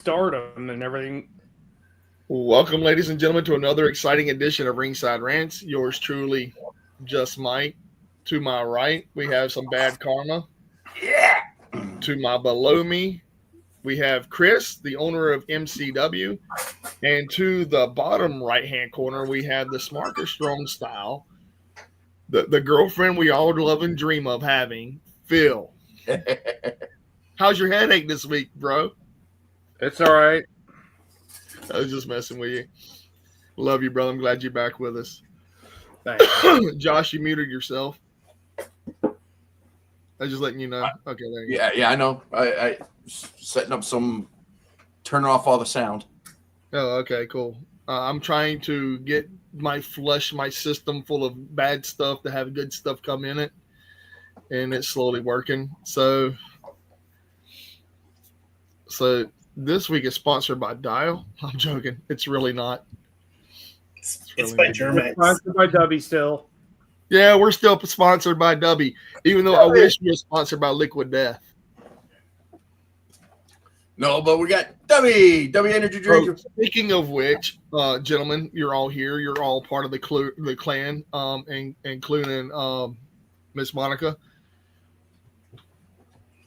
Stardom and everything. Welcome, ladies and gentlemen, to another exciting edition of Ringside Rants. Yours truly, Just Mike. To my right, we have some bad karma. Yeah. To my below me, we have Chris, the owner of MCW. And to the bottom right-hand corner, we have the Smarter Strong Style, the girlfriend we all love and dream of having, Phil. How's your headache this week, bro? It's all right. I was just messing with you. Love you, brother. I'm glad you're back with us. Thanks. Josh, you muted yourself. I was just letting you know. Okay, there you go. Yeah, I know. I setting up turning off all the sound. Oh, okay, cool. I'm trying to get my system full of bad stuff to have good stuff come in it, and it's slowly working. So this week is sponsored by Dial. I'm joking. It's really not. It's by German. Sponsored by Dubby still. Yeah, we're still sponsored by Dubby, even though I wish we were sponsored by Liquid Death. No, but we got Dubby Energy Drink. So, speaking of which, gentlemen, you're all here. You're all part of the clan, including Miss Monica.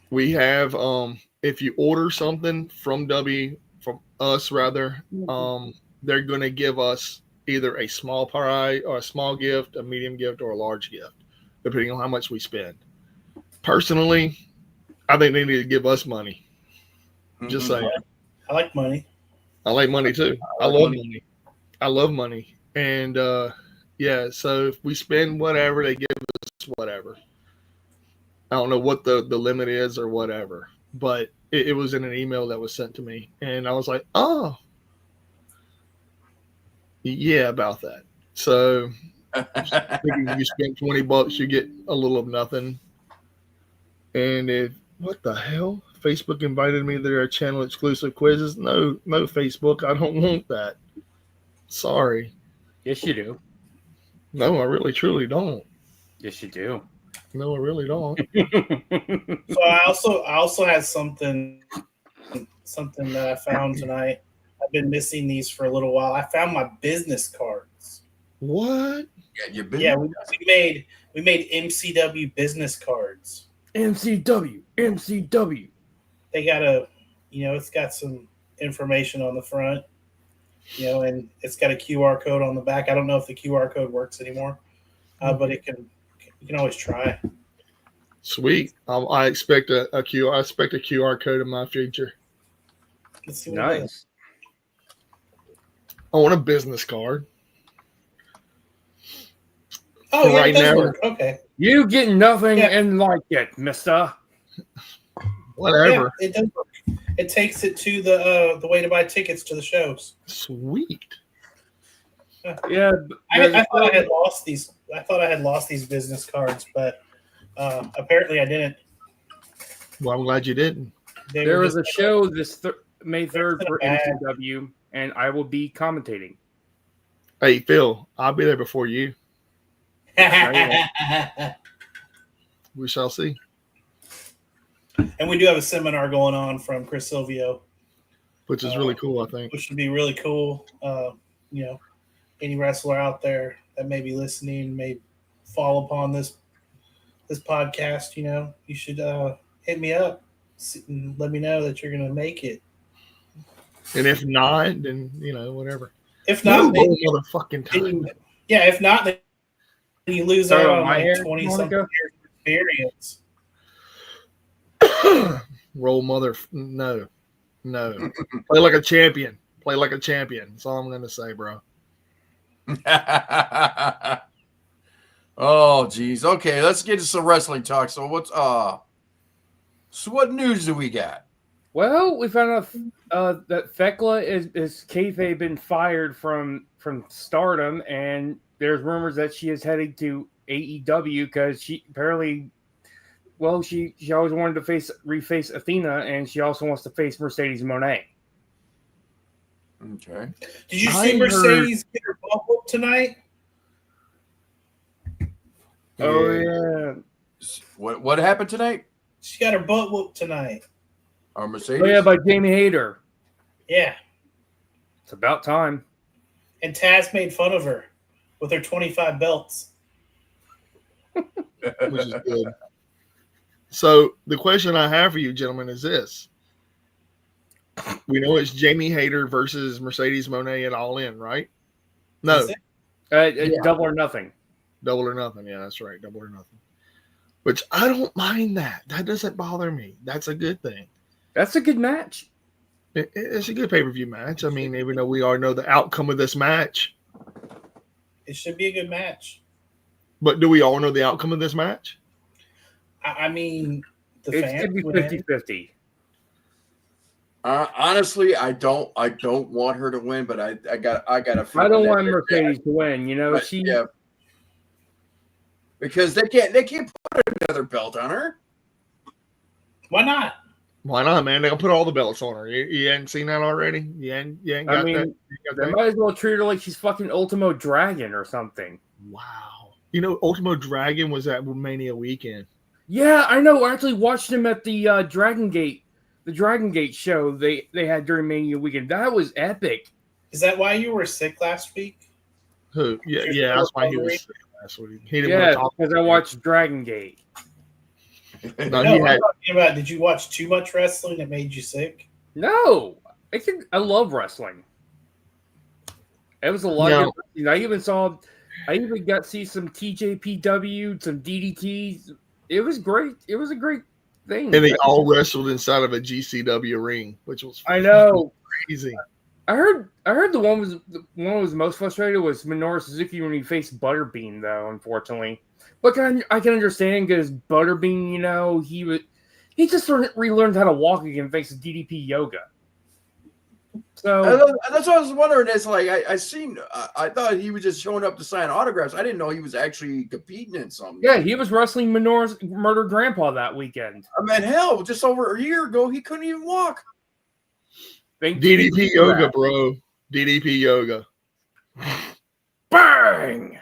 We have, if you order something from Dubby, from us rather, they're going to give us either a small pie or a small gift, a medium gift, or a large gift, depending on how much we spend. Personally, I think they need to give us money. Just saying. I like money. I like money too. I love money. I love money. And yeah, so if we spend whatever, they give us whatever. I don't know what the limit is or whatever, but it was in an email that was sent to me. And I was like, oh, yeah, about that. So if you spend $20, you get a little of nothing. And what the hell? Facebook invited me to their channel exclusive quizzes. No, Facebook. I don't want that. Sorry. Yes, you do. No, I really, truly don't. Yes, you do. No, I really don't. So I also had something that I found tonight. I've been missing these for a little while. I found my business cards. What? Yeah, your business. Yeah, we made MCW business cards. MCW. They got it's got some information on the front, and it's got a QR code on the back. I don't know if the QR code works anymore, but you can always try. Sweet. I expect a QR code in my future. Let's see what it is. I want a business card. Oh, yeah, right now. Work. Okay. You get nothing and like it, mister. Whatever. Yeah, it does work. It takes it to the way to buy tickets to the shows. Sweet. Yeah. I thought I had lost these. I thought I had lost these business cards, but apparently I didn't. Well, I'm glad you didn't. There was a show this May 3rd for MCW, and I will be commentating. Hey, Phil, I'll be there before you. We shall see. And we do have a seminar going on from Chris Silvio, which is really cool, I think. Which would be really cool. Any wrestler out there that may be listening may fall upon this podcast. You should hit me up and let me know that you're going to make it. And if not, then whatever. If not, motherfucking time. Yeah, if not, then you lose out on like 20-something years of experience. Roll mother. No. Play like a champion. That's all I'm going to say, bro. Oh, geez. Okay, let's get to some wrestling talk. So what news do we got? Well, we found out that Thekla is kayfabe been fired from Stardom, and there's rumors that she is heading to AEW because she apparently, she always wanted to reface Athena, and she also wants to face Mercedes Moné. Okay. Did you see Mercedes get her butt whooped tonight? Oh yeah. What happened tonight? She got her butt whooped tonight. Mercedes? Oh yeah, by Jamie Hayter. Yeah. It's about time. And Taz made fun of her with her 25 belts. which is good. So the question I have for you, gentlemen, is this: we know it's Jamie Hayter versus Mercedes Moné at All In, right? No, Is it? Double or nothing. Double or Nothing. Yeah, that's right, Double or Nothing. Which I don't mind that. That doesn't bother me. That's a good thing. That's a good match. It's a good pay-per-view match. I mean, even though we all know the outcome of this match, It should be a good match. but do we all know the outcome of this match? I mean, the It fans could be win. 50-50. Honestly, I don't want her to win, but I got a I feeling don't that- want Mercedes to win. You know, but, yeah, because they can't put another belt on her. Why not? Why not, man? They'll put all the belts on her. You hadn't seen that already? You ain't got I mean, that? You got they that? might as well treat her like she's fucking Ultimo Dragon or something. Wow. You know, Ultimo Dragon was at Mania weekend. Yeah, I know. I actually watched him at the Dragon Gate show they had during Mania weekend. That was epic. Is that why you were sick last week? Who? Yeah, that's why he was sick last week. He didn't want Yeah, to talk. because I watched Dragon Gate. No, No, he I'm had. talking about, did you watch too much wrestling that made you sick? No, I love wrestling. It was a lot No. of good wrestling. I even got to see some TJPW, some DDTs. It was great. It was a great thing. And they all wrestled inside of a GCW ring, which was I know. crazy. I heard the one was most frustrated was Minoru Suzuki when he faced Butterbean, though, unfortunately. But I can understand because Butterbean, you know, he just sort of relearned how to walk again thanks to DDP yoga. So That's what I was wondering. It's like I thought he was just showing up to sign autographs. I didn't know he was actually competing in something. yeah, he was wrestling Minoru's murdered grandpa that weekend. I mean, hell, just over a year ago, he couldn't even walk. DDP yoga, bro. DDP yoga. Bang!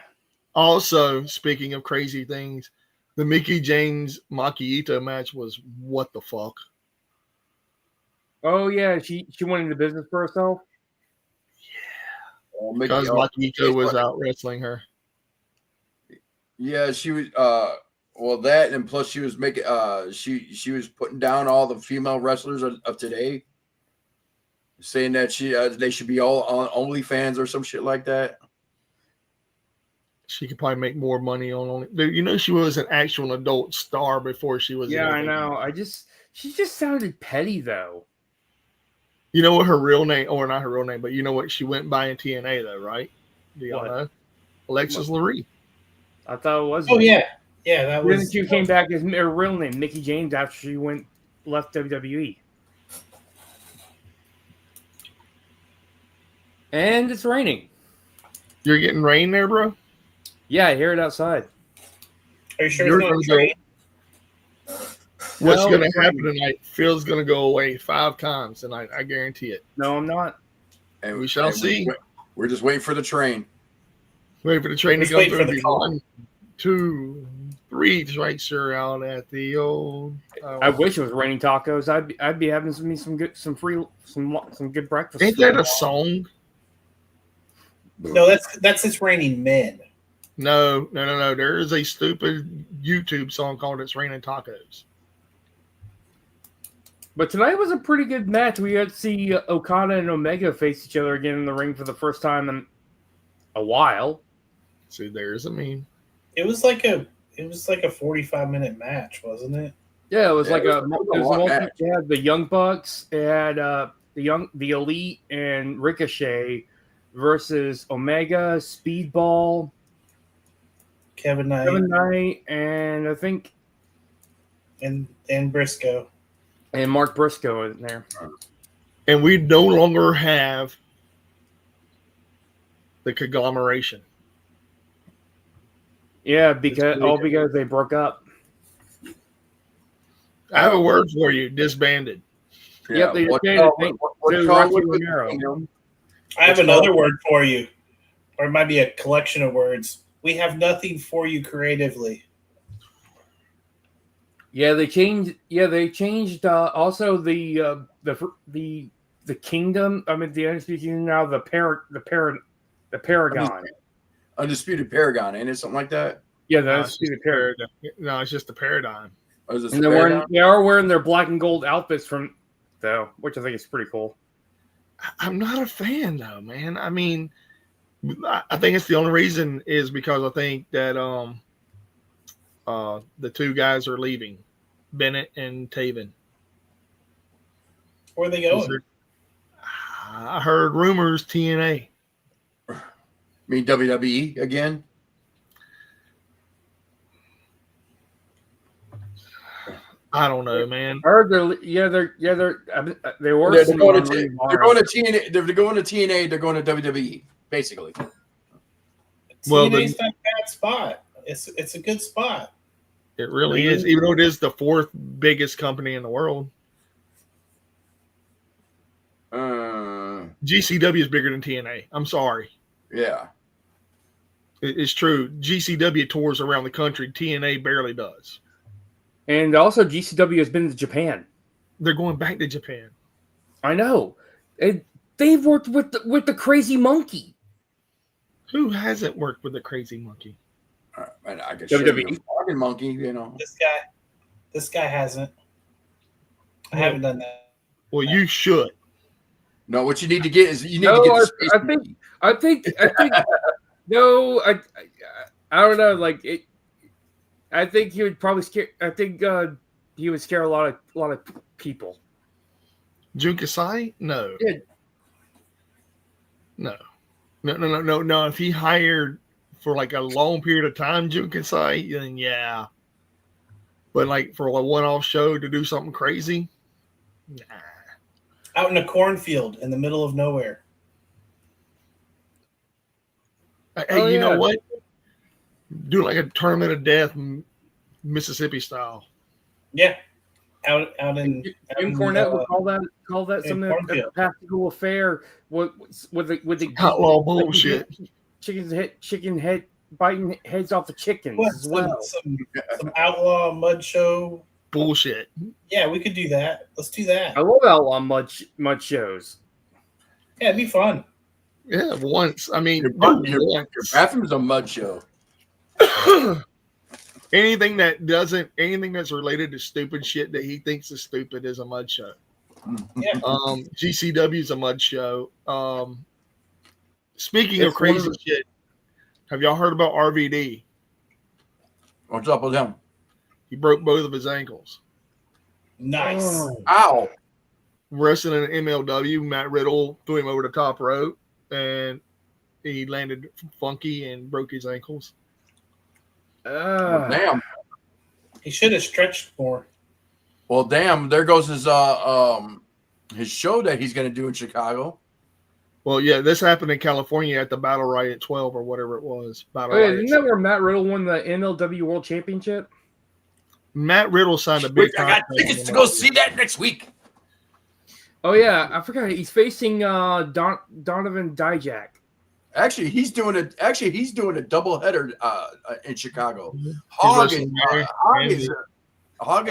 Also, speaking of crazy things, the Mickey James Maki Ito match was what the fuck? Oh yeah, she went into business for herself. Because Maki Ito was out wrestling her. Yeah, she was. Well, that and plus she was making. She was putting down all the female wrestlers of today, saying that they should be all on OnlyFans or some shit like that. She could probably make more money on only. You know, she was an actual adult star before she was. Yeah, I anything. know. She just sounded petty though. You know what her real name, or not her real name, but you know what she went by in TNA though, right? Do y'all What? know? Alexis Lurie. I thought it was. Oh, yeah. Yeah, that Then was. she came back as her real name, Mickey James, after she left WWE. And it's raining. You're getting rain there, bro? Yeah, I hear it outside. Are you sure You're it's not gonna go- train? What's No, going it's to happen raining. tonight? Phil's going to go away 5 times tonight. I guarantee it. No, I'm not. And We shall see. We're just waiting for the train. Wait for the train Let's to come wait for through. the call. 1, 2, 3 strikes are out at the old. I wish it was raining tacos. I'd be having some good breakfast. Ain't that a song? No, that's It's Raining Men. No. There is a stupid YouTube song called "It's Raining Tacos." But tonight was a pretty good match. We got to see Okada and Omega face each other again in the ring for the first time in a while. See, there's a meme. It was like a 45-minute match, wasn't it? Yeah, it was Yeah, like it was a long match. It had the Young Bucks, it had the Elite and Ricochet versus Omega, Speedball, Kevin Knight Kevin Knight, and I think and Briscoe. and Mark Briscoe in there. And we no longer have the conglomeration. Yeah, because they broke up. I have a word for you: disbanded. Yep, they what did. y'all- They- what they y'all Rocky would- Romero. I have another word for you, or it might be a collection of words. We have nothing for you creatively. Yeah, they changed. Yeah, they changed. Also, the the Kingdom. I mean, the Undisputed Kingdom now. The Paragon. Undisputed Paragon, ain't it something like that? Yeah, the No, Undisputed Paragon. No, it's just the Paradigm. Or is it And they are wearing their black and gold outfits from, though, which I think is pretty cool. I'm not a fan though, man. I mean, I think it's the only reason is because I think that the two guys are leaving, Bennett and Taven. Where are they going? I heard rumors TNA. I mean WWE again? I don't know, man. I heard they were They're going to TNA. They're going to TNA. They're going to WWE, basically. Well, TNA's not a bad spot. It's a good spot. It really is, even though it is the fourth biggest company in the world. GCW is bigger than TNA. I'm sorry. Yeah. It's true. GCW tours around the country. TNA barely does. And also, GCW has been to Japan. They're going back to Japan. I know. They've worked with the Crazy Monkey. Who hasn't worked with the Crazy Monkey? I guess WWE. Fucking monkey, you know. This guy hasn't. I haven't done that. Well, you should. No, what you need to get is you need to get the space monkey. I think no, I don't know. Like it, I think he would probably scare. I think he would scare a lot of people. Jun Kasai? No. Yeah. No. If he hired for like a long period of time, Jun Kasai, then yeah. But like for a one-off show to do something crazy, nah. Out in a cornfield in the middle of nowhere. Hey, you know what? Do like a tournament of death, Mississippi style. Yeah, out in Jim Cornette would call that something a practical affair with the outlaw bullshit. Chicken head biting heads off the chickens as well. Some outlaw mud show bullshit. Yeah, we could do that. Let's do that. I love outlaw mud shows. Yeah, it'd be fun. Yeah, once. I mean, your bathroom's a mud show. anything that's related to stupid shit that he thinks is stupid is a mud show. Yeah. GCW is a mud show. Speaking of crazy shit, have y'all heard about RVD? What's up with him? He broke both of his ankles. Nice. Ow. Wrestling in MLW, Matt Riddle threw him over the top rope, and he landed funky and broke his ankles. Damn. He should have stretched more. Well, damn. There goes his show that he's going to do in Chicago. Well, yeah, this happened in California at the Battle Riot 12 or whatever it was. Isn't that where Matt Riddle won the MLW World Championship? Matt Riddle signed a big contract. I got tickets to go see that next week. Oh yeah, I forgot. He's facing Donovan Dijak. Actually, he's doing a double header in Chicago. Hog is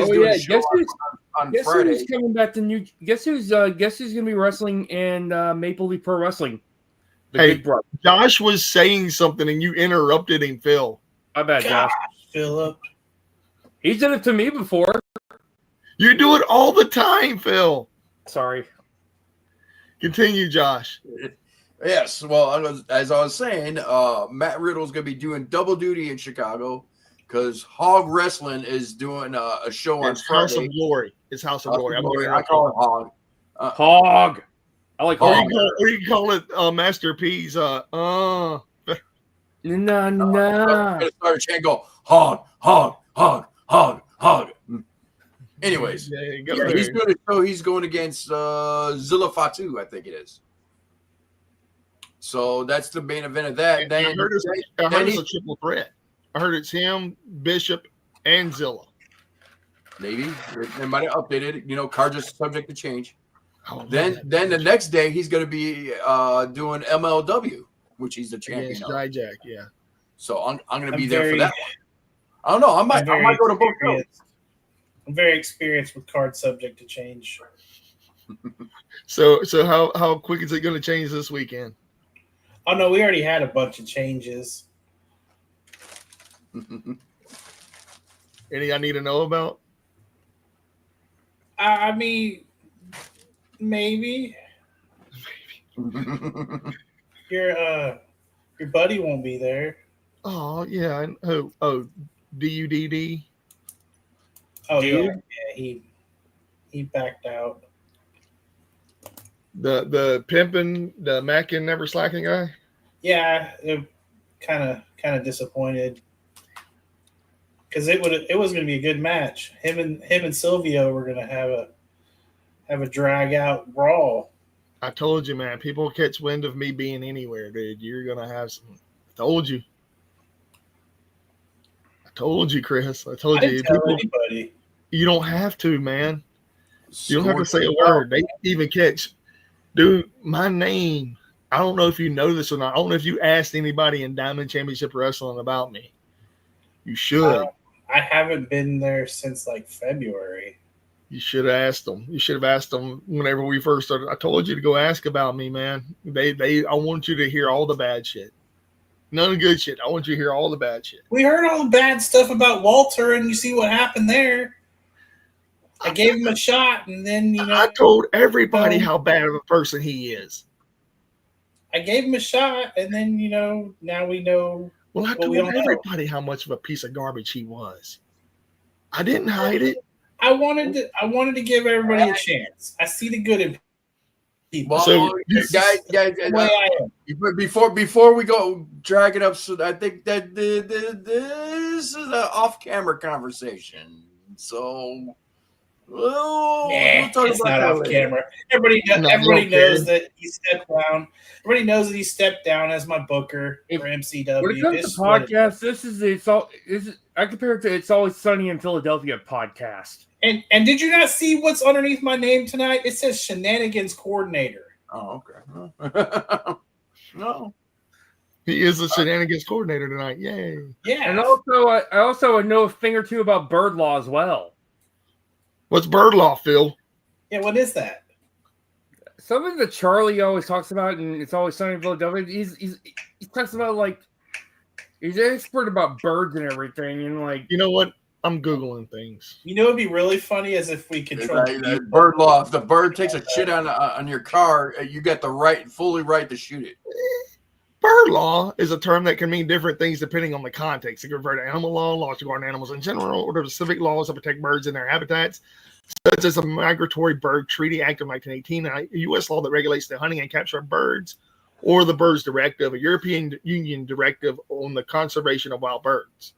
doing a show on Friday. Who's coming back to Guess who's gonna be wrestling in Maple Leaf Pro Wrestling? Hey, Josh was saying something and you interrupted him, Phil. I bet, Josh. Philip. He's done it to me before. You do it all the time, Phil. Sorry. Continue, Josh. Yes. Well, as I was saying, Matt Riddle's going to be doing double duty in Chicago because Hog Wrestling is doing a show on Friday. House of Glory. It's House of Glory. I call it Hog. Hog. I like Hog. Or you can call it Master P's. No. I'm going to start a chant, go Hog, Hog, Hog, Hog, Hog. Anyways, he's doing a show. He's going against Zilla Fatu, I think it is. So that's the main event of that. I heard it's a triple threat. I heard it's him, Bishop, and Zilla. Maybe they might have updated it. You know, cards are subject to change. Then the next day he's going to be doing MLW, which he's the champion of. Dijak, yeah. So I'm going to be there for that one. I don't know. I might go to both shows. I'm very experienced with cards subject to change. So how quick is it going to change this weekend? Oh no, we already had a bunch of changes. Any I need to know about? I mean, maybe your buddy won't be there. Oh yeah. Oh, DUDD. Oh Dude. yeah, he backed out. The pimping, the Mackin never slacking guy. Yeah, kind of disappointed because it was going to be a good match. Him and Silvio were going to have a drag out brawl. I told you, man. People catch wind of me being anywhere, dude. You're gonna have some. I told you. I told you, Chris. I told I you. didn't tell People, anybody. you don't have to, man. You don't have to say a Scorch- word. They even catch. Dude, my name. I don't know if you know this or not. I don't know if you asked anybody in Diamond Championship Wrestling about me. You should. I haven't been there since like February. You should have asked them. You should have asked them whenever we first started. I told you to go ask about me, man. I want you to hear all the bad shit. None of the good shit. I want you to hear all the bad shit. We heard all the bad stuff about Walter, and you see what happened there. I gave him a shot, and then I told everybody how bad of a person he is. I gave him a shot, and then now we know. Well, I Well, we told don't know. everybody how much of a piece of garbage he was. I didn't hide it. I wanted to give everybody a chance. I see the good in people. Well, So, guys, The way I am. before we go drag it up, so I think that this is an off-camera conversation. So, we'll talk It's about not that off later. camera. Everybody No, knows okay. that he stepped down. Everybody knows that he stepped down as my booker for MCW. When it comes It's to what it podcasts, I compare it to It's Always Sunny in Philadelphia podcast. And did you not see what's underneath my name tonight? It says Shenanigans Coordinator. Oh, okay. No. He is the shenanigans coordinator tonight. Yay. Yeah. And also, I also know a thing or two about bird law as well. What's bird law, Phil? Yeah, what is that? Something that Charlie always talks about, and It's Always Sunny in Philadelphia. He talks about he's an expert about birds and everything, and You know what? I'm Googling things. It'd be really funny as if we control That bird law. If the bird takes a shit on your car, you got the fully right to shoot it. Bird law is a term that can mean different things depending on the context. It can refer to animal law, laws regarding animals in general, or to specific laws that protect birds in their habitats, such as the Migratory Bird Treaty Act of 1918, a U.S. law that regulates the hunting and capture of birds, or the Birds Directive, a European Union directive on the conservation of wild birds.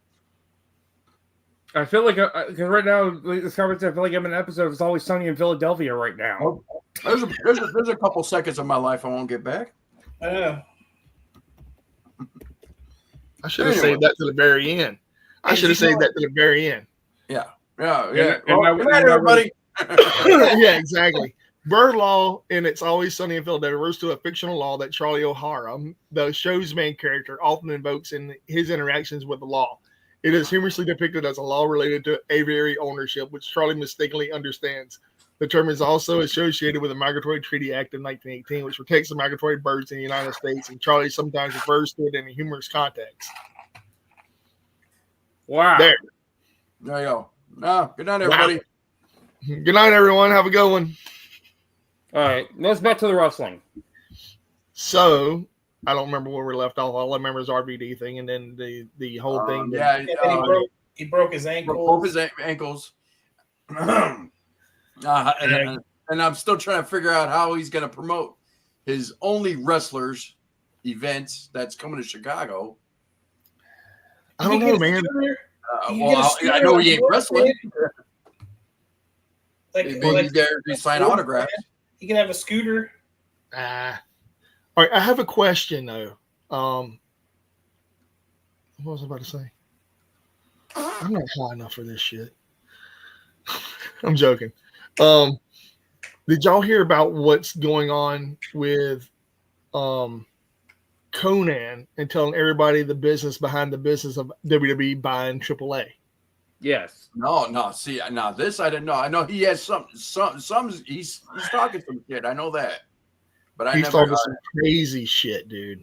I feel like because right now this conversation, I feel like I'm in an episode of It's Always Sunny in Philadelphia right now. There's a couple seconds of my life I won't get back. I know. I should have saved that to the very end. I should have saved that to the very end. Yeah. And Good night, everybody. Yeah, exactly. Bird law, and It's Always Sunny in Philadelphia, refers to a fictional law that Charlie O'Hara, the show's main character, often invokes in his interactions with the law. It is humorously depicted as a law related to aviary ownership, which Charlie mistakenly understands. The term is also associated with the Migratory Treaty Act of 1918, which protects the migratory birds in the United States, and Charlie sometimes refers to it in a humorous context. Wow. There you go. No, good night, everybody. Good night, everyone. Have a good one. All right, let's back to the wrestling. So, I don't remember where we left off. All I remember is RVD thing, and then the whole thing. He broke his ankles. Broke his ankles. And I'm still trying to figure out how he's going to promote his only wrestlers event that's coming to Chicago. I don't know, man. I know he ain't wrestling. He's there to sign autographs. He can have a scooter. All right, I have a question though. What was I about to say? I'm not high enough for this shit. I'm joking. Did y'all hear about what's going on with Conan and telling everybody the business behind the business of WWE buying AAA? Yes. No. See, now this I didn't know. I know he has some. He's talking some shit. I know that, but I He's never. talking some crazy shit, dude.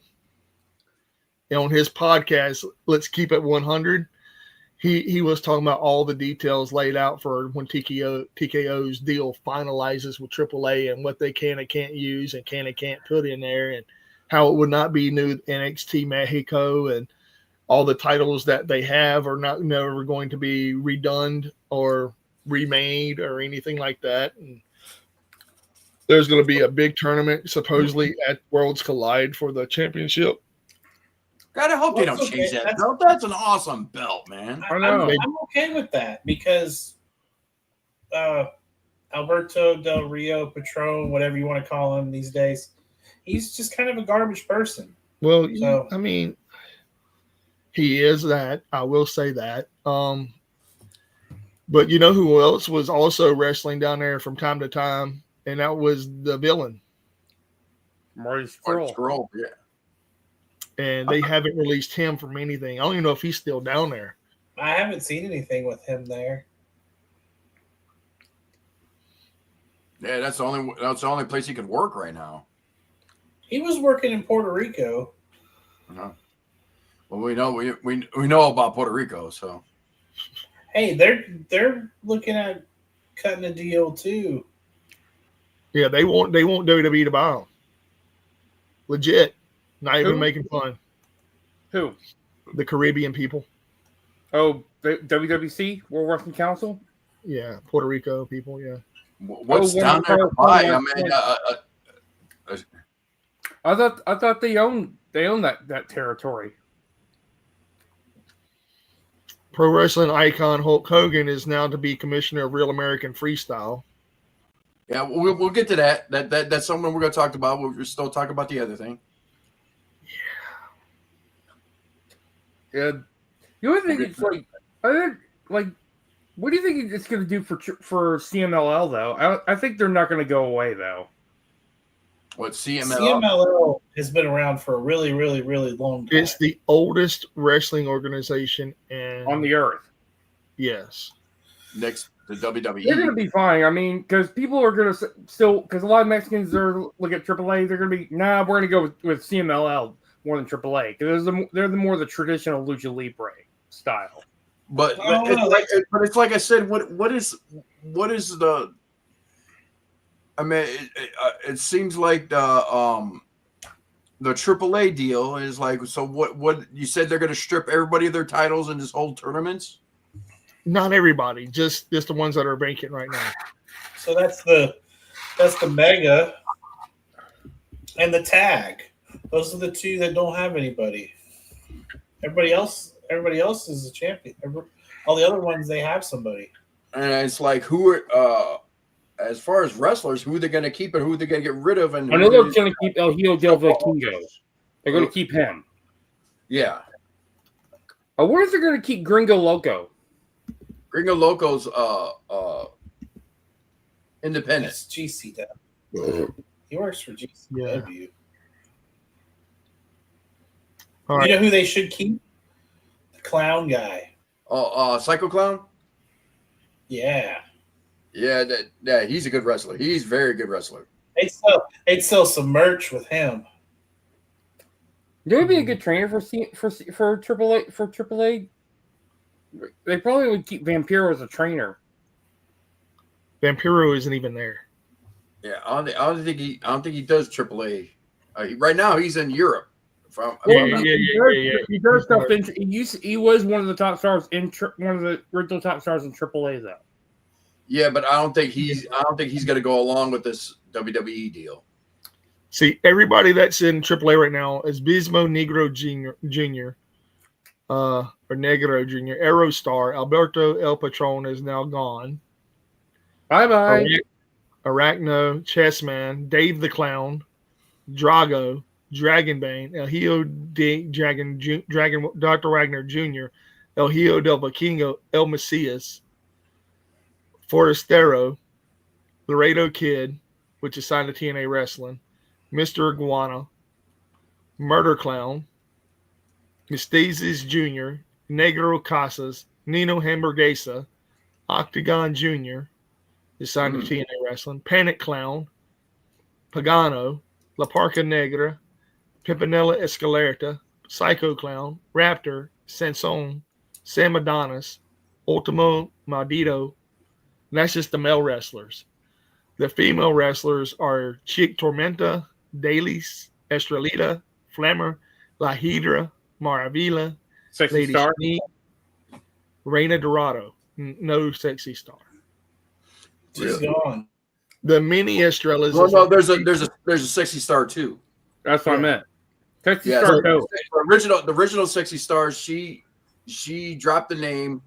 And on his podcast, Let's Keep It 100, he was talking about all the details laid out for when TKO's deal finalizes with AAA and what they can and can't use and can and can't put in there, and how it would not be new NXT Mexico, and all the titles that they have are not never going to be redone or remade or anything like that. And there's going to be a big tournament supposedly at Worlds Collide for the championship. God, I hope they don't That's change okay. that belt. That's an awesome belt, man. I know. I'm okay with that because Alberto Del Rio, Patron, whatever you want to call him these days, he's just kind of a garbage person. Well, So- I mean, he is that. I will say that. But you know who else was also wrestling down there from time to time, and that was the villain. Marty Scurll. Scroll, yeah. And they haven't released him from anything. I don't even know if he's still down there. I haven't seen anything with him there. Yeah, that's the only place he could work right now. He was working in Puerto Rico. Uh-huh. Well, we know about Puerto Rico, so Hey, they're looking at cutting a deal too. Yeah, they want WWE to buy him. Legit. Not even Who? making fun. Who? The Caribbean people. Oh, the WWC, World Wrestling Council? Yeah, Puerto Rico people, yeah. what's Oh, down there to buy? I mean, I thought they owned that territory. Pro wrestling icon Hulk Hogan is now to be commissioner of Real American Freestyle. yeah, we'll get to that. That's something we're going to talk about. We're still talking about the other thing. Yeah. The only thing is what do you think it's going to do for CMLL though? I think they're not going to go away though. What CMLL? CMLL has been around for a really, really, really long time. It's the oldest wrestling organization On the earth. Yes. Next to WWE. They're going to be fine. I mean, because people are going to still, because a lot of Mexicans are look at AAA. They're going to be, we're going to go with CMLL more than AAA because they're the more the traditional lucha libre style. But it's like I said. What is the? I mean, it seems like the AAA deal is like. So what you said they're going to strip everybody of their titles and just hold tournaments? Not everybody, just the ones that are vacant right now. So that's the mega and the tag. Those are the two that don't have anybody. Everybody else is a champion. All the other ones, they have somebody. And it's like who are as far as wrestlers, who they're going to keep and who they're going to get rid of. And I know they're going to keep El Hijo del Vikingo. They're going to keep him. Yeah. I wonder if they're going to keep Gringo Loco. Gringo Loco's independent. It's GCW. He works for GCW. Yeah. All right. You know who they should keep? The clown guy. Psycho Clown? Yeah. Yeah, he's a good wrestler. He's a very good wrestler. They'd sell some merch with him. You would be a good trainer for AAA. For AAA, they probably would keep Vampiro as a trainer. Vampiro isn't even there. Yeah, I don't think he does AAA. Right now, he's in Europe. He does stuff. He was one of the top stars one of the original top stars in AAA, though. Yeah, but I don't think he's going to go along with this WWE deal. See, everybody that's in AAA right now is Bismo Negro Jr. Or Negro Jr. Aerostar. Alberto El Patron is now gone. Bye-bye. Arachno, Chessman, Dave the Clown, Drago, Dragonbane, El Hijo de Dragon, Dr. Wagner Jr., El Hijo del Vikingo, El Messias, Forastero, Laredo Kid, which is signed to TNA Wrestling, Mr. Iguana, Murder Clown, Mistazes Jr., Negro Casas, Nino Hamburguesa, Octagon Jr. is signed to TNA Wrestling, Panic Clown, Pagano, La Parca Negra, Pimpinella Escalerta, Psycho Clown, Raptor, Sansón, Sam Adonis, Ultimo Maldito. And that's just the male wrestlers. The female wrestlers are Chick Tormenta, Dailies, Estrelita, Flammer, La Hydra, Maravilla, Sexy Lady Star. Shani, Reina Dorado. No Sexy Star. She's gone. The mini Estrellas. Well, no, there's a Sexy Star too. That's what I Yeah. meant. Sexy Yeah, Star. so No. the original Sexy Star. She dropped the name.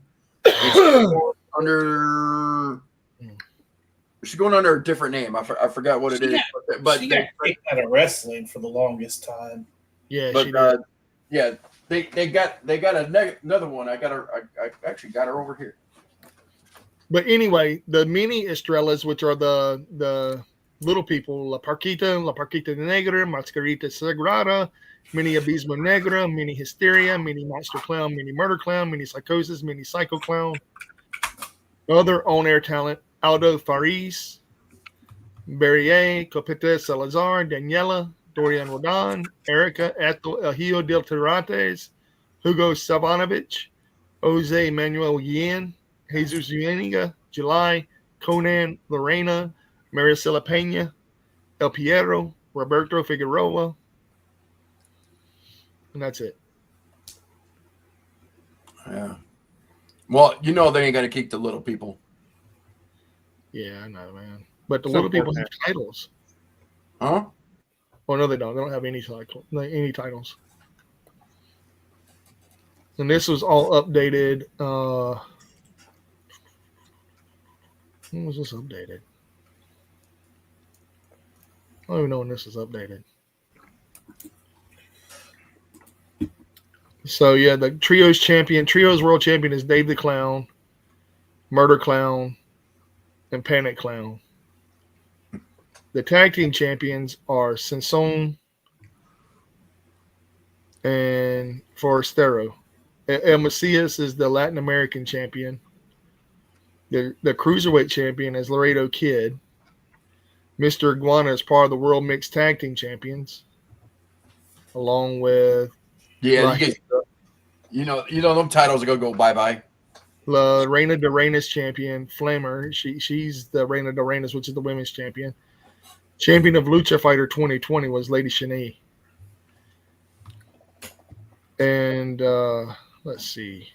And she's going under. She's going under a different name. I forgot what it is. But She got kicked out of wrestling for the longest time. Yeah, but she did. yeah, they got another one. I actually got her over here. But anyway, the mini Estrellas, which are the little people, La Parquita Negra, Mascarita Sagrada, Mini Abismo Negra, Mini Hysteria, Mini Monster Clown, Mini Murder Clown, Mini Psychosis, Mini Psycho Clown. Other on-air talent, Aldo Faris, Berrier, Copete Salazar, Daniela, Dorian Rodan, Erica, Elgio del Terrates, Hugo Savanovich, Jose Manuel Yin, Jesus Ueniga, July, Conan, Lorena, Maricela Pena, El Piero, Roberto Figueroa. And that's it. Yeah. Well, they ain't gonna keep the little people. Yeah, I know, man. But the So little people poor have titles. Huh? Oh, no, they don't. They don't have any titles. And this was all updated. When was this updated? I don't even know when this was updated. So, yeah, the Trios World Champion is Dave the Clown, Murder Clown, and Panic Clown. The tag team champions are Sansón and Forastero. El Macias is the Latin American champion. The Cruiserweight champion is Laredo Kid. Mr. Iguana is part of the World Mixed Tag Team Champions, along with Yeah, them titles are gonna go bye-bye. La Reina de Reinas champion, Flammer. She's the Reina de Reinas, which is the women's champion. Champion of Lucha Fighter 2020 was Lady Shani. And let's see.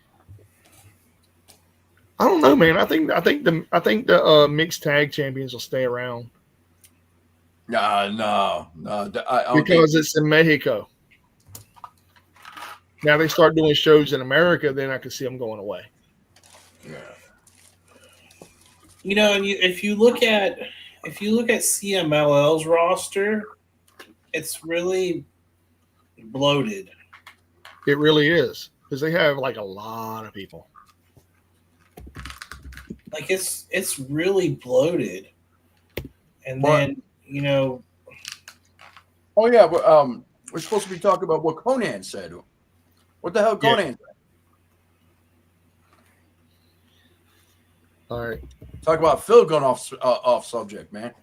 I don't know, man. I think the mixed tag champions will stay around. No. Because it's in Mexico. Now they start doing shows in America, then I can see them going away. Yeah. And if you look at CMLL's roster, it's really bloated. It really is, because they have like a lot of people. Like it's really bloated. And then Oh yeah, but we're supposed to be talking about what Conan said. What the hell Conan said? All right. Talk about Phil going off subject, man.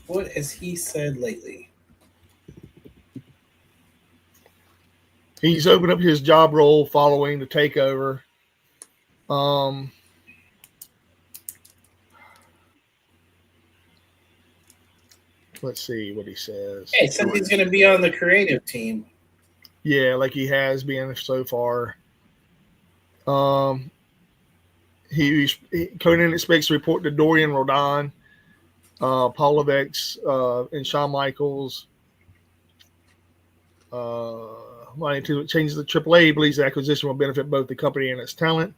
what has he said lately? He's opened up his job role following the takeover. Let's see what he says. Hey, it says he's going to be on the creative team. Yeah, like he has been so far. Conan expects to report to Dorian Rodan, Paul Levesque, and Shawn Michaels. Wanting to change the AAA, believes the acquisition will benefit both the company and its talent.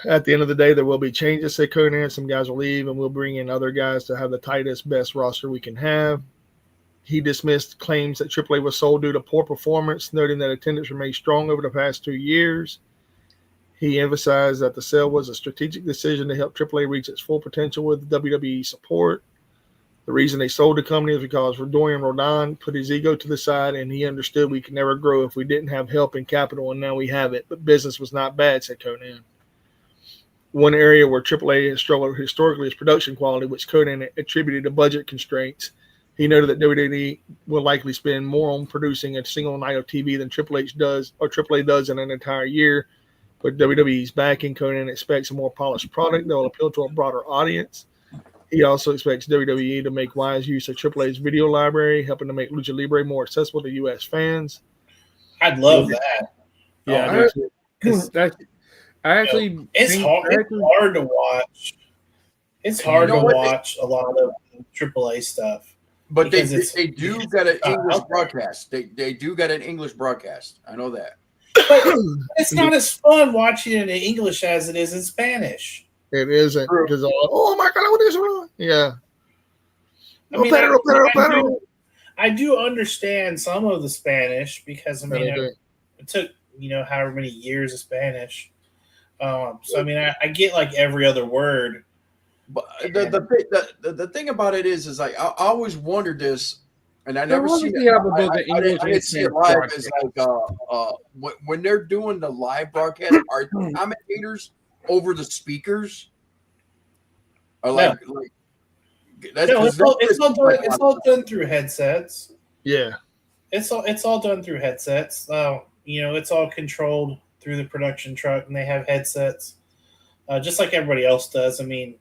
At the end of the day, there will be changes, said Conan. Some guys will leave, and we'll bring in other guys to have the tightest, best roster we can have. He dismissed claims that AAA was sold due to poor performance, noting that attendance remained strong over the past 2 years. He emphasized that the sale was a strategic decision to help AAA reach its full potential with WWE support. The reason they sold the company is because Dorian Rodin put his ego to the side, and he understood we could never grow if we didn't have help and capital, and now we have it. But business was not bad, said Conan. One area where AAA has struggled historically is production quality, which Conan attributed to budget constraints. He noted that WWE will likely spend more on producing a single night of TV than AAA does in an entire year. But WWE's backing, Conan expects a more polished product that will appeal to a broader audience. He also expects WWE to make wise use of AAA's video library, helping to make Lucha Libre more accessible to U.S. fans. I'd love that. Yeah, I actually it's hard to watch. It's hard to watch a lot of AAA stuff. But they do got an English broadcast. They do got an English broadcast. I know that. But it's not as fun watching it in English as it is in Spanish. It isn't because oh my God, what is wrong? Yeah. I mean, I do understand some of the Spanish because I mean it took however many years of Spanish. So I mean I get like every other word. But the thing about it is like I always wondered this, and I never seen it. I didn't see it live. Is like when they're doing the live broadcast, are the commentators over the speakers? Or like it's all done through headsets. Yeah, it's all done through headsets. It's all controlled through the production truck, and they have headsets, just like everybody else does. I mean,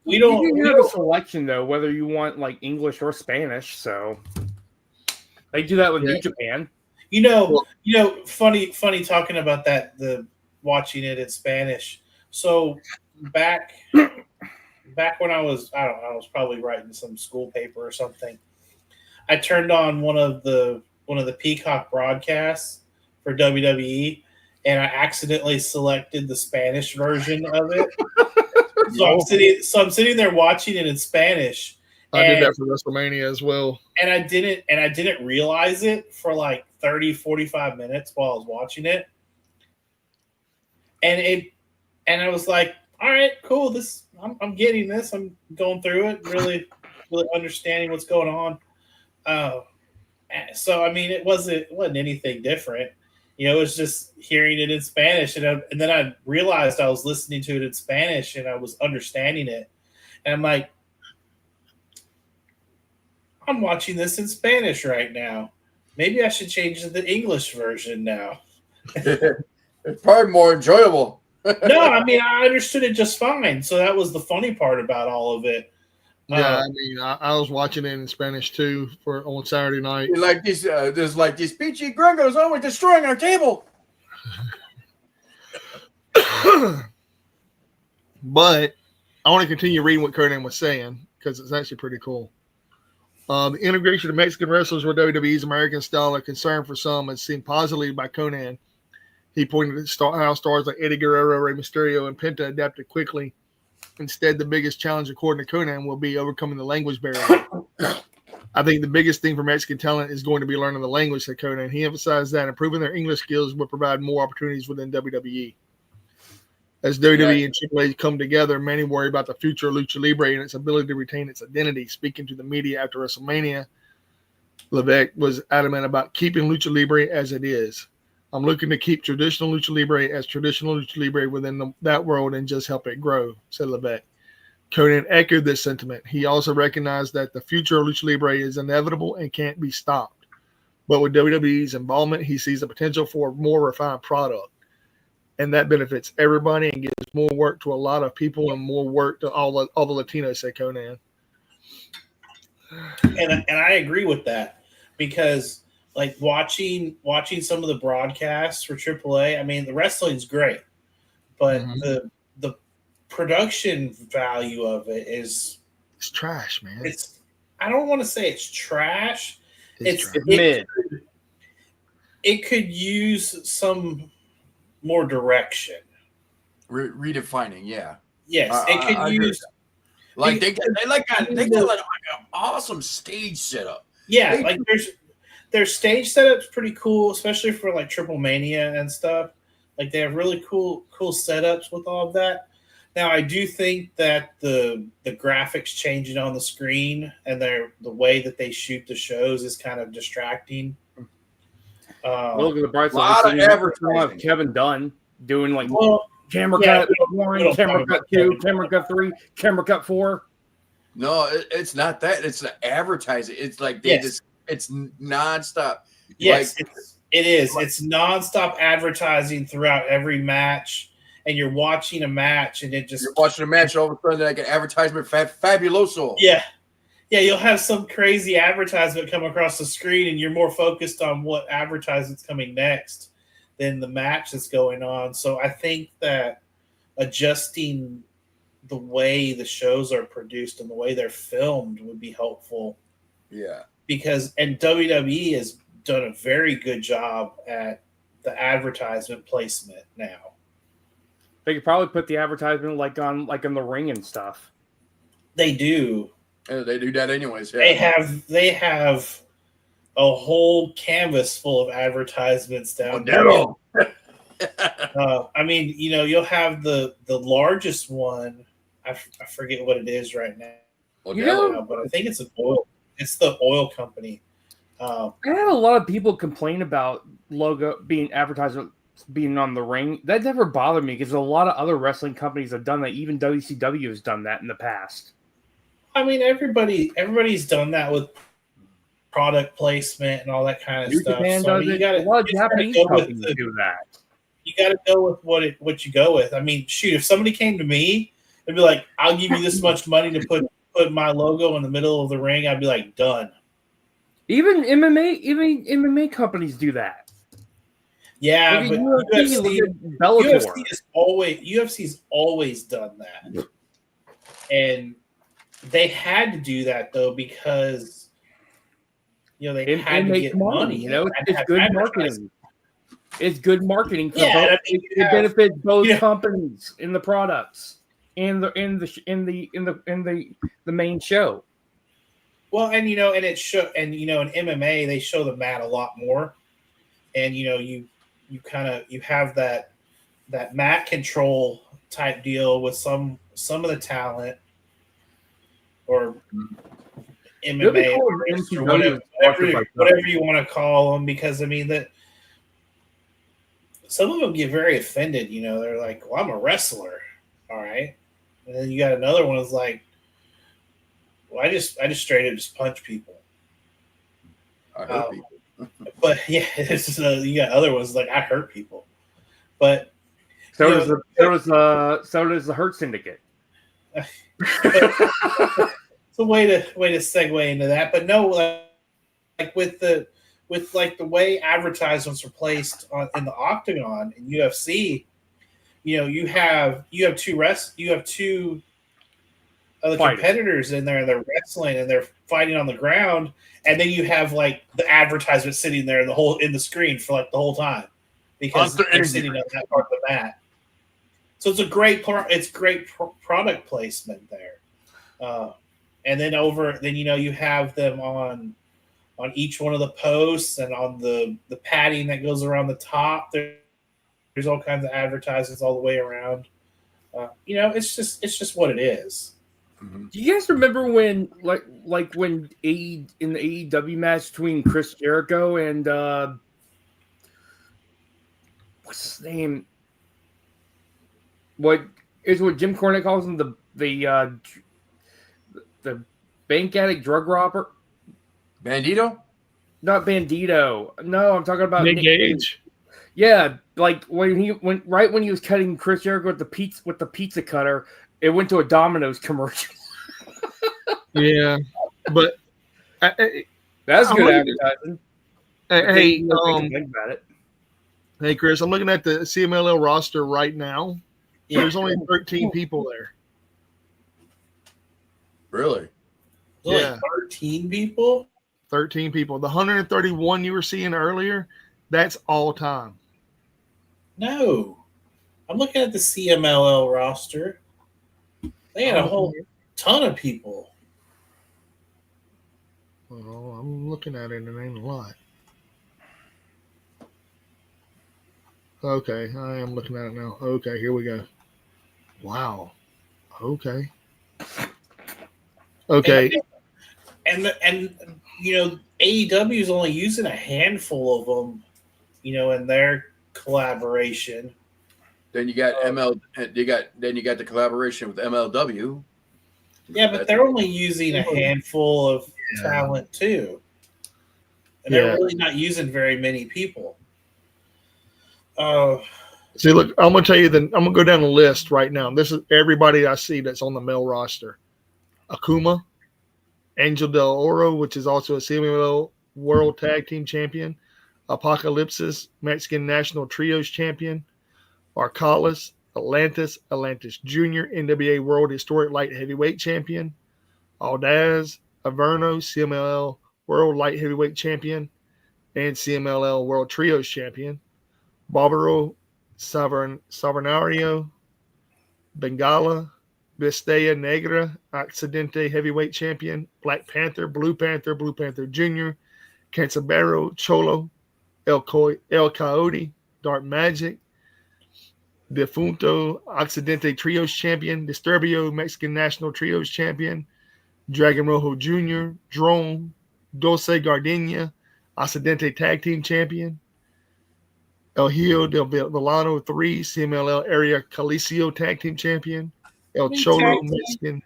we don't have a selection though, whether you want like English or Spanish. So they do that with New Japan. Funny talking about that. The watching it in Spanish. So back when I was probably writing some school paper or something. I turned on one of the Peacock broadcasts for WWE, and I accidentally selected the Spanish version of it. So I'm sitting there watching it in Spanish. I did that for WrestleMania as well. And I didn't realize it for like 30, 45 minutes while I was watching it. And I was like, all right, cool. I'm getting this. I'm going through it, really, really understanding what's going on. So I mean, it wasn't anything different. It was just hearing it in Spanish, and then I realized I was listening to it in Spanish, and I was understanding it. And I'm like, I'm watching this in Spanish right now. Maybe I should change to the English version now. It's probably more enjoyable. No, I mean, I understood it just fine. So that was the funny part about all of it. Yeah, I mean, I was watching it in Spanish too on Saturday night. Like these, there's like these peachy gringos always destroying our table. But I want to continue reading what Conan was saying because it's actually pretty cool. The integration of Mexican wrestlers with WWE's American style are concern for some is seen positively by Conan. He pointed at how stars like Eddie Guerrero, Rey Mysterio, and Penta adapted quickly. Instead, the biggest challenge, according to Conan, will be overcoming the language barrier. I think the biggest thing for Mexican talent is going to be learning the language, said Conan. He emphasized that improving their English skills will provide more opportunities within WWE. As WWE and AAA come together, many worry about the future of Lucha Libre and its ability to retain its identity. Speaking to the media after WrestleMania, Levesque was adamant about keeping Lucha Libre as it is. I'm looking to keep traditional Lucha Libre as traditional Lucha Libre within that world and just help it grow, said Levesque. Conan echoed this sentiment. He also recognized that the future of Lucha Libre is inevitable and can't be stopped. But with WWE's involvement, he sees the potential for a more refined product. And that benefits everybody and gives more work to a lot of people and more work to all the Latinos, said Conan. And I agree with that because like watching some of the broadcasts for AAA, I mean, the wrestling's great, but the production value of it it's trash, man. I don't want to say it's trash. It's mid. It could use some more direction. Redefining, yeah. Yes, it could use like they got an awesome stage setup. Yeah, like their stage setup's pretty cool, especially for like Triple Mania and stuff. Like they have really cool setups with all of that. Now, I do think that the graphics changing on the screen and the way that they shoot the shows is kind of distracting. Look at the bright lot side. of So advertising. Kevin Dunn doing like well, camera yeah, cut we 1, don't camera talk cut about 2, Kevin. camera cut 3, camera cut 4. No, it's not that. It's the advertising. It's like they just it's nonstop. Yes, Like, it is. It's nonstop advertising throughout every match, and you're watching a match, and it just you're watching a match, all of a sudden like an advertisement, Fabuloso. yeah. You'll have some crazy advertisement come across the screen, and you're more focused on what advertisement's coming next than the match that's going on. So I think that adjusting the way the shows are produced and the way they're filmed would be helpful. Yeah. And WWE has done a very good job at the advertisement placement now. They could probably put the advertisement like in the ring and stuff. They do. Yeah, they do that anyways. Yeah. They have a whole canvas full of advertisements down there. I mean, you'll have the largest one. I forget what it is right now. But I think it's an oil. It's the oil company. I had a lot of people complain about logo being advertised being on the ring. That never bothered me because a lot of other wrestling companies have done that. Even WCW has done that in the past. I mean, everybody's done that with product placement and all that kind of stuff. Japan So, does it. A lot of Japanese companies do that. You got to go with what you go with. I mean, shoot, if somebody came to me and be like, "I'll give you this much money to put my logo in the middle of the ring," I'd be like, "Done." Even MMA companies do that. Yeah, Look but at UFC, Bellator. UFC's always done that, and they had to do that though because they had to get money. It's good marketing. It's good marketing for both. It benefits both companies in the products and the main show. Well, and it show, and in MMA they show the mat a lot more, and you have that mat control type deal with some of the talent or MMA or whatever you want to call them, because I mean that some of them get very offended. They're like, "Well, I'm a wrestler, all right," and then you got another one that's like, "Well, I just straight up just punch people." I hurt people. But yeah, you got other ones like, "I hurt people," but so does the Hurt Syndicate. It's a way to segue into that, but no, like with the way advertisements are placed in the Octagon in UFC, you have two other competitors in there and they're wrestling and they're fighting on the ground, and then you have like the advertisement sitting there in the screen for like the whole time because they're sitting on that part of the mat. So it's great product placement there. And then you have them on each one of the posts and on the padding that goes around the top. There's all kinds of advertisements all the way around. It's just what it is. Mm-hmm. Do you guys remember when when in the AEW match between Chris Jericho and what's his name? What Jim Cornette calls him, the bank addict drug robber? Bandito? Not Bandito. No, I'm talking about Nick Gage. Yeah, like when he was cutting Chris Jericho with the pizza cutter, it went to a Domino's commercial. Yeah, but that's good advertising. Hey, think about it. Hey, Chris, I'm looking at the CMLL roster right now. Yeah. There's only 13 people there. Really? Yeah. 13 people? 13 people. The 131 you were seeing earlier, that's all time. No. I'm looking at the CMLL roster. They had a whole ton of people. Well, I'm looking at it and it ain't a lot. Okay, I am looking at it now. Okay, here we go. Wow. Okay. Okay. And AEW is only using a handful of them, in their collaboration. Then you got you got the collaboration with MLW. Yeah, but they're only using a handful of talent too. And they're really not using very many people. See, look, I'm gonna tell you I'm gonna go down the list right now. This is everybody I see that's on the male roster. Akuma, Angel Del Oro, which is also a CMLL World Tag Team Champion, Apocalypsis, Mexican National Trios Champion, Arcalis, Atlantis Jr., NWA World Historic Light Heavyweight Champion, Aldaz, Averno, CMLL World Light Heavyweight Champion, and CMLL World Trios Champion, Barbaro Savernario, Bengala, Bestea Negra, Occidente Heavyweight Champion, Black Panther, Blue Panther Jr., Cancerbero, Cholo, El Coyote, Dark Magic, Defunto, Occidente Trios Champion, Disturbio, Mexican National Trios Champion, Dragon Rojo Jr., Drone, Dulce Gardenia, Occidente Tag Team Champion, El Hijo del Villano 3, CMLL Area Calicio Tag Team Champion, El Cholo Mexican.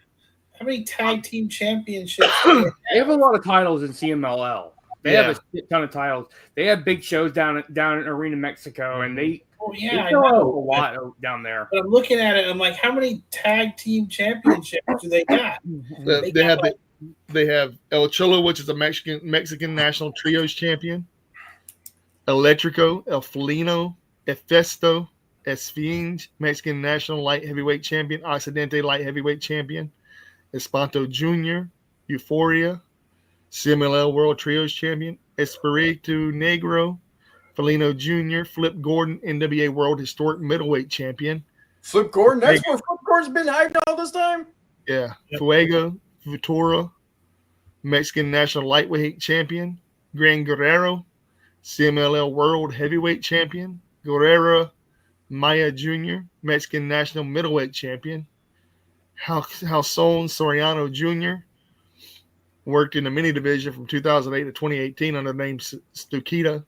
How many tag team championships? They have a lot of titles in CMLL. They have a shit ton of titles. They have big shows down in Arena Mexico, and they I know know a lot down there. But I'm looking at it, I'm like, how many tag team championships do they got? They have El Cholo, which is a Mexican National Trios Champion, Electrico, El Felino, Efesto, Esfinge, Mexican National Light Heavyweight Champion, Occidente Light Heavyweight Champion, Espanto Jr., Euphoria, CMLL World Trios Champion, Espiritu Negro, Felino Jr., Flip Gordon, NWA World Historic Middleweight Champion. Flip Gordon? That's where Flip Gordon's been hyped all this time? Yeah. Fuego, Futura, Mexican National Lightweight Champion, Gran Guerrero, CMLL World Heavyweight Champion, Guerrero Maya Jr., Mexican National Middleweight Champion, Halson Soriano Jr., worked in the mini division from 2008 to 2018 under the name Stuquita,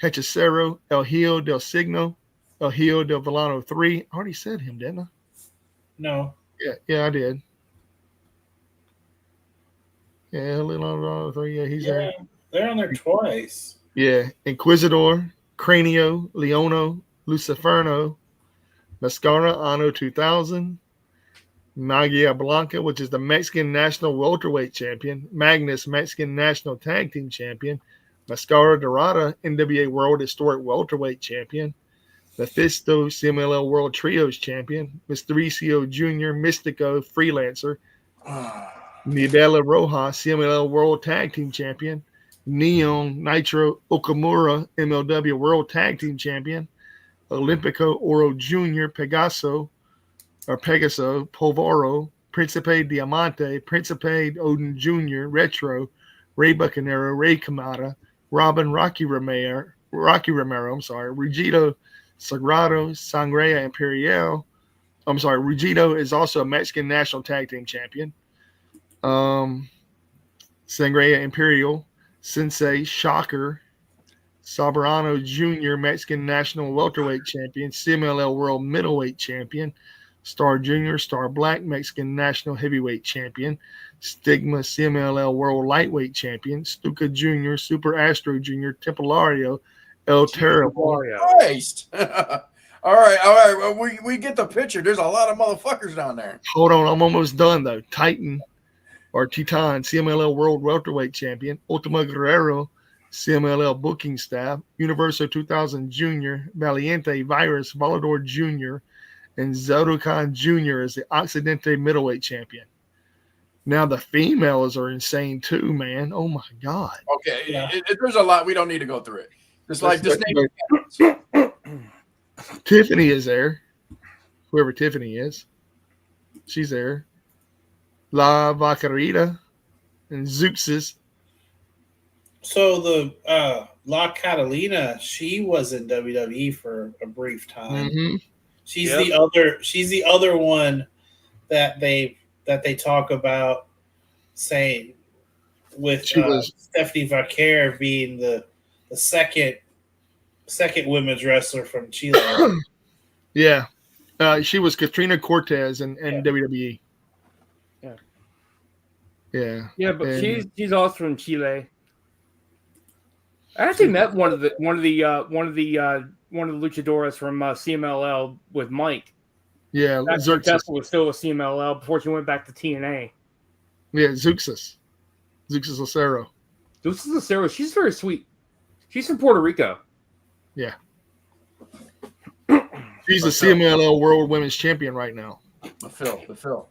Hechicero, El Hijo del Signo, El Hijo del Villano 3. I already said him, didn't I? No. Yeah, I did. Yeah, El Villano 3. Yeah, he's there. They're on there twice. Yeah, Inquisidor, Cranio, Leono, Luciferno, Mascara Anno 2000, Magia Blanca, which is the Mexican National Welterweight Champion, Magnus, Mexican National Tag Team Champion, Mascara Dorada, NWA World Historic Welterweight Champion, Mephisto, CMLL World Trios Champion, Mystericio Jr., Mystico, Freelancer, Nibela Rojas, CMLL World Tag Team Champion, Neon, Nitro, Okamura, MLW World Tag Team Champion, Olympico Oro Jr., Pegaso, Polvoro, Principe Diamante, Principe Odin Jr., Retro, Ray Bucanero, Ray Kamada, Robin Rocky Romero, Rugito Sagrado, Sangrea Imperial. Rugito is also a Mexican National Tag Team Champion. Sangrea Imperial, Sensei Shocker, Soberano Jr., Mexican National Welterweight Champion, CMLL World Middleweight Champion, Star Jr., Star Black, Mexican National Heavyweight Champion, Stigma, CMLL World Lightweight Champion, Stuka Jr., Super Astro Jr., Templario, El Terrible. Christ. All right. We get the picture. There's a lot of motherfuckers down there. Hold on, I'm almost done, though. Titan, CMLL World Welterweight Champion, Ultima Guerrero, CMLL Booking Staff, Universo 2000 Jr., Valiente, Virus, Volador Jr., and Zodokan Jr. is the Occidente Middleweight Champion. Now the females are insane too, man. Oh my God. Okay, yeah. There's a lot. We don't need to go through it. Just like this name. Tiffany is there. Whoever Tiffany is, she's there. La Vaquerita and Zeuxis. So the La Catalina, she was in WWE for a brief time. Mm-hmm. She's the other one that they talk about saying with She was Stephanie Vaquer being the second women's wrestler from Chile. yeah. She was Katrina Cortez in WWE. Yeah. Yeah. Yeah, but And she's also from Chile. I actually met one of the luchadoras from CMLL with Mike. yeah, Back when Xerxes. Tesla was still a CMLL before she went back to TNA. Yeah, Zeuxis Lucero. This is a Sarah. She's very sweet. She's from Puerto Rico. Yeah. She's the CMLL World Women's Champion right now. But Phil.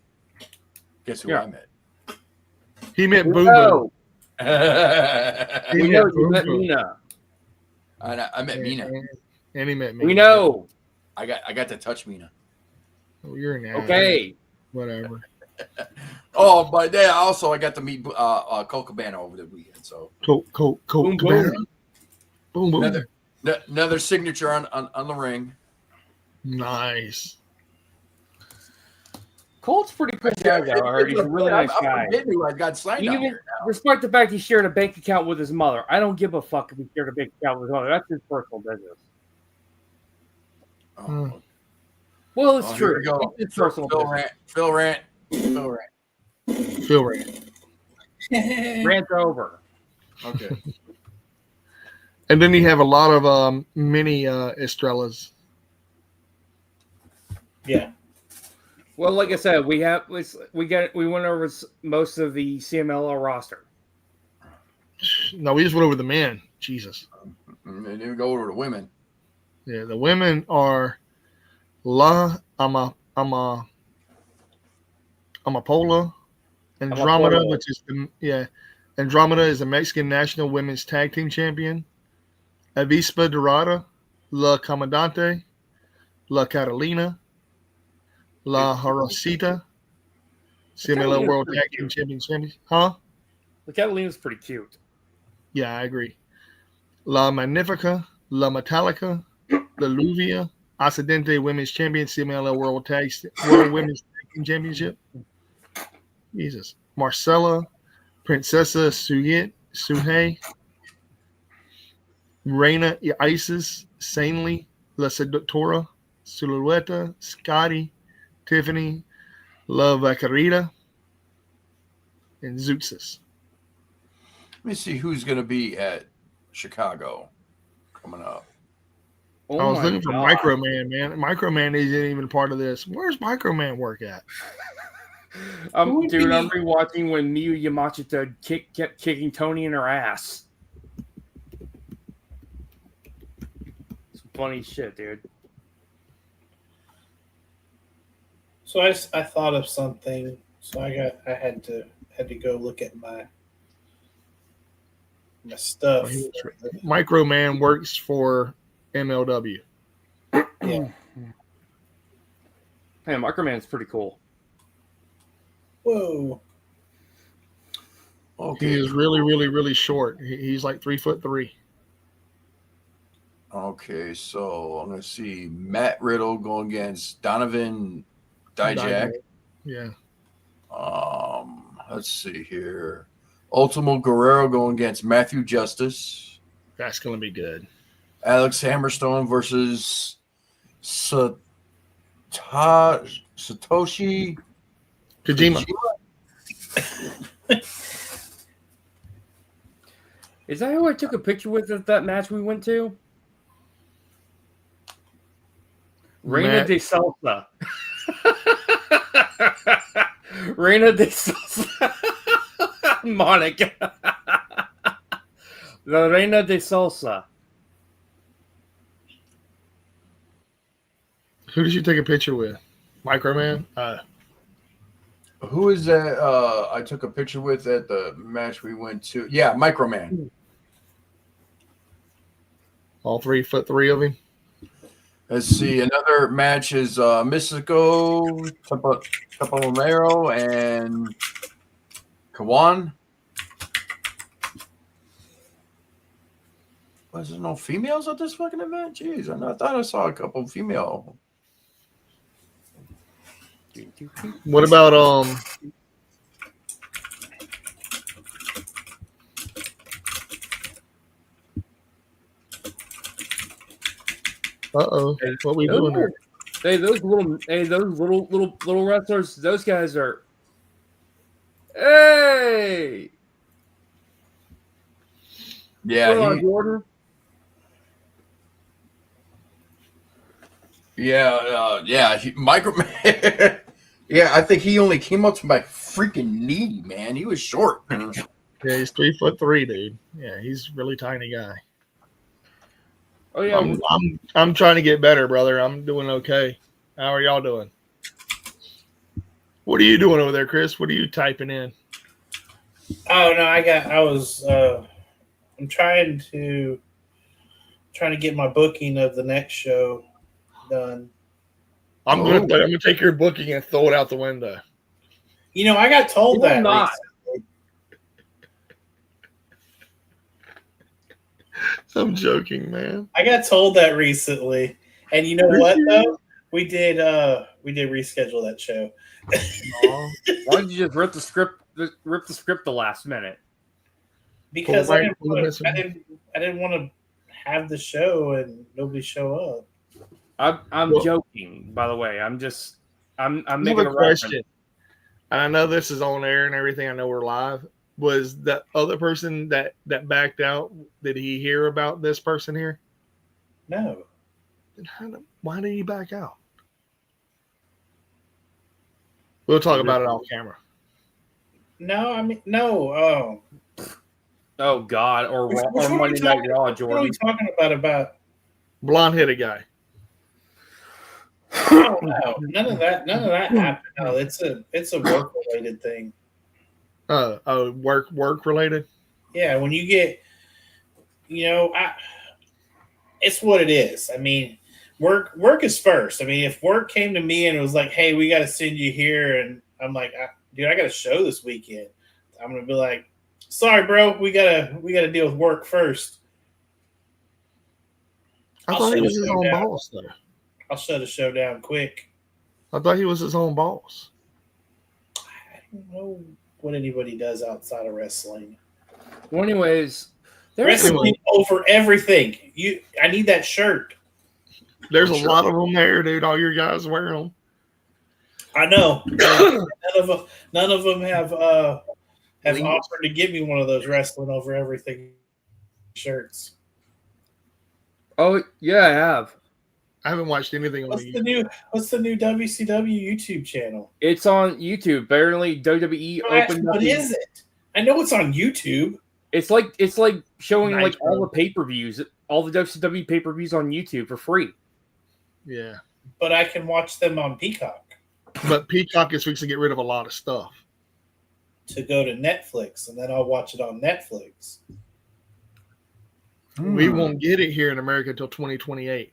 Guess who Yeah. I met? He met Boom Boom. No, He we met know you Boom met Boom. Mina. I met Mina. And he met me. We know. I got to touch Mina. Oh, you're an ass. Okay. Whatever. Oh, but then also I got to meet Colt Cabana over the weekend. So Cool. Boom, Cabana. boom. Boom boom. another signature on the ring. Nice. Colt's pretty cool guy, though. I heard he's a really nice guy. I got signed down Even here now. despite the fact he shared a bank account with his mother, I don't give a fuck if he shared a bank account with his mother. That's his personal business. Oh, Well, it's here true. we go. It's his personal business. Phil Rant. Feel right. Rant over. Okay. And then you have a lot of mini Estrellas. Yeah. Well, like I said, we went over most of the CMLL roster. No, we just went over the men. Jesus. And then we go over to women. Yeah, the women are La Amapola, Andromeda, Amapola. which is Andromeda is the Mexican National Women's Tag Team Champion. Avispa Dorada, La Comandante, La Catalina, La Jarosita, CMLL World Tag Team Champion. Huh? The Catalina's pretty cute. Yeah, I agree. La Magnifica, La Metallica, La Luvia, Occidente Women's Champion, CMLL World Women's Tag Team Championship. Jesus. Marcella, Princessa Suhei, Reina Isis, Sanely, La Seductora, Silhouette, Scotty, Tiffany, La Vaquerita, and Zeuxis. Let me see who's going to be at Chicago coming up. Oh I was my looking for God. Microman, man. Microman isn't even part of this. Where's Microman work at? Dude, I'm rewatching when Miyu Yamashita kept kicking Tony in her ass. It's funny shit, dude. So I thought of something. So I had to go look at my stuff. Microman works for MLW. Yeah. Hey, Microman's pretty cool. Whoa. Okay. He is really, really, really short. He's like 3'3". Okay, so I'm going to see Matt Riddle going against Donovan Dijak. Yeah. Let's see here. Ultimo Guerrero going against Matthew Justice. That's going to be good. Alex Hammerstone versus Satoshi Kojima. Is that who I took a picture with at that match we went to? Reina de Salsa. Reina de Salsa. Monica. La Reina de Salsa. Who did you take a picture with? Microman? Who is that I took a picture with at the match we went to? Yeah, Microman. All 3'3" of him? Let's see. Another match is Mystico, Romero, and Kawan. Was there no females at this fucking event? Jeez, I thought I saw a couple female. What about what we doing there? Those little wrestlers. Those guys are. Hey, Yeah, what's going on, Jordan? Micro. Yeah, I think he only came up to my freaking knee, man. He was short. Yeah, he's 3'3", dude. Yeah, he's a really tiny guy. Oh yeah, I'm trying to get better, brother. I'm doing okay. How are y'all doing? What are you doing over there, Chris? What are you typing in? Oh no, I'm trying to get my booking of the next show done. I'm gonna take your booking and throw it out the window. You know, I got told that not. recently. I'm joking, man. I got told that recently, and you know what though? We did reschedule that show. Why did you just rip the script the last minute? Because I didn't want to have the show and nobody show up. I'm joking, by the way. I'm making a question. reference. And I know this is on air and everything. I know we're live. Was that other person that backed out? Did he hear about this person here? No. Then why did he back out? We'll talk about it off camera. No, I mean no. Oh God! Or Monday Night Raw, Jordan. What are we talking about? Blonde-headed guy. Oh no, none of that happened. No, it's a work related thing. Work related. Yeah, when you get, it's what it is. I mean, work is first. I mean, if work came to me and it was like, "Hey, we got to send you here," and I'm like, "Dude, I got a show this weekend," I'm gonna be like, "Sorry, bro, we gotta deal with work first." I thought he was his own boss, though. I'll shut the show down quick. I thought he was his own boss. I don't know what anybody does outside of wrestling. Well, anyways, wrestling over everything. I need that shirt. There's a lot of them there, dude. All your guys wear them. I know. None of them have offered to give me one of those wrestling over everything shirts. Oh yeah, I have. I haven't watched anything on What's the new WCW YouTube channel? It's on YouTube. Apparently, WWE opened up. What is it? I know it's on YouTube. It's like showing like all the pay-per-views, all the WCW pay-per-views on YouTube for free. Yeah, but I can watch them on Peacock. But Peacock is fixing to get rid of a lot of stuff to go to Netflix, and then I'll watch it on Netflix. We won't get it here in America until 2028.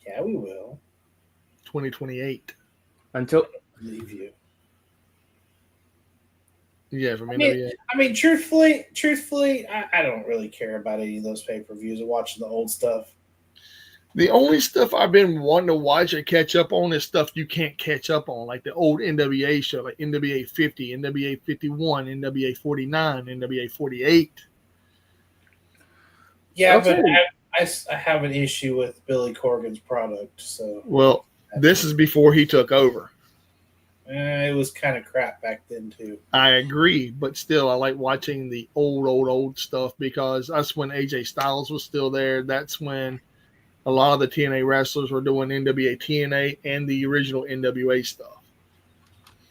Yeah, we will. 2028. Until I believe you. Yeah, for me. I mean, truthfully, I don't really care about any of those pay-per-views or watching the old stuff. The only stuff I've been wanting to watch or catch up on is stuff you can't catch up on, like the old NWA show, like NWA 50, NWA 51, NWA 49, NWA 48. Yeah, okay. But I have an issue with Billy Corgan's product. So well, this is before he took over. It was kind of crap back then too. I agree, but still, I like watching the old stuff because that's when AJ Styles was still there. That's when a lot of the TNA wrestlers were doing NWA TNA and the original NWA stuff.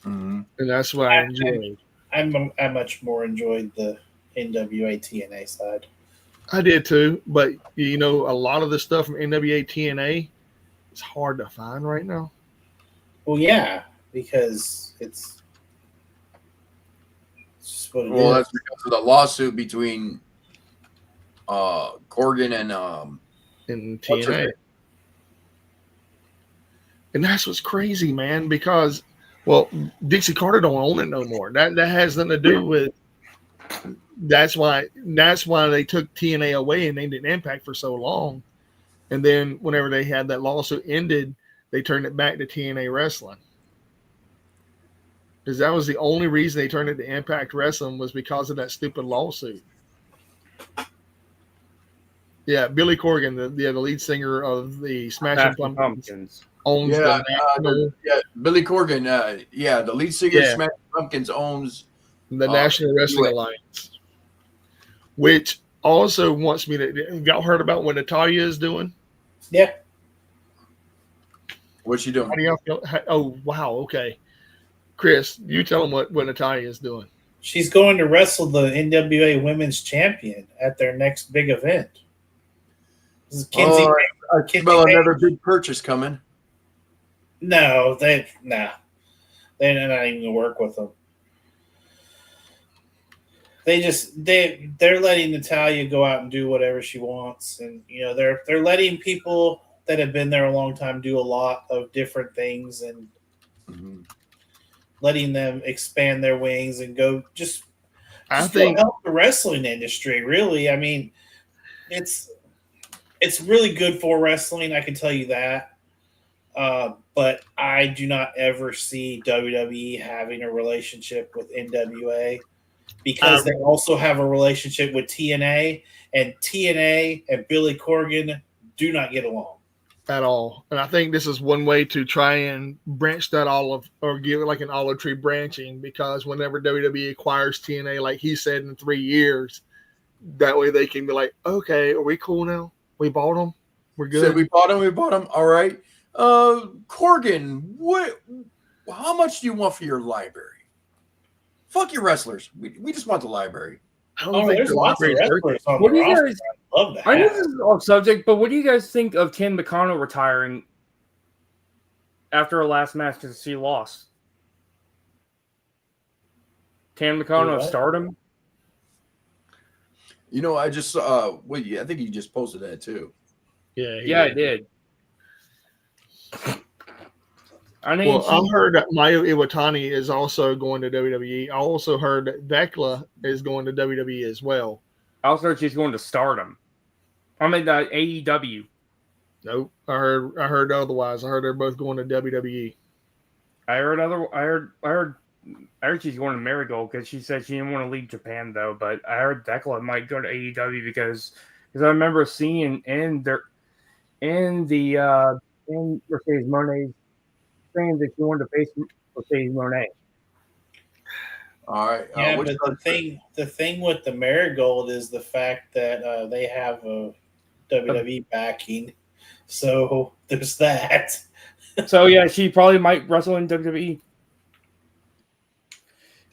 Mm-hmm. And that's what I enjoyed. I much more enjoyed the NWA TNA side. I did too, but a lot of the stuff from NWA TNA is hard to find right now. Well, yeah, because it's just what it is. That's because of the lawsuit between Corgan and TNA. And that's what's crazy, man, because Dixie Carter don't own it no more. That has nothing to do with that's why they took TNA away and named it Impact for so long. And then whenever they had that lawsuit ended, they turned it back to TNA Wrestling. because that was the only reason they turned it to Impact Wrestling was because of that stupid lawsuit. Yeah, Billy Corgan, the lead singer of the Smashing Pumpkins, owns the national. Billy Corgan. The lead singer of Smashing Pumpkins owns the National Wrestling Alliance, which also wants me to. Y'all heard about what Natalya is doing? Yeah. What's she doing? How do y'all feel? Oh, wow. Okay. Chris, you tell them what Natalya is doing. She's going to wrestle the NWA Women's Champion at their next big event. This is Kinsey. Well, another big purchase coming. No, they're not even going to work with them. They're letting Natalya go out and do whatever she wants, and they're letting people that have been there a long time do a lot of different things and letting them expand their wings and go just help the wrestling industry. Really, I mean, it's really good for wrestling. I can tell you that. But I do not ever see WWE having a relationship with NWA because they also have a relationship with TNA, and TNA and Billy Corgan do not get along at all. And I think this is one way to try and branch that or give it like an olive tree branching, because whenever WWE acquires TNA, like he said, in 3 years, that way they can be like, okay, are we cool now? We bought them. We're good. So we bought them. All right. Corgan, how much do you want for your library? Fuck your wrestlers. We just want the library. I don't think there's lots of wrestlers on what the do you roster. guys? I love that. I know this is off subject, but what do you guys think of Tam Nakano retiring after her last match because she lost? Tam Nakano of Stardom. I just saw. I think you just posted that too. Yeah, I did. I heard that Mayu Iwatani is also going to WWE. I also heard that Vekla is going to WWE as well. I also heard she's going to Stardom. I mean, AEW. Nope. I heard otherwise. I heard they're both going to WWE. I heard she's going to Marigold because she said she didn't want to leave Japan though. But I heard Vekla might go to AEW because I remember seeing in Mercedes Monet's saying that she wanted to face Mercedes Monet. All right. Yeah, but the thing with the Marigold is the fact that they have a WWE backing, so there's that. So yeah, she probably might wrestle in WWE.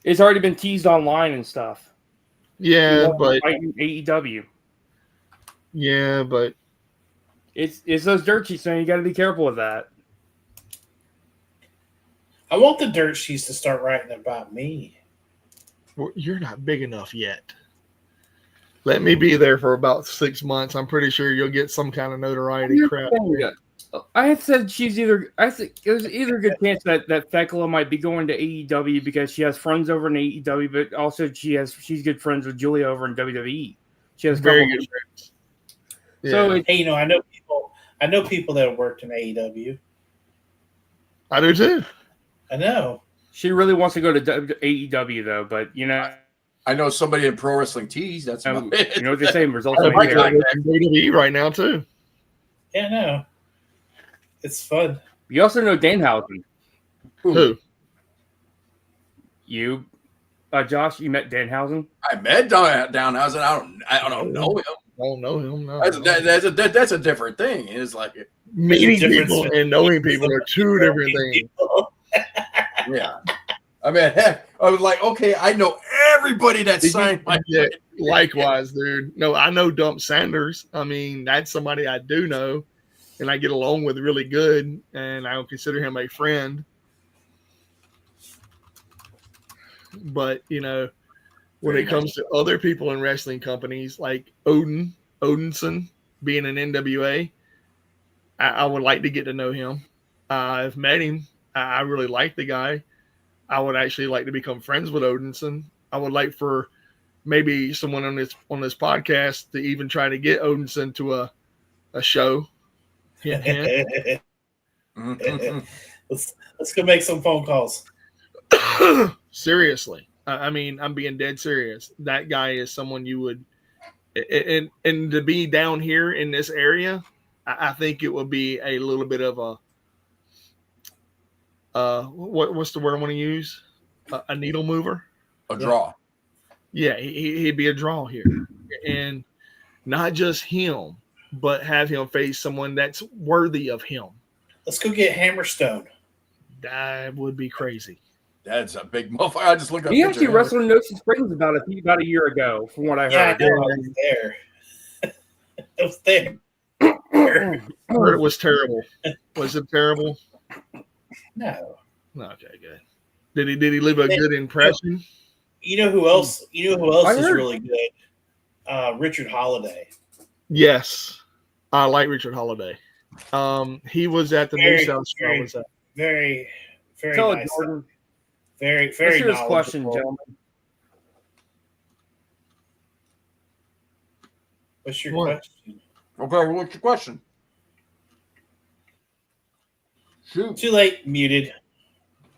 It's already been teased online and stuff. Yeah, but AEW. Yeah, but it's those dirt sheets, so you got to be careful with that. I want the dirt sheets to start writing about me. Well, you're not big enough yet. Let me be there for about 6 months. I'm pretty sure you'll get some kind of notoriety crap. I had said I think there's either a good chance that Thekla might be going to AEW because she has friends over in AEW, but also she's good friends with Julia over in WWE. She has very good friends. Yeah. So hey, I know people that have worked in AEW. I do too. I know. She really wants to go to AEW though, but I know somebody in Pro Wrestling Tees. That's you know what they say. Results like WWE right now too. Yeah, no, it's fun. You also know Danhausen. Who? You, Josh. You met Danhausen. I met Danhausen. I don't know him. I don't know him. No. That's a different thing. It's like meeting people and knowing people are two different things. Yeah. I mean, heck, I was like, okay, I know everybody that signed my. Yeah, likewise, dude. No, I know Dump Sanders. I mean, that's somebody I do know, and I get along with really good, and I don't consider him a friend. But when it comes to other people in wrestling companies like Odinson being an NWA, I would like to get to know him. I've met him. I really like the guy. I would actually like to become friends with Odinson. I would like for maybe someone on this podcast to even try to get Odinson to a show. Yeah. Let's go make some phone calls. Seriously. I mean, I'm being dead serious. That guy is someone you would, and to be down here in this area, I think it would be a little bit of what's the word I want to use? A needle mover. A draw. Yeah, he'd be a draw here, and not just him, but have him face someone that's worthy of him. Let's go get Hammerstone. That would be crazy. That's a big motherfucker. I just looked up. He actually wrestled in Ocean Springs about a year ago, from what I heard. Yeah, I know. I was there. I was there. I heard it was terrible. Was it terrible? No. Okay, good. Did he leave a good impression? You know who else? I Is heard. really good? Richard Holiday. Yes, I like Richard Holiday. He was at the New South show. Very Tell nice. it, Jordan. Very Let's hear this knowledgeable. question, gentlemen. What's your What? question? Okay, what's your question? Shoot. Too late. Muted.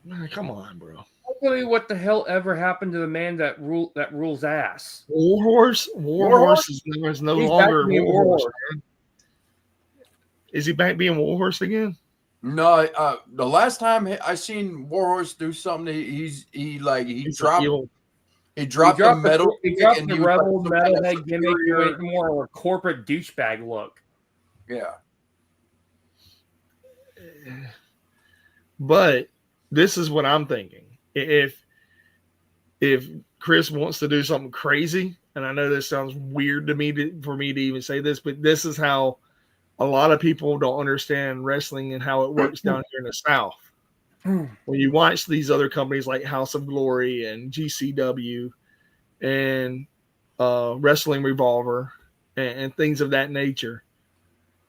Man, come on, bro. Hopefully, what the hell ever happened to the man that rules ass? Warhorse is no He's longer back being Warhorse. Warhorse. Is he back being Warhorse again? No, the last time I seen Warhorse do something, He's he a heel. dropped the metal. He dropped and the he was rebel like some kind of metalhead gimmick. He superior- went more of a corporate douchebag look. Yeah. But this is what I'm thinking. If Chris wants to do something crazy, and I know this sounds weird to me for me to even say this, but this is how a lot of people don't understand wrestling and how it works down here in the South. When you watch these other companies like House of Glory and GCW and Wrestling Revolver and things of that nature,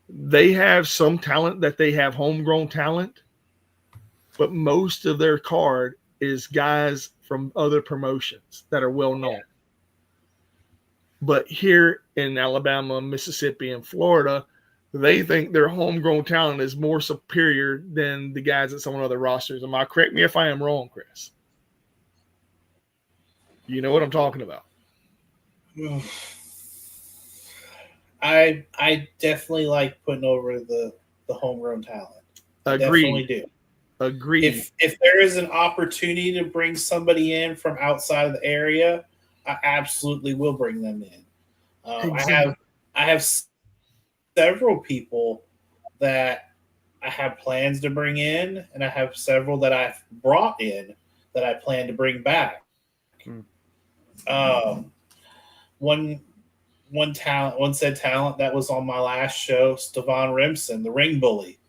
they have some talent that they have homegrown talent, but most of their card is guys from other promotions that are well known. But here in Alabama, Mississippi, and Florida, they think their homegrown talent is more superior than the guys at some other rosters. Am I correct me if I am wrong, Chris? You know what I'm talking about. I definitely like putting over the homegrown talent. I definitely do. Agreed. If there is an opportunity to bring somebody in from outside of the area, I absolutely will bring them in. Exactly. I have several people that I have plans to bring in, and I have several that I've brought in that I plan to bring back. One said talent that was on my last show, Stevan Remsen, the ring bully.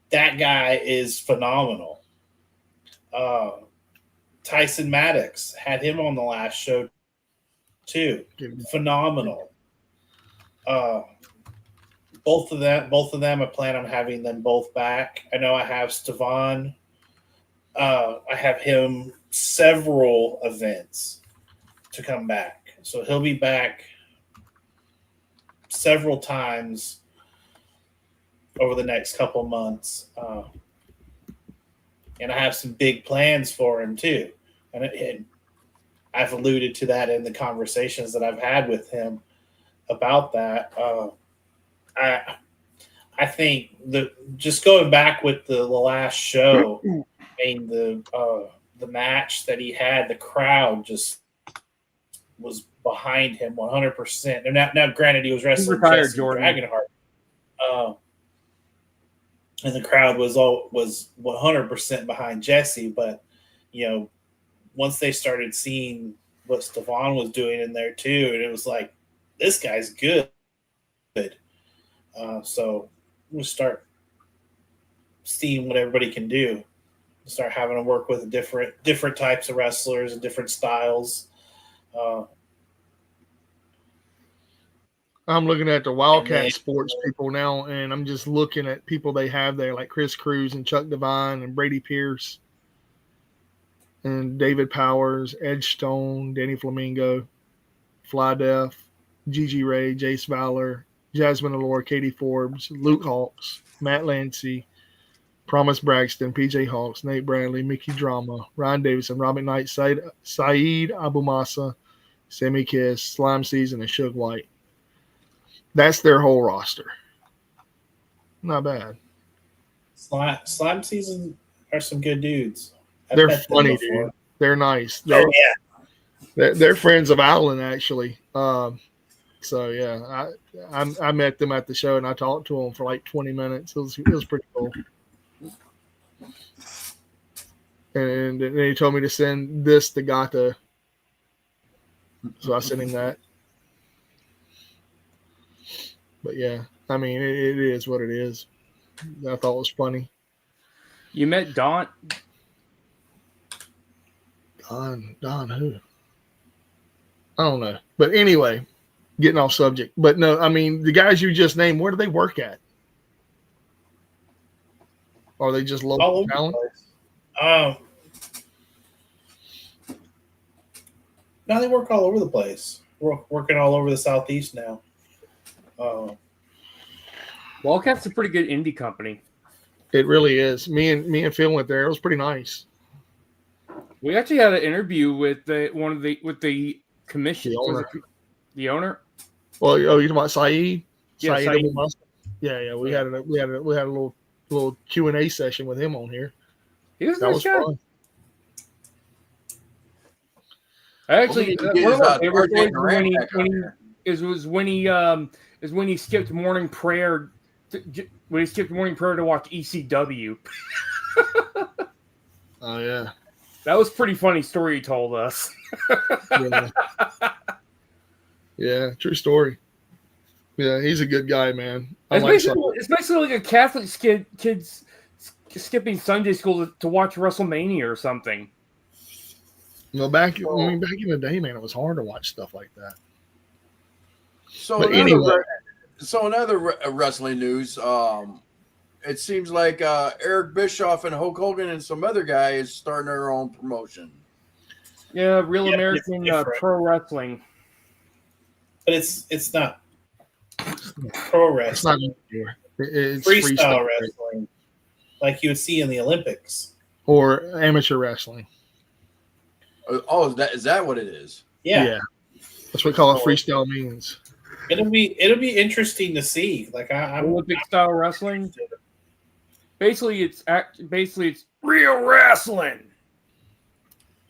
That guy is phenomenal. Tyson Maddox, had him on the last show too. Phenomenal. Both of them, I plan on having them both back. I know I have Stevan. I have him several events to come back. So he'll be back several times over the next couple months. And I have some big plans for him too. And I've alluded to that in the conversations that I've had with him about that. I think just going back with the last show, the match that he had, the crowd just was behind him 100%. And now granted, he was wrestling Jesse Dragonheart, and the crowd was 100% behind Jesse. But once they started seeing what Stevan was doing in there too, and it was like, this guy's good. So we'll start seeing what everybody can do. Start having to work with different types of wrestlers and different styles. I'm looking at the Wildcat Sports people now, and I'm just looking at people they have there, like Chris Cruz and Chuck Devine and Brady Pierce and David Powers, Edge Stone, Danny Flamingo, Fly Death, Gigi Ray, Jace Valor, Jasmine Allure, Katie Forbes, Luke Hawks, Matt Lancey, Promise Braxton, PJ Hawks, Nate Bradley, Mickey Drama, Ryan Davidson, Robin Knight, Saeed Abu Masa, Sammy Kiss, Slime Season, and Suge White. That's their whole roster. Not bad. Slime Season are some good dudes. They're funny, dude. They're nice. They're friends of Alan, actually. So yeah, I met them at the show and I talked to them for like 20 minutes. It was pretty cool. And then he told me to send this to Gata, so I sent him that. But yeah, I mean, it is what it is. I thought it was funny. You met Don? Don who? I don't know. But anyway, getting off subject. But no, I mean, the guys you just named, where do they work at? Are they just local talent? No, they work all over the place. Working all over the Southeast now. Wildcat's a pretty good indie company. It really is. Me and Phil went there. It was pretty nice. We actually had an interview with the commission. The owner. The owner? Well, you talking about Saeed? Yeah, Saeed. Saeed. Yeah. We had a little Q&A session with him on here. That was fun. Actually, one of my favorite stories was when he skipped morning prayer. When he skipped morning prayer to watch ECW. Oh yeah, that was a pretty funny story he told us. Yeah, true story. Yeah, he's a good guy, man. It's basically like a Catholic kids skipping Sunday school to watch WrestleMania or something. Well, back in the day, man, it was hard to watch stuff like that. So but anyway. So in other wrestling news, it seems like Eric Bischoff and Hulk Hogan and some other guy is starting their own promotion. Yeah, Real American Pro Wrestling. But it's not pro wrestling. It's freestyle wrestling, like you would see in the Olympics. Or amateur wrestling. Oh, is that what it is? Yeah. That's what we call it. Freestyle means. It'll be interesting to see. Like Olympic style wrestling. Basically, it's real wrestling.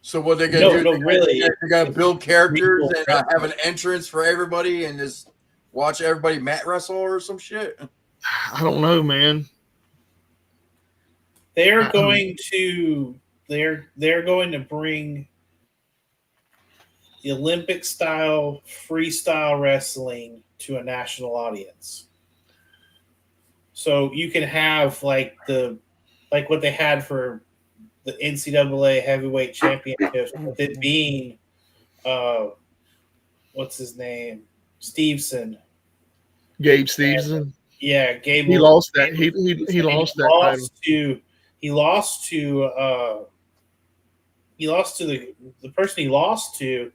So what they're gonna do? No, really, they're gonna build characters and have an entrance for everybody, and just watch everybody mat wrestle or some shit. I don't know, man. They're going to bring the Olympic style freestyle wrestling to a national audience. So you can have like what they had for the NCAA heavyweight championships, with it being what's his name? Stevenson. Gabe Stevenson. Yeah, Gabe. He lost that. He lost that title. He lost to the person he lost to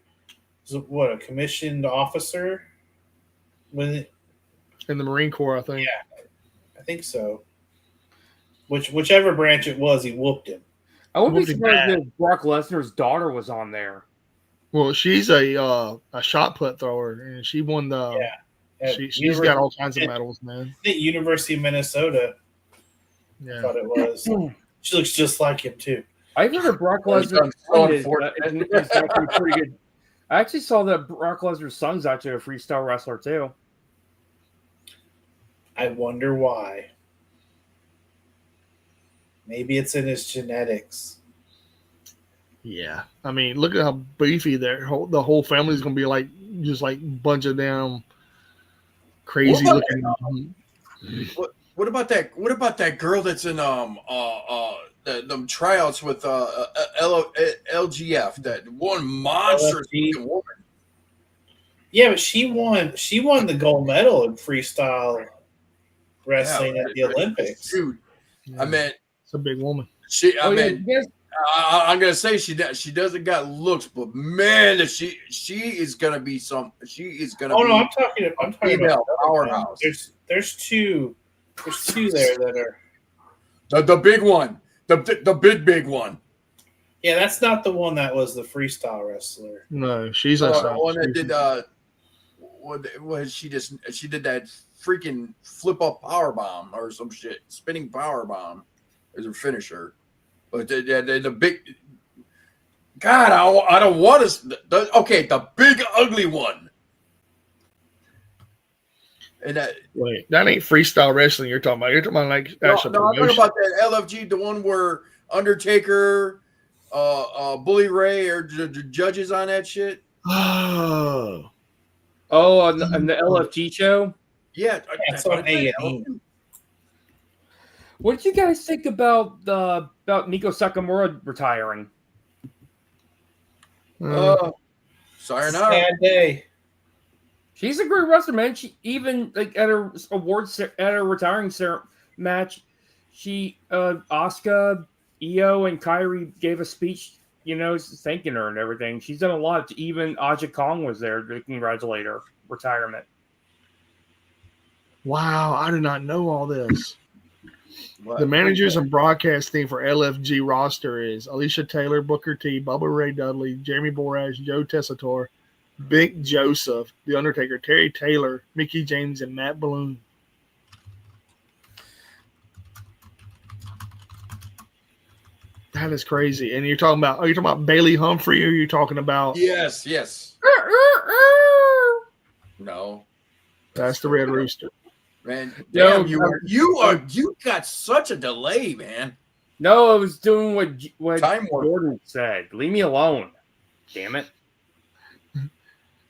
was a commissioned officer in the Marine Corps, I think. Yeah, I think so. Whichever branch it was, he whooped him. I wouldn't be surprised if Brock Lesnar's daughter was on there. Well, she's a shot put thrower, and she won the. Yeah. She's got all kinds of medals, man. I think University of Minnesota. Yeah, I thought it was. She looks just like him too. I heard that Brock Lesnar's son is actually pretty good. I actually saw that Brock Lesnar's son's actually a freestyle wrestler too. I wonder why. Maybe it's in his genetics. Yeah, I mean, look at how beefy the whole family's gonna be, like just like a bunch of damn crazy looking. What about that? What about that girl that's in the tryouts with LGF? That one monstrous woman. Yeah, but she won the gold medal in freestyle wrestling at the Olympics. Dude, I mean, it's a big woman. I'm gonna say she doesn't got looks, but man, if she is gonna be some. She is gonna. Oh no, I'm talking about powerhouse. There's two there that are. The big one. The big one. Yeah, that's not the one that was the freestyle wrestler. No, she's The a one that did what she did that freaking flip up power bomb or some shit, spinning power bomb as her finisher. But the big God, I don't want to. Okay, the big ugly one. And wait, that ain't freestyle wrestling you're talking about. You're talking about like actual no, I'm promotion. talking about that LFG, the one where Undertaker, Bully Ray are judges on that shit. Oh, on the LFG show. Yeah, That's on A&E. What did you guys think about Miko Sakamura retiring? Sayonara. Sad day. She's a great wrestler, man. She even like at her retiring match, she Asuka, Io, and Kairi gave a speech, thanking her and everything. She's done a lot. Even Aja Kong was there to congratulate her retirement. wow! I did not know all this. What? The managers and broadcast team for LFG roster is Alicia Taylor, Booker T, Bubba Ray Dudley, Jeremy Borash, Joe Tessitore, Big Joseph, The Undertaker, Terry Taylor, Mickey James, and Matt Balloon. That is crazy. And you're talking about Bailey Humphrey, or you're talking about Yes. No. That's the Red Rooster. Man, Yo, damn, you got such a delay, man. No, I was doing what Time warp. Jordan said. Leave me alone. Damn it.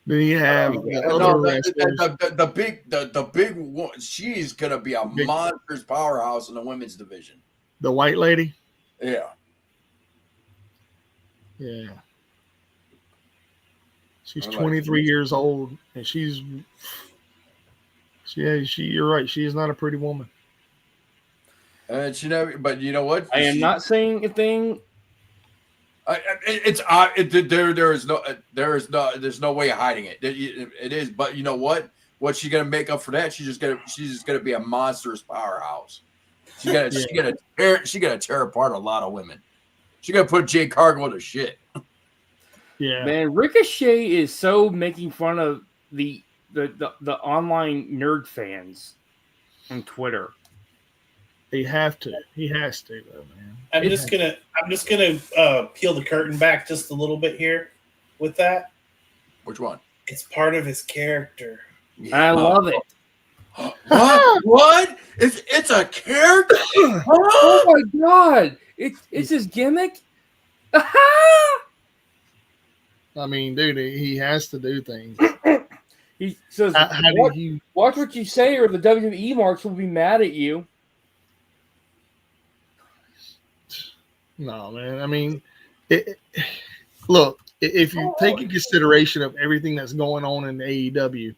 Then you have the big one. She's gonna be a monstrous powerhouse in the women's division. The white lady. Yeah. Yeah. She's 23 years old, and you're right. She is not a pretty woman. And but you know what? I am not saying a thing. There's no way of hiding it. It is, but you know what? What's she gonna make up for that? She's just gonna be a monstrous powerhouse. She's gonna tear apart a lot of women. She's gonna put Jay Cargill to shit. Yeah, man, Ricochet is so making fun of the online nerd fans on Twitter. He has to, though, man. I'm just gonna peel the curtain back just a little bit here with that. Which one? It's part of his character. I love it. What? It's a character? Oh my god! It's his gimmick. I mean, dude, he has to do things. He says, "Watch what you say, or the WWE marks will be mad at you." No, man. I mean, look, if you take in consideration of everything that's going on in AEW,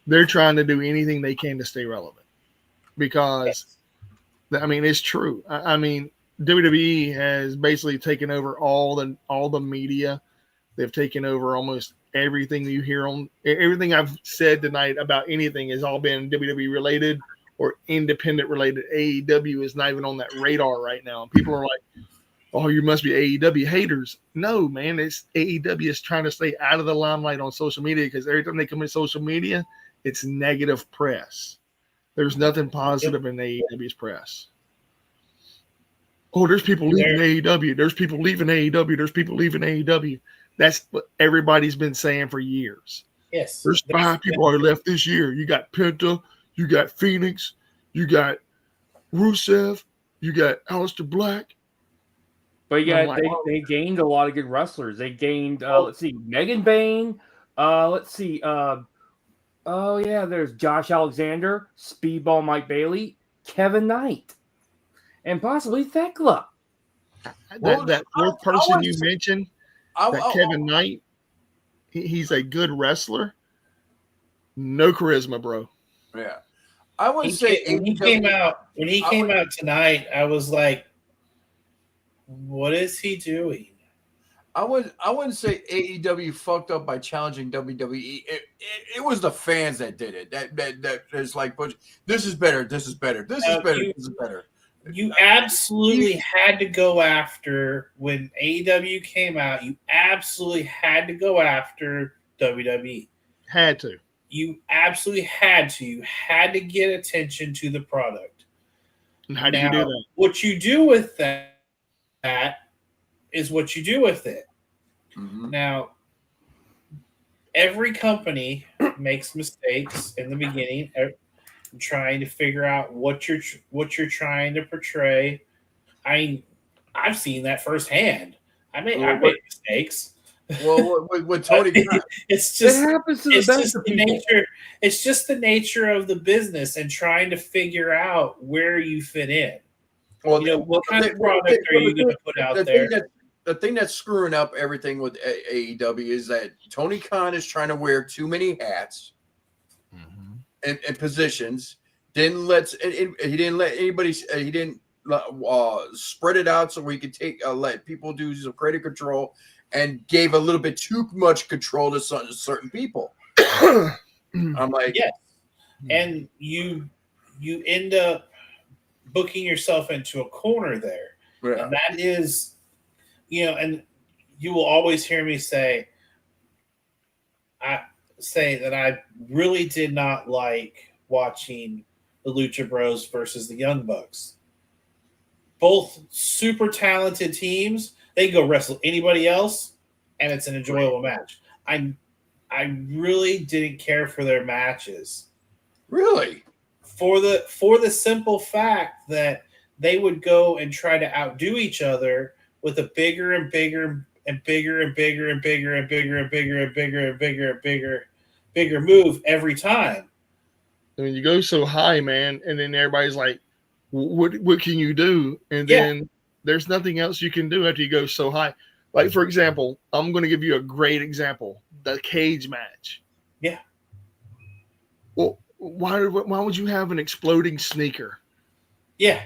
they're trying to do anything they can to stay relevant. Because, I mean, it's true. I mean, WWE has basically taken over all the media. They've taken over almost everything you hear on everything I've said tonight about anything has all been WWE related or independent related. AEW is not even on that radar right now. And people are like, oh, you must be AEW haters. No, man, it's AEW is trying to stay out of the limelight on social media because every time they come in social media, it's negative press. There's nothing positive in AEW's press. Oh, there's people leaving AEW. There's people leaving AEW. There's people leaving AEW. That's what everybody's been saying for years. Yes. There's 5 people who left this year. You got Penta, you got Phoenix, you got Rusev, you got Aleister Black. But yeah, they gained a lot of good wrestlers. They gained, let's see, Megan Bayne. Let's see. Oh yeah, there's Josh Alexander, Speedball Mike Bailey, Kevin Knight, and possibly Thekla. That fourth person you mentioned. Kevin Knight, he's a good wrestler. No charisma, bro. Yeah, I would say when he came out tonight, I was like, "What is he doing?" I wouldn't say AEW fucked up by challenging WWE. It was the fans that did it. That is like, this is better. This is better. This is better. This is better. You absolutely had to go after when AEW came out. You absolutely had to go after WWE. Had to. You absolutely had to. You had to get attention to the product. And how do you do that? What you do with that is what you do with it. Mhm. Now, every company makes mistakes in the beginning, trying to figure out what you're trying to portray. I've seen that firsthand. I've made mistakes. Well, with Tony Khan, It's just it happens to the it's best just of the people. nature. It's just the nature of the business and trying to figure out where you fit in. well, What kind of product are you going to put out there? The thing that's screwing up everything with AEW is that Tony Khan is trying to wear too many hats and positions. He didn't let anybody. He didn't spread it out so we could let people do some creative control, and gave a little bit too much control to certain people. I'm like, yes, and you end up booking yourself into a corner there, and that is, and you will always hear me say that I really did not like watching the Lucha Bros versus the Young Bucks. Both super talented teams. They can go wrestle anybody else, and it's an enjoyable match. I really didn't care for their matches. Really? For the simple fact that they would go and try to outdo each other with a bigger and bigger and bigger and bigger and bigger and bigger and bigger and bigger and bigger and bigger move every time. I mean, you go so high, man, and then everybody's like, what can you do? And then there's nothing else you can do after you go so high. Like, for example, I'm going to give you a great example, the cage match. Yeah. Well, why would you have an exploding sneaker? Yeah.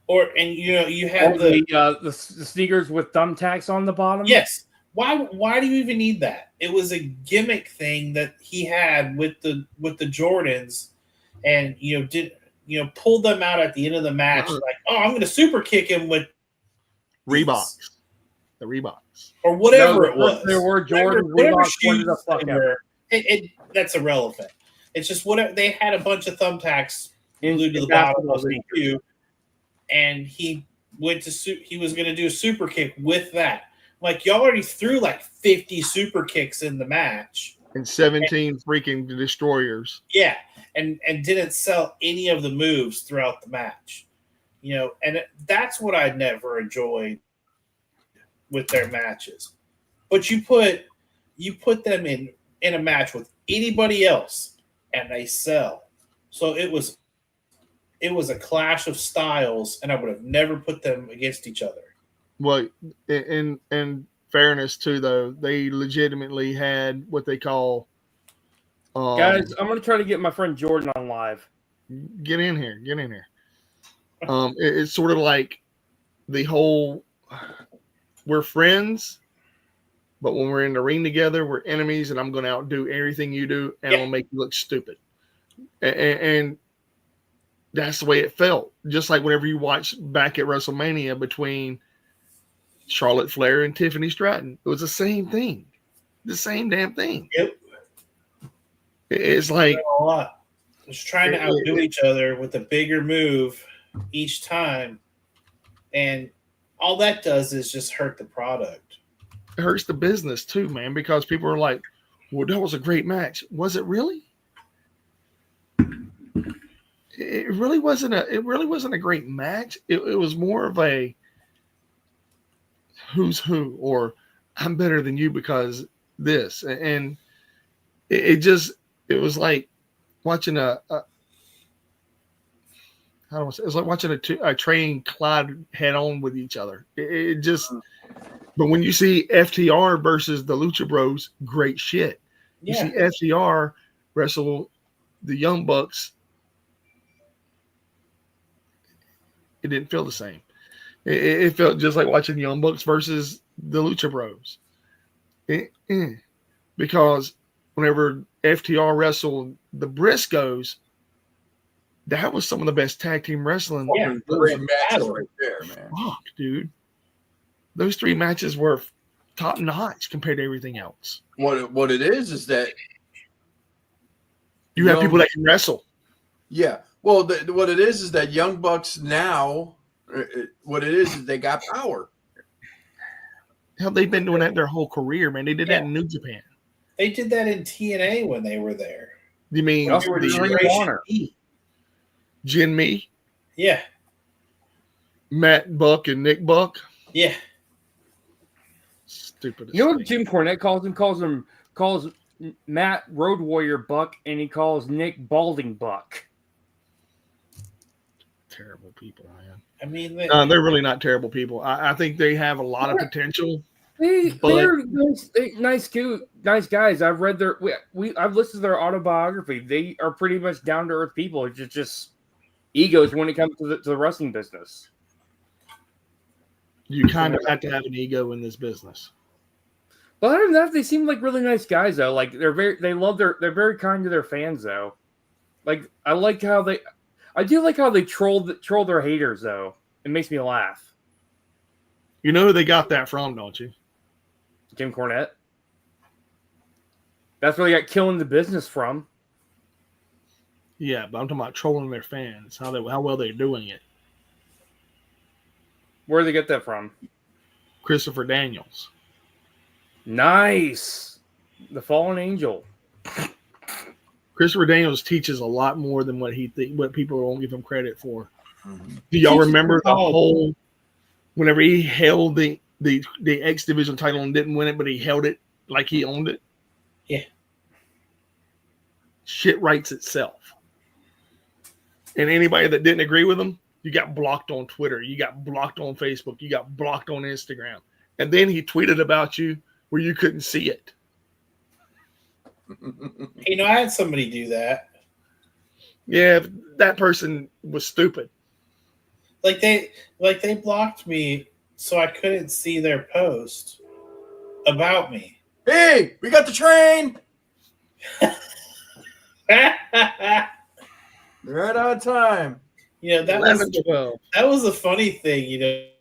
You had the sneakers with thumbtacks on the bottom. Yes. Why do you even need that? It was a gimmick thing that he had with the Jordans, and pulled them out at the end of the match, like, oh, I'm going to super kick him with Reeboks, the Reeboks, or whatever it was. There were Jordan whatever Reeboks, shoes the fuck they were. That's irrelevant. It's just what they had a bunch of thumbtacks glued to the bottom of the shoe, and he went to he was going to do a super kick with that. Like, y'all already threw like 50 super kicks in the match. And 17 freaking destroyers. Yeah, and didn't sell any of the moves throughout the match. And that's what I never enjoyed with their matches. But you put them in a match with anybody else, and they sell. So it was a clash of styles, and I would have never put them against each other. Well, in fairness too, though, they legitimately had what they call. Guys, I'm going to try to get my friend Jordan on live. Get in here. It's sort of like the whole we're friends, but when we're in the ring together, we're enemies, and I'm going to outdo everything you do, and I'm going to make you look stupid. And that's the way it felt. Just like whenever you watch back at WrestleMania between Charlotte Flair and Tiffany Stratton, it was the same thing, the same damn thing. Yep. It's like a lot. Just trying to outdo each other with a bigger move each time, and all that does is just hurt the product. It hurts the business too, man, because people are like, "Well, that was a great match. Was it really?" It really wasn't a great match. It was more of a who's who, or I'm better than you because this, and it was like watching it's like watching a train collide head on with each other. But when you see FTR versus the Lucha Bros, great shit. Yeah. You see FTR wrestle the Young Bucks, it didn't feel the same. It felt just like watching Young Bucks versus the Lucha Bros. Because whenever FTR wrestled the Briscoes, That was some of the best tag team wrestling. Yeah. Great matches right there, man. Fuck, dude. Those 3 matches were top notch compared to everything else. What it is that You have people that can wrestle. Yeah. Well, what it is that Young Bucks now, what it is they got power. Hell, they've been doing that their whole career, man. They did that in New Japan. They did that in TNA when they were there. You mean Also, They were the Ring of Generation Honor. E. Jin Me, Yeah. Matt Buck, and Nick Buck? Yeah. Stupid. You know what Jim Cornette calls him? Calls Matt Road Warrior Buck, and he calls Nick Balding Buck. Terrible people, man. I mean, They're really not terrible people. I think they have a lot of potential. They're nice guys. I've read their I've listened to their autobiography. They are pretty much down to earth people. It's just egos when it comes to the wrestling business. You kind of have to have an ego in this business. But other than that, they seem like really nice guys though. Like they're very kind to their fans though. Like I do like how they troll their haters though. It makes me laugh. You know who they got that from, don't you? Jim Cornette. That's where they got killing the business from. Yeah, but I'm talking about trolling their fans. How well they're doing it. Where did they get that from? Christopher Daniels. Nice. The Fallen Angel. Christopher Daniels teaches a lot more than what people won't give him credit for. Do y'all remember the whole whenever he held the X Division title and didn't win it, but he held it like he owned it? Yeah. Shit writes itself. And anybody that didn't agree with him, you got blocked on Twitter, you got blocked on Facebook, you got blocked on Instagram. And then he tweeted about you where you couldn't see it. I had somebody do that. Yeah, that person was stupid. Like they blocked me so I couldn't see their post about me. Hey, we got the train. Right on time. That was a funny thing, It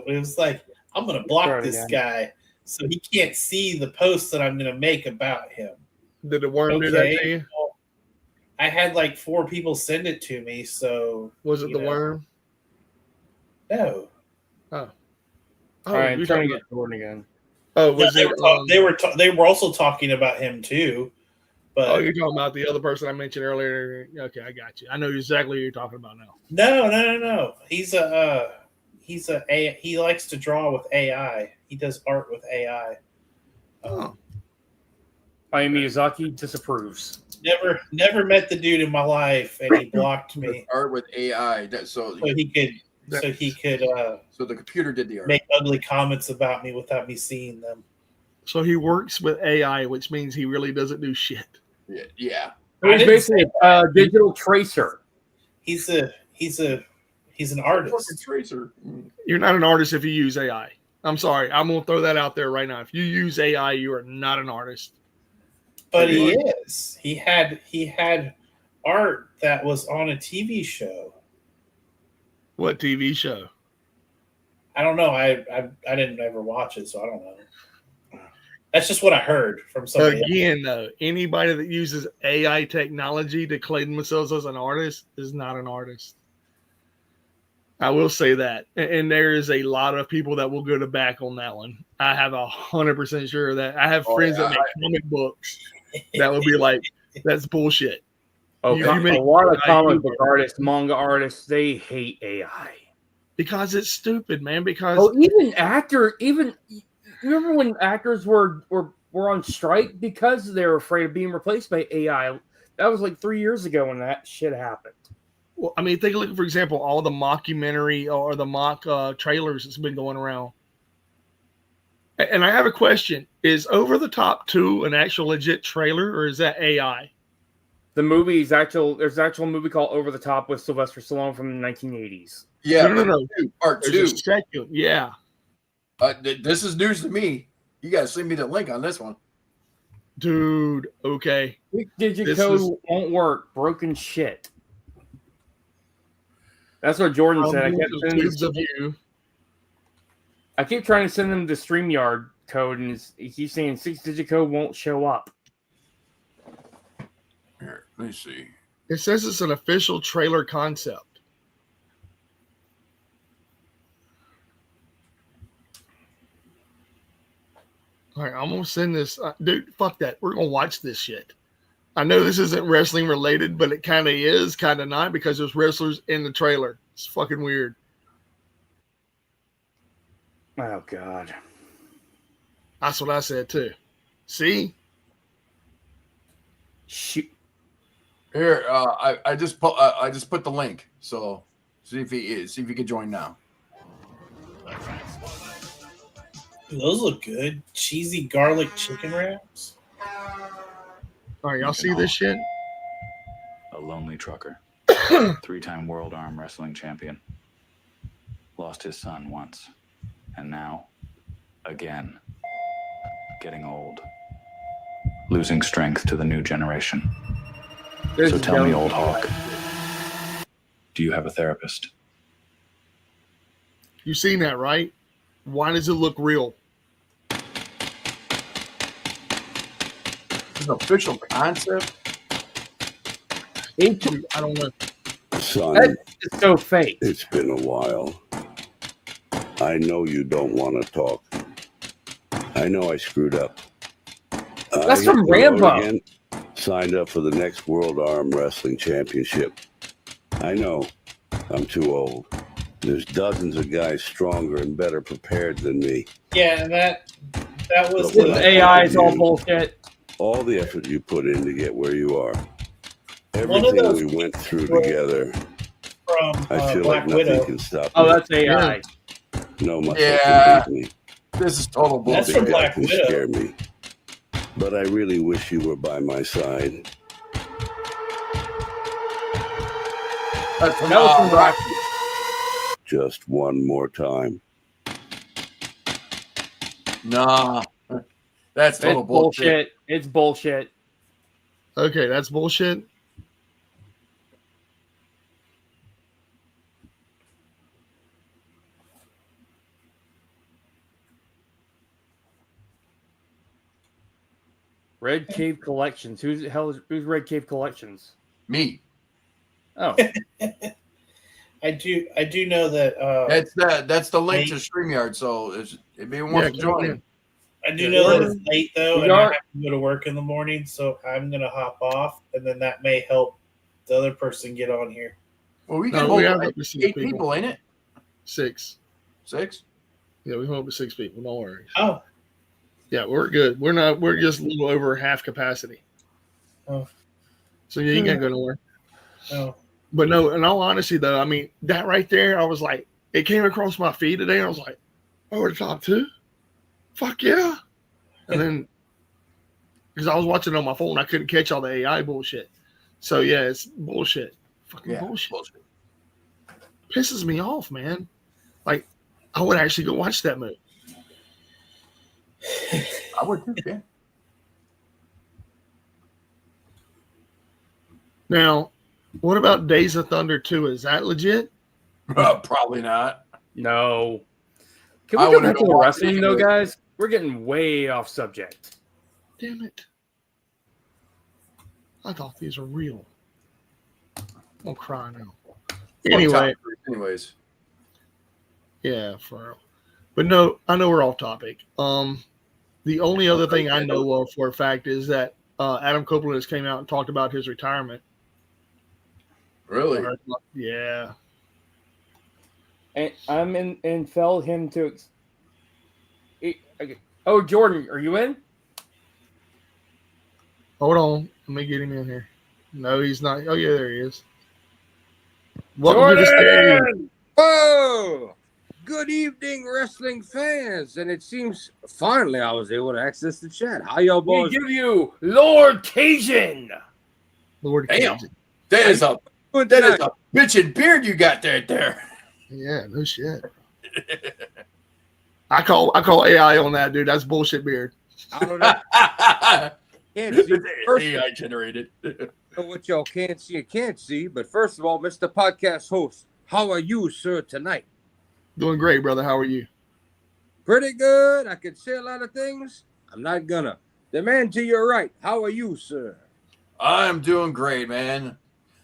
was like, I'm gonna block this guy so he can't see the post that I'm gonna make about him. Did the worm do that to you? Well, I had like 4 people send it to me, so was it the worm? No. Oh. All right, I'm trying to get Jordan again. Oh, they were also talking about him too. But you're talking about the other person I mentioned earlier. Okay, I got you. I know exactly who you're talking about now. No. He likes to draw with AI. He does art with AI. Miyazaki disapproves. Never met the dude in my life, and he blocked me. Art with AI. So he could. So the computer did the art. Make ugly comments about me without me seeing them. So he works with AI, which means he really doesn't do shit. Yeah. He's basically a digital tracer. He's an artist. Tracer. You're not an artist if you use AI. I'm sorry. I'm going to throw that out there right now. If you use AI, you are not an artist. But he is. He had art that was on a TV show. What TV show? I don't know. I didn't ever watch it, so I don't know. That's just what I heard from somebody. Again, though, anybody that uses AI technology to claim themselves as an artist is not an artist. I will say that. And there is a lot of people that will go to back on that one. I have 100% sure of that. I have friends that make comic books that would be like, that's bullshit. A lot of comic book artists, manga artists, they hate AI. Because it's stupid, man. Because remember when actors were on strike because they were afraid of being replaced by AI? That was like 3 years ago when that shit happened. Well, I mean, take a look, for example, all the mockumentary or the mock trailers that's been going around. And I have a question. Is Over the Top 2 an actual legit trailer, or is that AI? The movie is actual. There's an actual movie called Over the Top with Sylvester Stallone from the 1980s. Yeah, no. Part 2. Yeah. This is news to me. You got to send me the link on this one. Dude, okay. Digit code won't work. Broken shit. That's what Jordan said. Tubes of you. I keep trying to send him the StreamYard code, and he keeps saying 6-digit code won't show up. Here, let me see. It says it's an official trailer concept. All right, I'm gonna send this, dude. Fuck that. We're gonna watch this shit. I know this isn't wrestling related, but it kind of is, kind of not, because there's wrestlers in the trailer. It's fucking weird. Oh God. That's what I said too. See? Shoot. Here, I just put the link. So see if you can join now. Those look good. Cheesy garlic chicken wraps. All right, y'all see this shit? A lonely trucker, 3-time world arm wrestling champion. Lost his son once, and now, again, getting old. Losing strength to the new generation. So tell me, old hawk, do you have a therapist? You seen that, right? Why does it look real? It's an official concept. I don't know. Son, That's so fake. it's been a while. I know you don't want to talk. I know I screwed up. That's I from hit the road Rambo. again, signed up for the next World Arm Wrestling Championship. I know I'm too old. There's dozens of guys stronger and better prepared than me. Yeah, that was But This what AI is all you- bullshit. All the effort you put in to get where you are. One of Everything those we went through people together. from I feel Black like nothing Widow. can stop Oh, me. that's AI. No muscle Yeah. can beat me. This is total That's bullshit. from Big guy Black can Widow. scare me. But I really wish you were by my side. That's from, That was from Rocky. Just one more time. Nah, that's total It's bullshit. bullshit. It's bullshit. Okay, that's bullshit. Red Cave Collections. Who's Red Cave Collections? Me. Oh, I do know that That's the link to Nate. StreamYard. So if anyone wants to join, I do Yeah, know that Jordan, it's late though, we and I are- have to go to work in the morning, so I'm gonna hop off, and then that may help the other person get on here. well, we No, can we hold have up to 6 8 people, ain't it? 6. 6? Yeah, we hold up to 6 people. Don't worry. Oh, Yeah, we're good. We're just a little over half capacity. Oh. So yeah, you can't go nowhere. oh, But no, in all honesty though, I mean, that right there, I was like, it came across my feed today, and I was like, oh, we're the top 2? Fuck yeah. And then because I was watching on my phone, I couldn't catch all the AI bullshit. So yeah, it's bullshit. Fucking Yeah, bullshit. Pisses me off, man. Like, I would actually go watch that movie. I would too. Yeah. Now, what about Days of Thunder 2? Is that legit? Probably not. no. Can I we go wouldn't back to go the watch wrestling, it though, anyway. guys? We're getting way off subject. Damn it. I thought these were real. I'm crying now. Anyway, Anyways, yeah, for real. But no, I know we're off topic. The only other thing I know of for a fact is that Adam Copeland has came out and talked about his retirement. really, Yeah. And I'm in and fell him to. Oh, Jordan, are you in? Hold on. Let me get him in here. No, he's not. Oh, yeah, there he is. Welcome to the stage. Oh, good evening, wrestling fans. And it seems finally I was able to access the chat. How y'all We boys give you Lord Cajun. Lord Damn. Cajun. that is a doing that is tonight? a bitchin' beard you got there. Yeah, no shit. I call AI on that, dude. That's bullshit beard. I don't know. Can't see. First, AI generated. know what y'all can see and can't see. But first of all, Mr. Podcast host, How are you, sir, tonight? Doing great, brother. How are you? Pretty good. I could say a lot of things. I'm not gonna. The man to your right. How are you, sir? I'm doing great, man.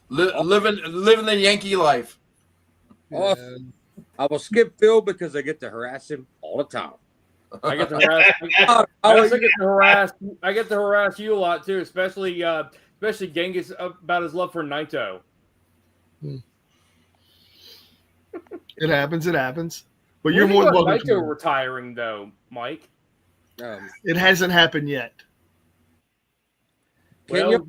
Living the Yankee life. Awesome. I will skip Phil because I get to harass him all the time. I get to harass. I get to harass you a lot too, especially Genghis about his love for Naito. It happens. It happens. But What you're do you more think than about welcome. Naito retiring, though, Mike. It hasn't happened yet. Well,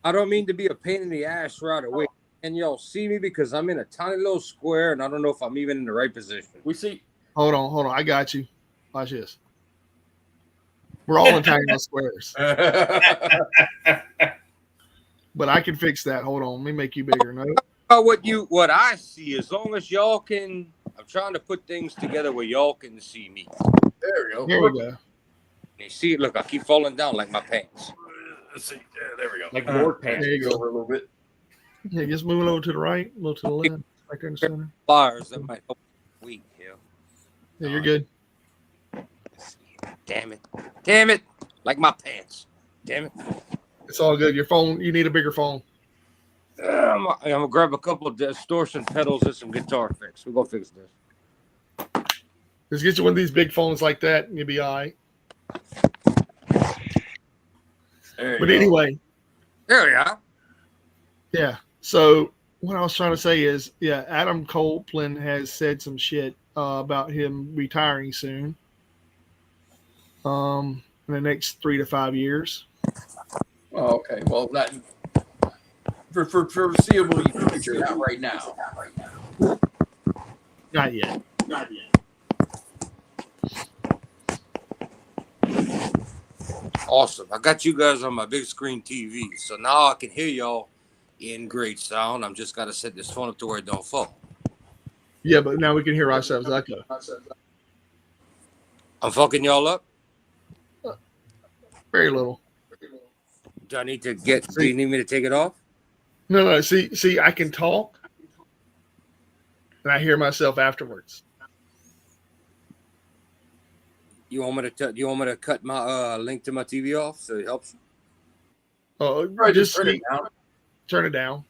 I don't mean to be a pain in the ass right away. Can y'all see me because I'm in a tiny little square and I don't know if I'm even in the right position. we see. Hold on. I got you. Watch this. We're all in tiny little squares. But I can fix that. Hold on. Let me make you bigger. No. What I see, as long as y'all can, I'm trying to put things together where y'all can see me. There we go. Here we go. You see, look, I keep falling down like my pants. Let's see. There we go. Like Lord Pants. There you go. Over a little bit. Yeah, just move a little to the right, a little to the left, right there in the center. Flyers that might help weak here. Yeah, you're good. Damn it. Like my pants. Damn it. It's all good. Your phone, you need a bigger phone. I'm gonna grab a couple of distortion pedals and some guitar fix. We're gonna fix this. Just get you one of these big phones like that, and you'll be all right. But anyway, there we are. Yeah. So what I was trying to say is, yeah, Adam Copeland has said some shit about him retiring soon. In the next 3 to 5 years. Oh, okay. Well, not for foreseeable future, not right now. Not yet. Awesome. I got you guys on my big screen TV, so now I can hear y'all in great sound. I'm just gotta set this phone up to where it don't fall. Yeah, but now we can hear ourselves echo. I'm fucking y'all up. Very little. Do I need to do you need me to take it off? No. See, I can talk, and I hear myself afterwards. You want me to cut my link to my TV off so it helps? Oh, Right, just turn it down. Turn it down.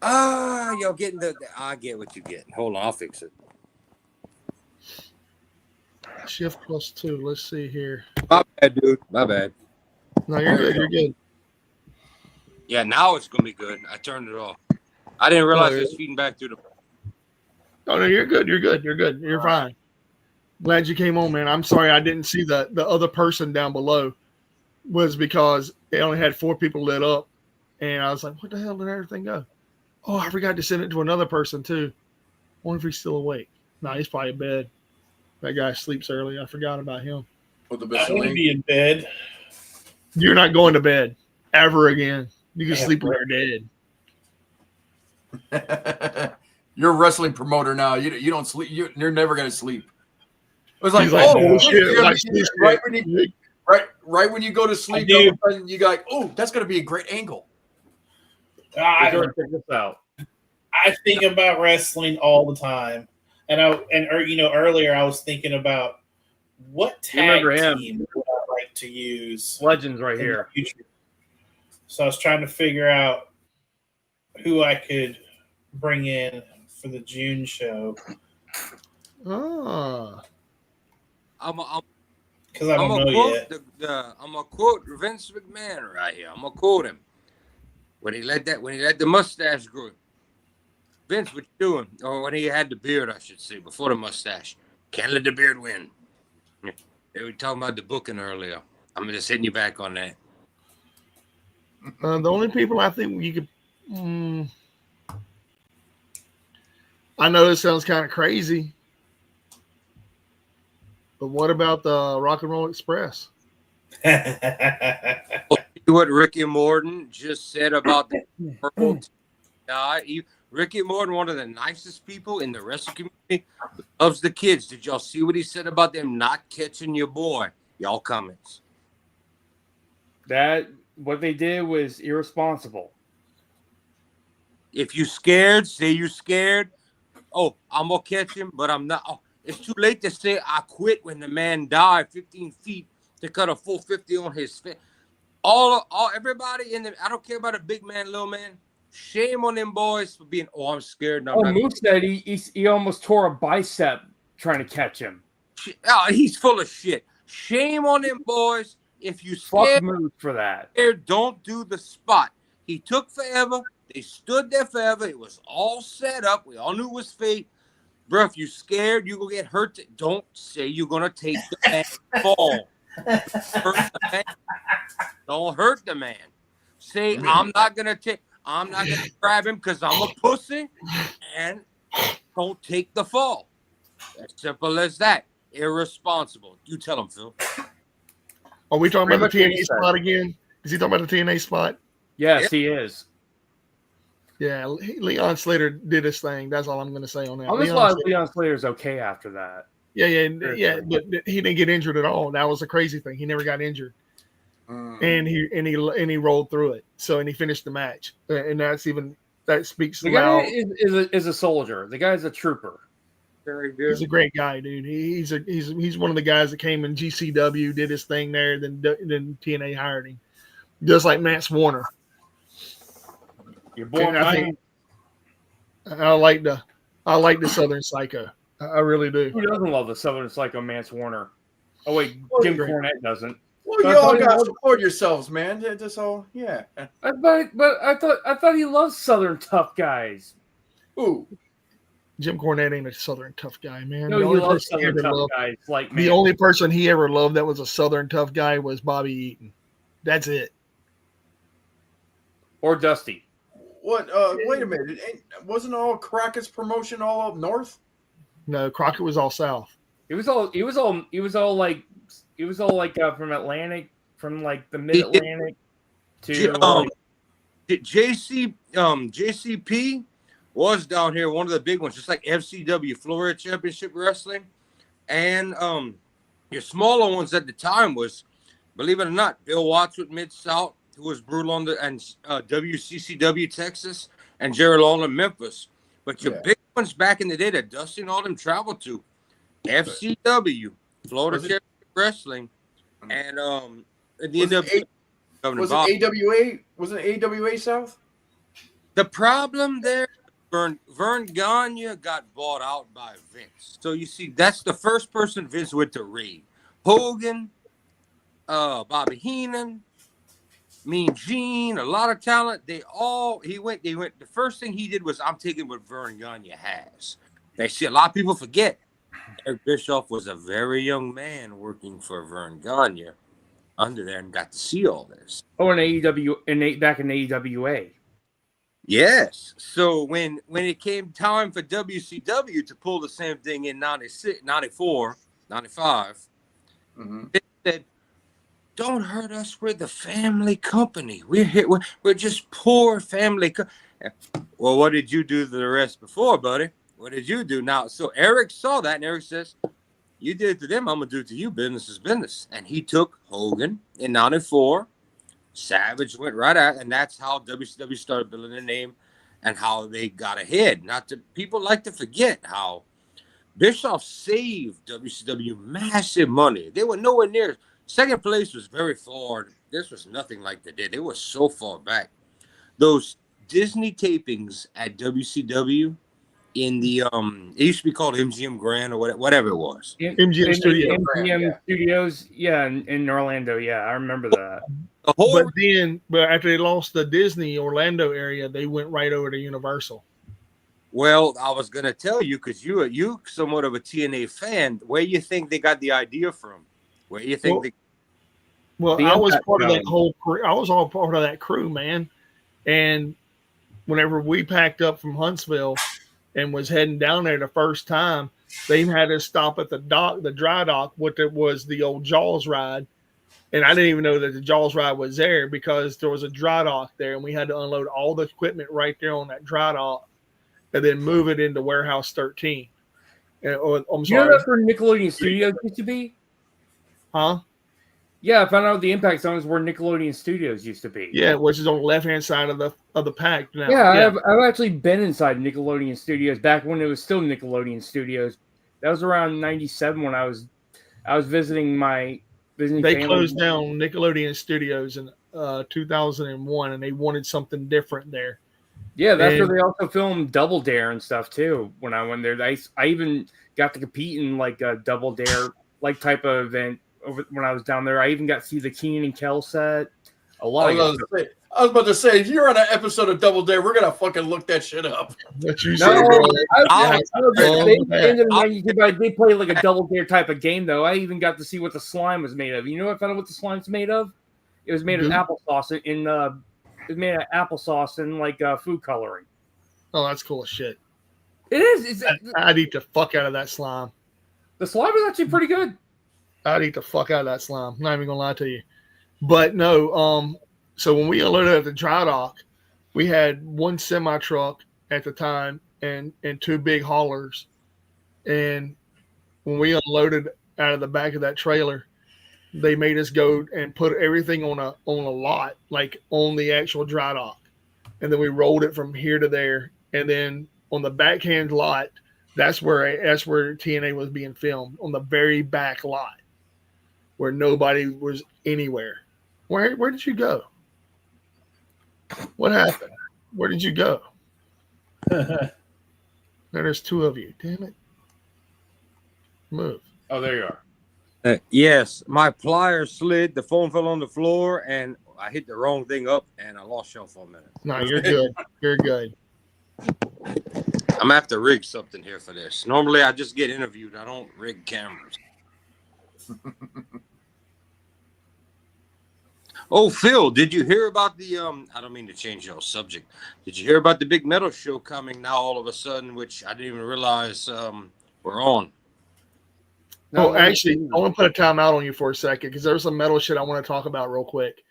Y'all getting I get what you're getting. Hold on, I'll fix it. Shift +2. Let's see here. My bad, dude. My bad. No, you're good. You're good. Yeah, now it's gonna be good. I turned it off. I didn't realize it's feeding back through the. Oh no, you're good. You're good. You're good. You're fine. Glad you came on, man. I'm sorry I didn't see the other person down below. Was because they only had 4 people lit up, and I was like, "What the hell did everything go?" Oh, I forgot to send it to another person too. Wonder if he's still awake. No, he's probably in bed. That guy sleeps early. I forgot about him. With the I want to be in bed. You're not going to bed ever again. You can sleep when you're dead. You're a wrestling promoter now. You don't sleep. You're never gonna sleep. It was like, He's like, oh, shit, watch this shit. right when you go to sleep, all of a sudden you go like, oh, that's gonna be a great angle. Check this out. I think about wrestling all the time, and earlier I was thinking about what tag team would I like to use. Legends right here. So I was trying to figure out who I could bring in for the June show. Oh. Because I don't know yet. I'm gonna quote Vince McMahon right here. I'm gonna quote him when he let the mustache grow. Vince, what you doing? Or when he had the beard, I should say, before the mustache. Can't let the beard win. They were talking about the booking earlier. I'm just hitting you back on that. The only people I think you could. I know this sounds kind of crazy, but what about the Rock and Roll Express? What Ricky Morton just said about the purple. Ricky Morton, one of the nicest people in the wrestling community, loves the kids. Did y'all see what he said about them not catching your boy? Y'all comments. That what they did was irresponsible. If you scared, say you scared. Oh, I'm gonna catch him, but I'm not. Oh, it's too late to say I quit when the man died 15 feet to cut a full 50 on his face. All everybody in the. I don't care about a big man, little man. Shame on them boys for being. Oh, I'm scared. And I'm not. Moose said he almost tore a bicep trying to catch him. Oh, he's full of shit. Shame on them boys. If you Fuck scared, Moose for that. don't do the spot. He took forever. They stood there forever. It was all set up. We all knew it was fate. Bro, if you scared, you gonna get hurt. Don't say you're gonna take the man fall. Hurt the man. Don't hurt the man. Say I'm not gonna grab him because I'm a pussy, and don't take the fall. As simple as that. Irresponsible. You tell him, Phil. Are we talking about the Pretty much TNA spot again? Is he talking about the TNA spot? Yes, Yep. he is. Yeah, Leon Slater did his thing. That's all I'm going to say on that. I'm just glad Leon Slater's okay after that. Yeah, but he didn't get injured at all. That was a crazy thing. He never got injured, and he rolled through it. So and he finished the match, and that speaks The loud. guy is a soldier. The guy's a trooper. Very good. He's a great guy, dude. He's one of the guys that came in GCW, did his thing there, then TNA hired him, just like Matt Warner. You're born. I like the Southern Psycho. I really do. Who doesn't love the Southern Psycho, Mance Warner? Oh wait, Jim Cornette doesn't. Well, you all got to support yourselves, man. That's all. Yeah. But I thought he loved Southern tough guys. Ooh. Jim Cornette ain't a Southern tough guy, man. No, he loves Southern tough guys like me. The only person he ever loved that was a Southern tough guy was Bobby Eaton. That's it. Or Dusty. What? Wait a minute. Wasn't all Crockett's promotion all up north? No, Crockett was all south. It was all like from Atlantic, from like the Mid Atlantic to JCP was down here, one of the big ones, just like FCW, Florida Championship Wrestling, and your smaller ones at the time was, believe it or not, Bill Watts with Mid South, who was brutal on and WCCW Texas, and Jerry Lawler Memphis. But your big ones back in the day that Dusty and all them traveled to, FCW, Florida Championship Wrestling, and the was it AWA? Was it AWA South? The problem there, Vern Gagne got bought out by Vince. So you see, that's the first person Vince went to raid. Hogan, Bobby Heenan, Mean Gene, a lot of talent. He went. The first thing he did was, I'm taking what Vern Gagne has. They see a lot of people forget. Eric Bischoff was a very young man working for Vern Gagne under there and got to see all this. Oh, in AEW, back in AEWA. Yes. So when it came time for WCW to pull the same thing in 96, 94, 95, they said, don't hurt us. We're the family company. We're here. We're just poor family. Well, what did you do to the rest before, buddy? What did you do now? So Eric saw that, and Eric says, you did it to them, I'm going to do it to you. Business is business. And he took Hogan in 94. Savage went right out, and that's how WCW started building their name and how they got ahead. People like to forget how Bischoff saved WCW massive money. They were nowhere near. Second place was very far. This was nothing like they did. They were so far back. Those Disney tapings at WCW in the it used to be called MGM Grand or whatever it was. MGM Studios. MGM Studios, in Orlando. Yeah, I remember that. But after they lost the Disney Orlando area, they went right over to Universal. Well, I was gonna tell you, because you somewhat of a TNA fan, where you think they got the idea from? Where you think I was part of that whole crew. I was all part of that crew, man. And whenever we packed up from Huntsville and was heading down there the first time, they had us stop at the dry dock, what was the old Jaws ride. And I didn't even know that the Jaws ride was there because there was a dry dock there, and we had to unload all the equipment right there on that dry dock and then move it into Warehouse 13. I'm sorry. You know that's where Nickelodeon Studios used to be? Huh? Yeah, I found out the Impact Zone is where Nickelodeon Studios used to be. Yeah, which is on the left hand side of the pack now. Yeah, I've actually been inside Nickelodeon Studios back when it was still Nickelodeon Studios. That was around '97 when I was visiting They family. closed down Nickelodeon Studios in 2001, and they wanted something different there. Yeah, that's where they also filmed Double Dare and stuff too. When I went there, I even got to compete in like a Double Dare like type of event when I was down there. I even got to see the Keenan and Kel set. A lot of good stuff. I was about to say, if you're on an episode of Double Dare, we're gonna fucking look that shit up. What you No, say, bro? they play like a Double Dare type of game though. I even got to see what the slime was made of. You know what I found out what the slime's made of? It was made of applesauce It made of applesauce and like food coloring. Oh, that's cool as shit. It is. I'd eat the fuck out of that slime. The slime is actually pretty good. I'd eat the fuck out of that slime. I'm not even gonna lie to you. But no, so when we unloaded at the dry dock, we had one semi truck at the time and two big haulers. And when we unloaded out of the back of that trailer, they made us go and put everything on a lot, like on the actual dry dock. And then we rolled it from here to there. And then on the backhand lot, that's where TNA was being filmed, on the very back lot where nobody was anywhere. Where did you go? What happened? Where did you go? There's two of you. Damn it. Move. Oh, there you are. Yes, my plier slid. The phone fell on the floor, and I hit the wrong thing up, and I lost y'all for a minute. No, you're good. You're good. I'm gonna have to rig something here for this. Normally, I just get interviewed. I don't rig cameras. Oh, Phil, did you hear about the I don't mean to change your subject. Did you hear about the big metal show coming now all of a sudden, which I didn't even realize we're on? No, actually, I want to put a timeout on you for a second because there's some metal shit I want to talk about real quick.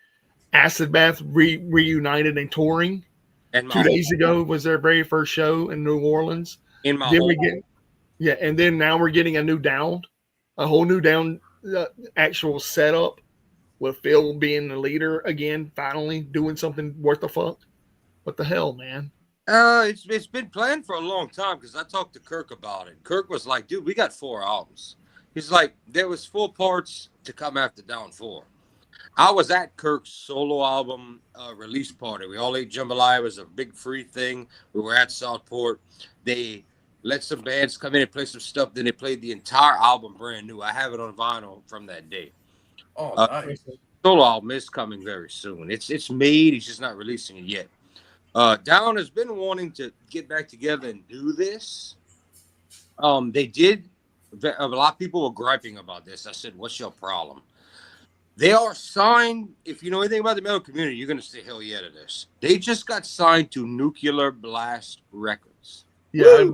Acid Bath reunited and touring. And 2 days ago was their very first show in New Orleans. In my and then now we're getting a whole new down actual setup with Phil being the leader again, finally doing something worth the fuck. What the hell, man? It's been planned for a long time because I talked to Kirk about it. Kirk was like, dude, we got 4 albums. He's like, there was 4 parts to come after Down 4. I was at Kirk's solo album release party. We all ate jambalaya. It was a big free thing. We were at Southport. They let some bands come in and play some stuff. Then they played the entire album brand new. I have it on vinyl from that day. Oh, nice. Solo album is coming very soon. It's made. He's just not releasing it yet. Down has been wanting to get back together and do this. They did. A lot of people were griping about this. I said, what's your problem? They are signed. If you know anything about the metal community, you're going to say hell yeah to this. They just got signed to Nuclear Blast Records. Yeah.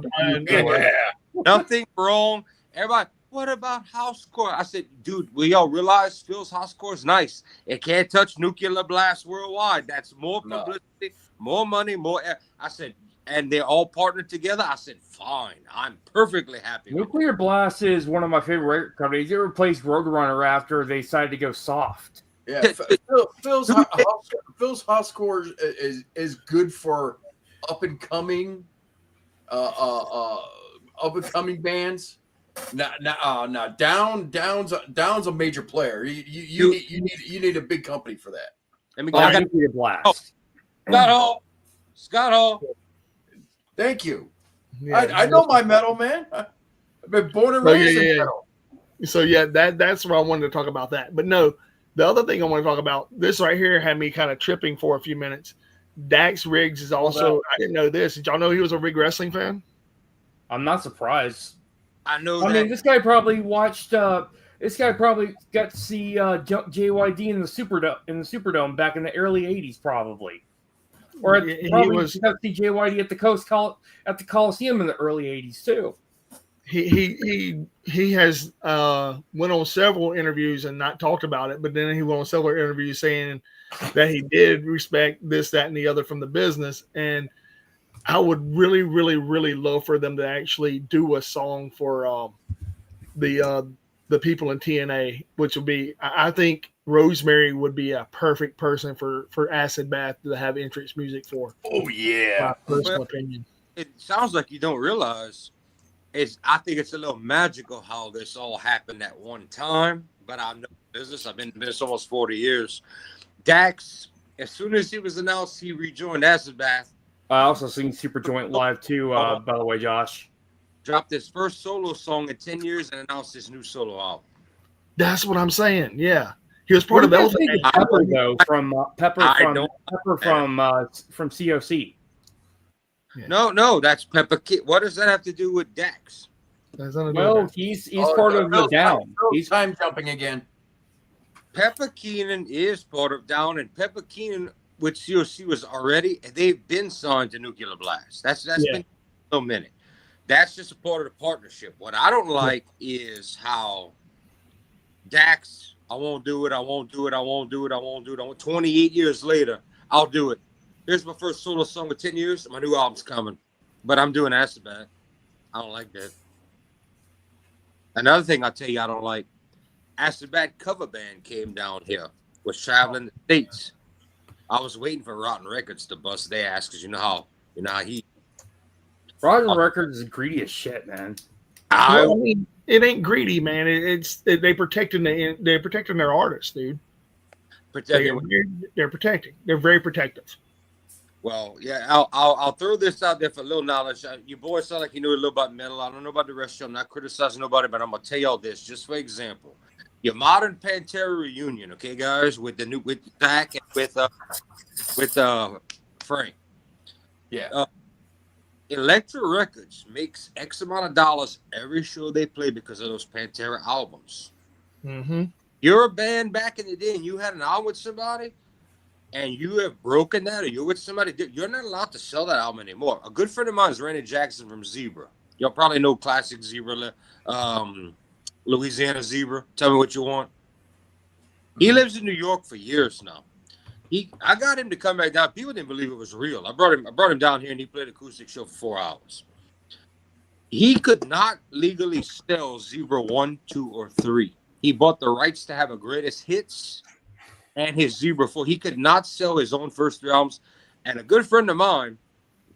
Nothing wrong. Everybody, what about housecore? I said, dude, will y'all realize Phil's housecore is nice? It can't touch Nuclear Blast worldwide. That's more publicity, more money, more. I said, and they're all partnered together. I said, fine. I'm perfectly happy. Nuclear Blast is one of my favorite record companies. It replaced Roadrunner after they decided to go soft. Yeah, Phil's housecore is good for up and coming bands. Now Down's a major player. You need a big company for that. Let me Nuclear Blast. Scott Hall. Thank you. Yeah, I know my metal, man. I've been born and raised in metal. So yeah, that's where I wanted to talk about that. But no, the other thing I want to talk about, this right here had me kind of tripping for a few minutes. Dax Riggs is also, I didn't know this. Did y'all know he was a Rig Wrestling fan? I'm not surprised. I know. I mean, this guy probably watched. This guy probably got to see JYD in the Superdome back in the early '80s, probably. Or probably got to see JYD at the Coliseum in the early '80s too. He has went on several interviews and not talked about it, but then he went on several interviews saying that he did respect this, that, and the other from the business. And I would really, really, really love for them to actually do a song for the the people in TNA, which would be, I think Rosemary would be a perfect person for Acid Bath to have entrance music for. Oh yeah. My personal opinion. It sounds like you don't realize I think it's a little magical how this all happened at one time. But I know business. I've been in business almost 40 years. Dax, as soon as he was announced, he rejoined Acid Bath. I also seen Super Joint live too. By the way, Josh dropped his first solo song in 10 years and announced his new solo album. That's what I'm saying. Yeah, he was part of Elephant. Pepper though from Pepper from COC. Yeah. No, that's Pepper Kid. What does that have to do with Dax? Well, he's part of the Down. He's time jumping again. Pepper Keenan is part of Down, and Pepper Keenan with COC was already. They've been signed to Nuclear Blast. That's been a minute. That's just a part of the partnership. What I don't like is how Dax. I won't do it. I won't do it. I won't do it. I won't do it. 28 years later, I'll do it. Here's my first solo song in 10 years. My new album's coming, but I'm doing Acid Bath. I don't like that. Another thing I'll tell you I don't like, Acid Bath cover band came down here, was traveling the States. I was waiting for Rotten Records to bust their ass because you know how he. Rotten Records is greedy as shit, man. I mean, it ain't greedy, man. They protecting their artists, dude. They're protecting. They're very protective. Well, yeah, I'll throw this out there for a little knowledge. You boys sound like you know a little about metal. I don't know about the rest of you. I'm not criticizing nobody, but I'm gonna tell y'all this, just for example. Your modern Pantera reunion, okay, guys, with Zach and with Frank. Yeah. Elektra Records makes X amount of dollars every show they play because of those Pantera albums. Mm-hmm. You're a band back in the day and you had an album with somebody and you have broken that or you're with somebody, you're not allowed to sell that album anymore. A good friend of mine is Randy Jackson from Zebra. Y'all probably know classic Zebra, Louisiana Zebra. Tell me what you want. He lives in New York for years now. I got him to come back down. People didn't believe it was real. I brought him down here and he played an acoustic show for 4 hours. He could not legally sell Zebra 1, 2, or 3. He bought the rights to have a greatest hits and his Zebra 4. He could not sell his own first 3 albums. And a good friend of mine,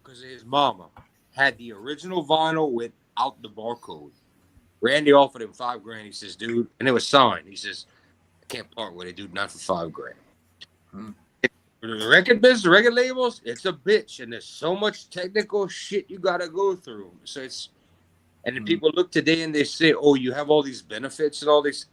because of his mama, had the original vinyl without the barcode. Randy offered him $5,000. He says, dude, and it was signed. He says, I can't part with it, dude, not for $5,000. The record business, the record labels, it's a bitch, and there's so much technical shit you gotta go through. So and then people look today and they say, "Oh, you have all these benefits and all these."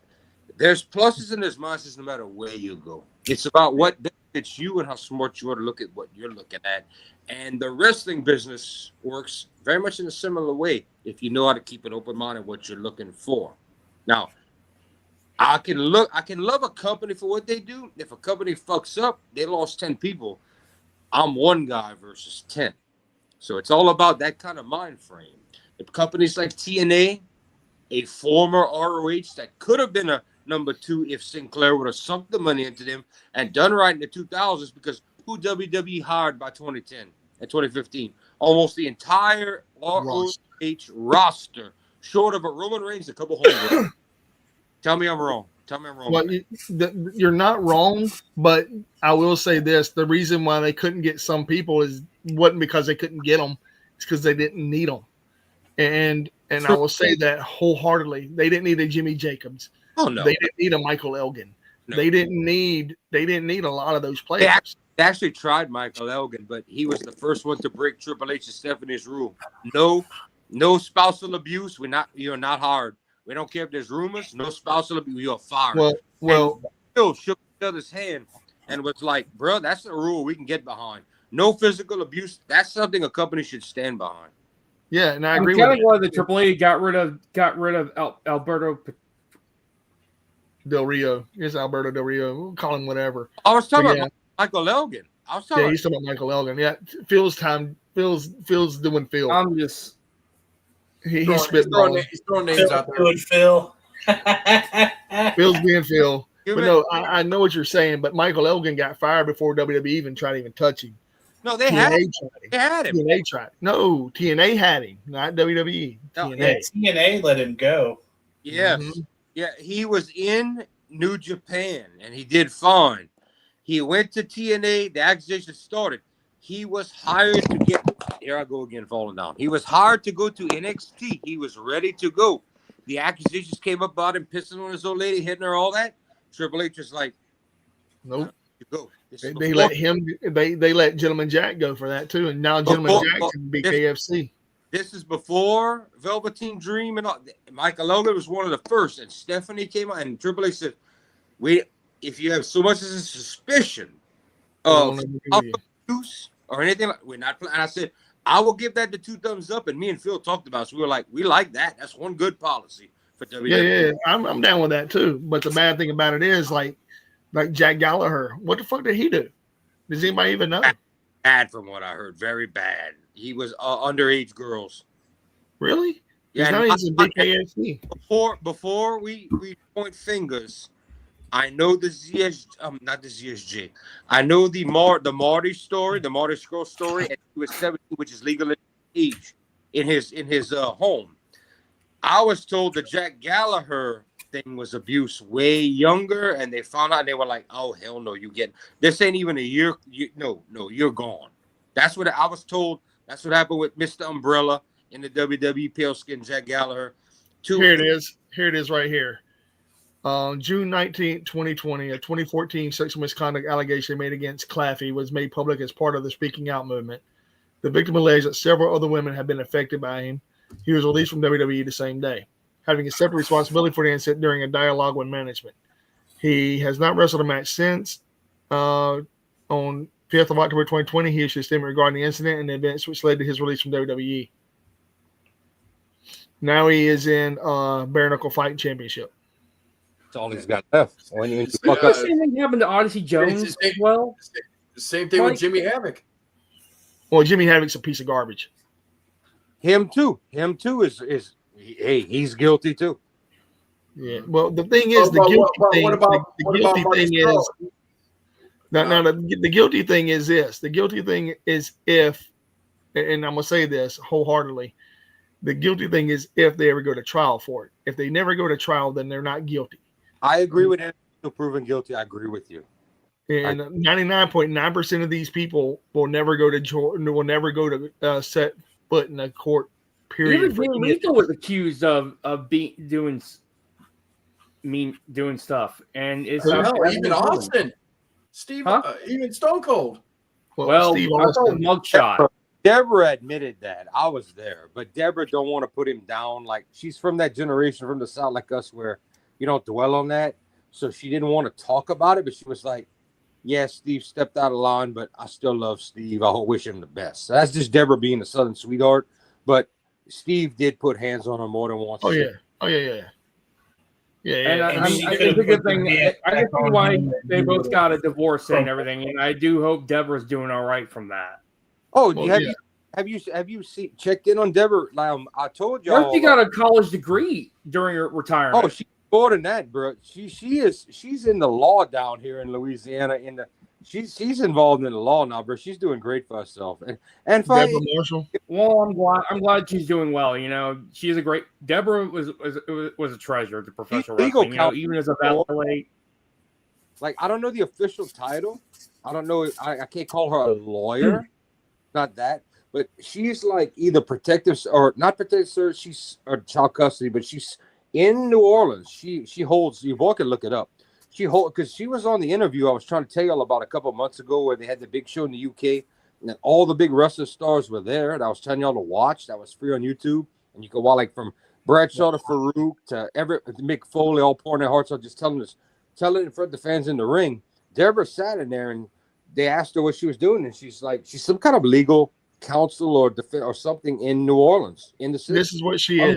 There's pluses and there's minuses no matter where you go. It's about what benefits you and how smart you are to look at what you're looking at. And the wrestling business works very much in a similar way if you know how to keep an open mind on what you're looking for. Now, I can love a company for what they do. If a company fucks up, they lost 10 people. I'm one guy versus 10. So it's all about that kind of mind frame. If companies like TNA, a former ROH that could have been a number 2 if Sinclair would have sunk the money into them and done right in the 2000s, because who WWE hired by 2010 and 2015? Almost the entire ROH roster, short of a Roman Reigns, a couple home. Tell me I'm wrong. Well, you're not wrong, but I will say this: the reason why they couldn't get some people wasn't because they couldn't get them; it's because they didn't need them. And I will say that wholeheartedly. They didn't need a Jimmy Jacobs. Oh no, they didn't need a Michael Elgin. No. They didn't need a lot of those players. They actually tried Michael Elgin, but he was the first one to break Triple H and Stephanie's rule. No spousal abuse. You're not hired. We don't care if there's rumors. No spousal abuse. You're fired. Well, Bill shook each other's hand and was like, "Bro, that's a rule we can get behind. No physical abuse. That's something a company should stand behind." Yeah, and I agree with that. Why the AAA got rid of Alberto Del Rio. Here's Alberto Del Rio. We'll call him whatever. I was talking about Michael Elgin. He's talking about Michael Elgin. Yeah, Phil's doing Phil. I'm just. He's throwing names out there. Phil. Phil's being Phil. But no, I know what you're saying, but Michael Elgin got fired before WWE even tried to even touch him. No, they had him. TNA tried. No, TNA had him, not WWE. TNA let him go. Yes. Yeah, he was in New Japan and he did fine. He went to TNA. The accusation started. He was hired to get. Here I go again, falling down. He was hired to go to NXT. He was ready to go. The accusations came up about him pissing on his old lady, hitting her, all that. Triple H was like, Nope. You go. They let him. They let Gentleman Jack go for that too, and now Gentleman Jack can be KFC. This is before Velveteen Dream and all. Michael Elgin was one of the first, and Stephanie came out, and Triple H said, if you have so much as a suspicion of abuse or anything, we're not playing." And I said, I will give that the 2 thumbs up. And me and Phil talked about it. So we were like, we like that. That's one good policy for WWE. Yeah, I'm down with that too. But the bad thing about it is like Jack Gallagher. What the fuck did he do? Does anybody even know? Bad from what I heard. Very bad. He was underage girls. Really? Yeah. Now he's in big KFC. Before we point fingers, I know the not the ZSJ. I know the Marty story, the Marty Scurll story, and he was 17, which is legal age in his home. I was told the Jack Gallagher thing was abuse way younger, and they found out and they were like, "Oh hell no, this ain't even a year. No, you're gone." That's what I was told. That's what happened with Mr. Umbrella in the WWE pale skin Jack Gallagher. Here it is right here. June 19, 2020, a 2014 sexual misconduct allegation made against Claffey was made public as part of the Speaking Out movement. The victim alleged that several other women had been affected by him. He was released from WWE the same day, having accepted responsibility for the incident during a dialogue with management. He has not wrestled a match since. On 5th of October 2020, he issued a statement regarding the incident and the events which led to his release from WWE. Now he is in Bare Knuckle Fighting Championship. That's all he's got left. When you fuck up. The same thing happened to Odyssey Jones as well. The same thing with Jimmy Havoc. Well, Jimmy Havoc's a piece of garbage. Him too is he's guilty too. Yeah. Well, the thing is, the guilty thing is this. The guilty thing is if, and I'm gonna say this wholeheartedly, the guilty thing is if they ever go to trial for it. If they never go to trial, then they're not guilty. I agree with him. Still proven guilty. I agree with you. And 99.9% of these people will never go to set foot in a court. Period. Even Lethal was accused of doing stuff, and it's even Austin, Steve, even Stone Cold. Well, Steve I saw a mugshot. Deborah admitted that. I was there, but Deborah don't want to put him down. Like, she's from that generation from the South, like us, where you don't dwell on that. So she didn't want to talk about it, but she was like, "Yeah, Steve stepped out of line, but I still love Steve. I wish him the best." So that's just Deborah being a Southern sweetheart. But Steve did put hands on her more than once. Oh yeah. And it's a good thing. I can see why they both got a divorce and everything, and I do hope Deborah's doing all right from that. Oh, have you checked in on Deborah? Like, I told y'all. What if she got a college degree during her retirement? Oh, she's more than that, bro. She's in the law down here in Louisiana. She's involved in the law now, bro. She's doing great for herself. And Deborah Marshall. Well, I'm glad she's doing well. You know, she's a great. Deborah was a treasure to professional wrestling. You know, even as a valet. Like, I don't know the official title. I don't know. I can't call her a lawyer. Not that, but she's like either protective or not protective, sir. She's or child custody, but she's in New Orleans. She holds. You both can look it up. Because she was on the interview I was trying to tell y'all about a couple of months ago where they had the big show in the UK and all the big wrestling stars were there. And I was telling y'all to watch. That was free on YouTube, and you could watch like from Bradshaw to Farouk to Mick Foley, all pouring their hearts out, just telling in front of the fans in the ring. Deborah sat in there and they asked her what she was doing, and she's like, she's some kind of legal counsel or something in New Orleans in the city. This is what she is.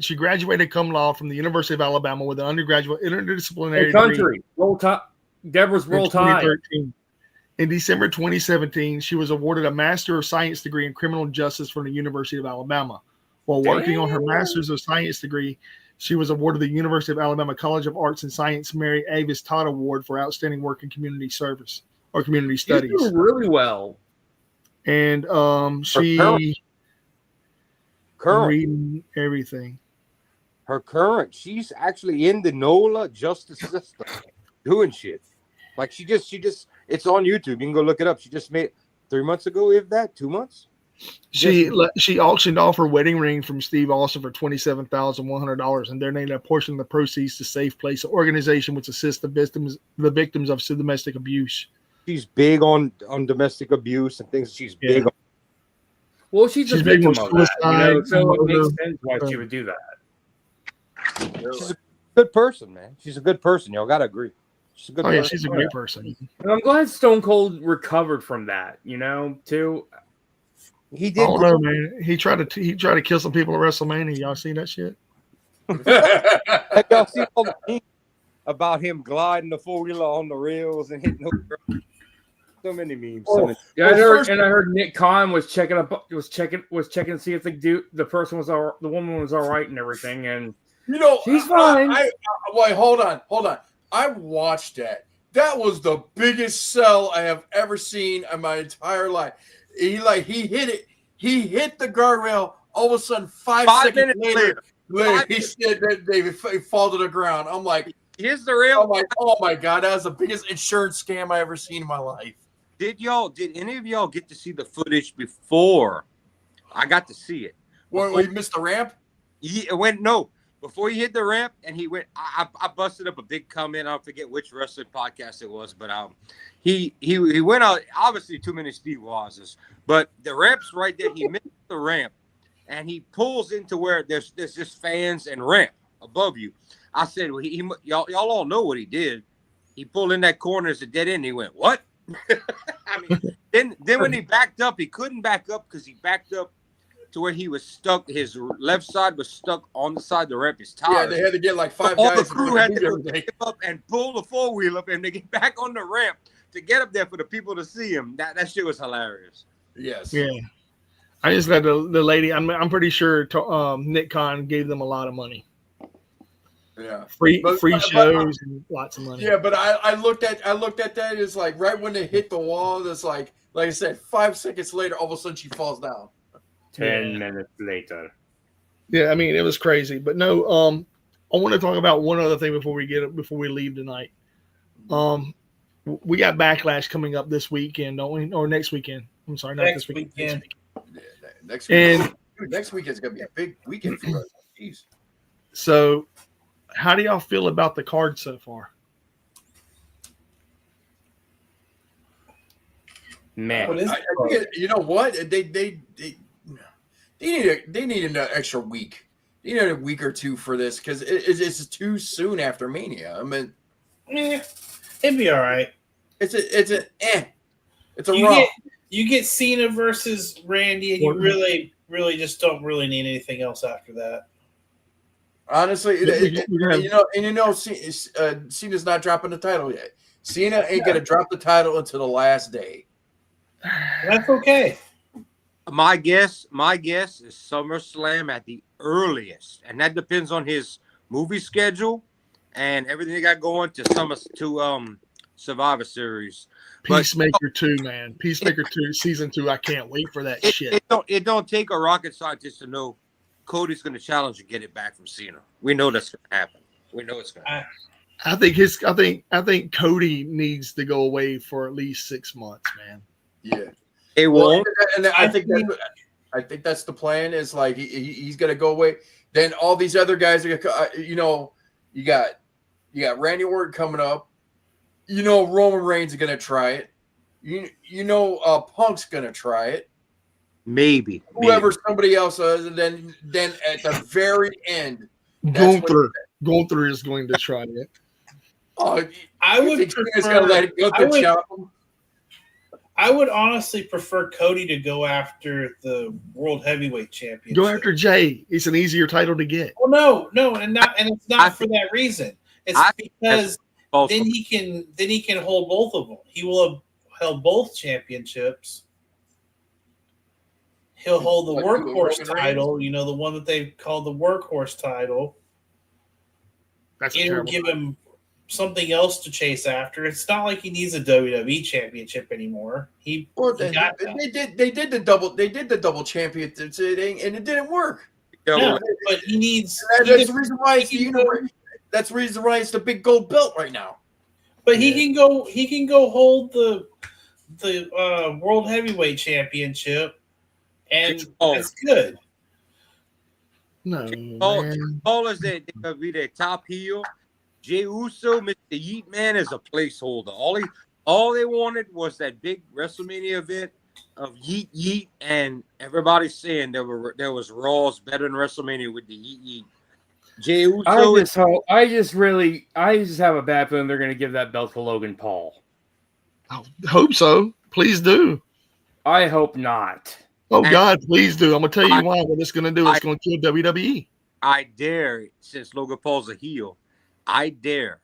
She graduated cum law from the University of Alabama with an undergraduate interdisciplinary degree. Deborah's Roll Tide. In December 2017, she was awarded a Master of Science degree in criminal justice from the University of Alabama. While working on her Master's of Science degree, she was awarded the University of Alabama College of Arts and Science Mary Avis Todd Award for outstanding work in community service or community studies. She's doing really well. And, I'm reading everything. Her parents, She graduated cum laude from the University of Alabama with an undergraduate interdisciplinary degree in criminal justice from the University of Alabama. While working on her Master's of Science degree, she was awarded the University of Alabama College of Arts and Science Mary Avis Todd Award for outstanding work in community service or community studies. She's doing really well. her current. She's actually in the NOLA justice system doing shit. Like she just it's on YouTube. You can go look it up. She just made 3 months ago, if that, 2 months. She auctioned off her wedding ring from Steve Austin for $27,100 and donated a portion of the proceeds to Safe Place, an organization which assists the victims of domestic abuse. She's big on domestic abuse and things. She's big on. Well, she's a big victim on of that, suicide, so it murder. makes sense why she would do that. She's a good person, man. She's a good person. Y'all gotta agree. She's a good person. Yeah, she's a great person. And I'm glad Stone Cold recovered from that, too. He did. I don't know, man. He tried to kill some people at WrestleMania. Y'all see that shit? Have y'all seen all the memes about him gliding the 4-wheeler on the rails and hitting the so many memes. Yeah, I heard Nick Khan was checking to see if the person was the woman was all right and everything, and she's fine. Wait, hold on. I watched that. That was the biggest sell I have ever seen in my entire life. He hit it. He hit the guardrail. All of a sudden, 5 seconds later, he said that they fall to the ground. I'm like, here's the real. I'm like, oh my god, that was the biggest insurance scam I ever seen in my life. Did any of y'all get to see the footage before? I got to see it. Well, he missed the ramp? Before he hit the ramp and he went, I busted up a big comment. I don't forget which wrestling podcast it was, but he went out, obviously too many Steve Woz's, but the ramp's right there. He missed the ramp and he pulls into where there's just fans and ramp above you. I said, well, y'all all know what he did. He pulled in that corner as a dead end. He went, what? I mean, then when he backed up, he couldn't back up because he backed up to where he was stuck. His left side was stuck on the side of the ramp. His tires. Yeah, they had to get like 5 all guys. The crew had to pick him up and pull the 4-wheel up and to get back on the ramp to get up there for the people to see him. That shit was hilarious. Yes. Yeah. I just got the lady. I'm pretty sure Nick Khan gave them a lot of money. Yeah, free shows and lots of money. Yeah, but I looked at that. It's like right when they hit the wall. It's like I said, 5 seconds later, all of a sudden she falls down. 10 minutes later. Yeah, I mean it was crazy, but no. I want to talk about one other thing before we leave tonight. We got Backlash coming up this weekend, don't we? Or next weekend? I'm sorry, not this weekend. Next weekend. Next week is gonna be a big weekend for us. Jeez. So, how do y'all feel about the card so far? Man, I think you know what they need an extra week. They need a week or two for this because it's too soon after Mania. I mean, it'd be all right. It's a rough. You get Cena versus Randy, and you really just don't really need anything else after that. Honestly, Cena's not dropping the title yet. Cena ain't gonna drop the title until the last day. That's okay. My guess is SummerSlam at the earliest, and that depends on his movie schedule and everything they got going to Survivor Series. Peacemaker 2, man. Peacemaker 2 season 2. I can't wait for that shit. It don't take a rocket scientist to know Cody's going to challenge and get it back from Cena. We know that's going to happen. We know it's going to happen. I think Cody needs to go away for at least 6 months, man. Yeah, it won't. And I think that's the plan. Is like he's going to go away. Then all these other guys are going to, you got Randy Orton coming up. Roman Reigns is going to try it. Punk's going to try it. Maybe. Somebody else does, and then at the very end, Gunther is going to try it. I would prefer. I would honestly prefer Cody to go after the World Heavyweight Championship. Go after Jay. It's an easier title to get. Well, no, and it's not for that reason. It's because then he can hold both of them. He will have held both championships. He'll hold the workhorse title, the one that they call the workhorse title. It'll give him something else to chase after. It's not like he needs a WWE championship anymore. They did the double championship and it didn't work. Yeah, but he needs. That's the reason why it's that's the reason why it's the big gold belt right now. But he can go. He can go hold the World Heavyweight Championship, and that's good. No, Paul is they're gonna be their top heel. Jey Uso, Mr. Yeet Man, is a placeholder. All they wanted was that big WrestleMania event of Yeet Yeet, and everybody's saying there was Raw's better than WrestleMania with the Yeet Yeet. Jey Uso. I just have a bad feeling they're going to give that belt to Logan Paul. I hope so. Please do. I hope not. Oh God, please do. I'm gonna tell you why. What it's gonna do? It's gonna kill WWE. I dare, since Logan Paul's a heel, I dare.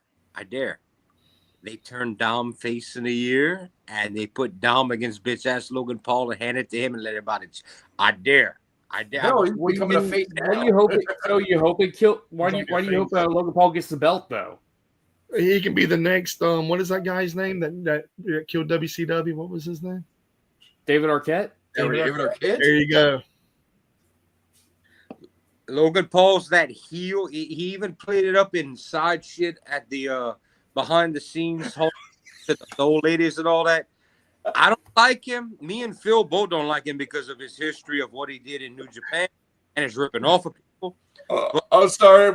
They turned Dom face in the year, and they put Dom against bitch ass Logan Paul and hand it to him and let everybody. I dare. No, he's becoming a face. Why do you hope it? So you hope it kill? Why do you hope Logan Paul gets the belt though? He can be the next. What is that guy's name that killed WCW? What was his name? David Arquette. David Arquette. There you go. Logan Paul's that heel. He even played it up inside shit at the behind the scenes to the old ladies and all that. I don't like him. Me and Phil both don't like him because of his history of what he did in New Japan and his ripping off of people. I'm sorry.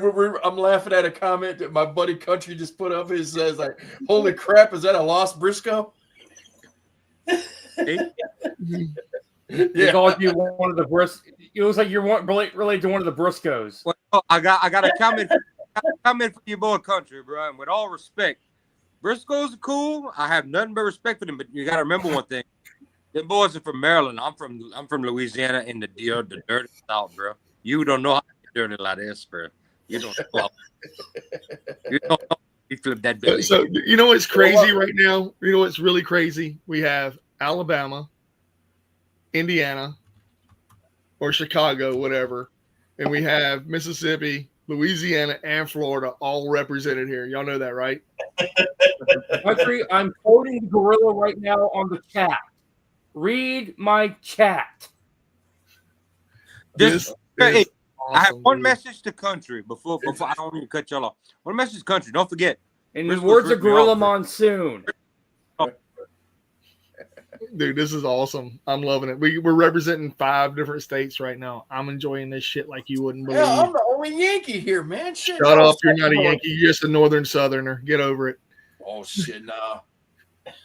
I'm laughing at a comment that my buddy Country just put up. He says, like, holy crap, is that a lost Briscoe? Yeah, called you one of the It was like you're related to one of the Briscoes. Well, I got a comment. For your boy Country, bro. And with all respect, Briscoes are cool. I have nothing but respect for them. But you got to remember one thing: them boys are from Maryland. I'm from Louisiana in the dirty South, bro. You don't know how to get dirty like this, bro. You don't know. You don't know. You flip that belly. So you know what's crazy right now? You know what's really crazy? We have Alabama, Indiana, or Chicago, whatever, and we have Mississippi, Louisiana, and Florida all represented here. Y'all know that, right? Country, I'm quoting Gorilla right now on the chat. Read my chat. Hey, awesome, I have one dude. message to Country before I don't even cut y'all off. One message to Country. Don't forget. In the words of Gorilla Monsoon. Dude, this is awesome. I'm loving it. We're representing 5 different states right now. I'm enjoying this shit like you wouldn't believe. Yeah, I'm the only Yankee here, man. Shit, Shut up. You're not a Yankee. You're just a Northern Southerner. Get over it. Oh, shit, nah.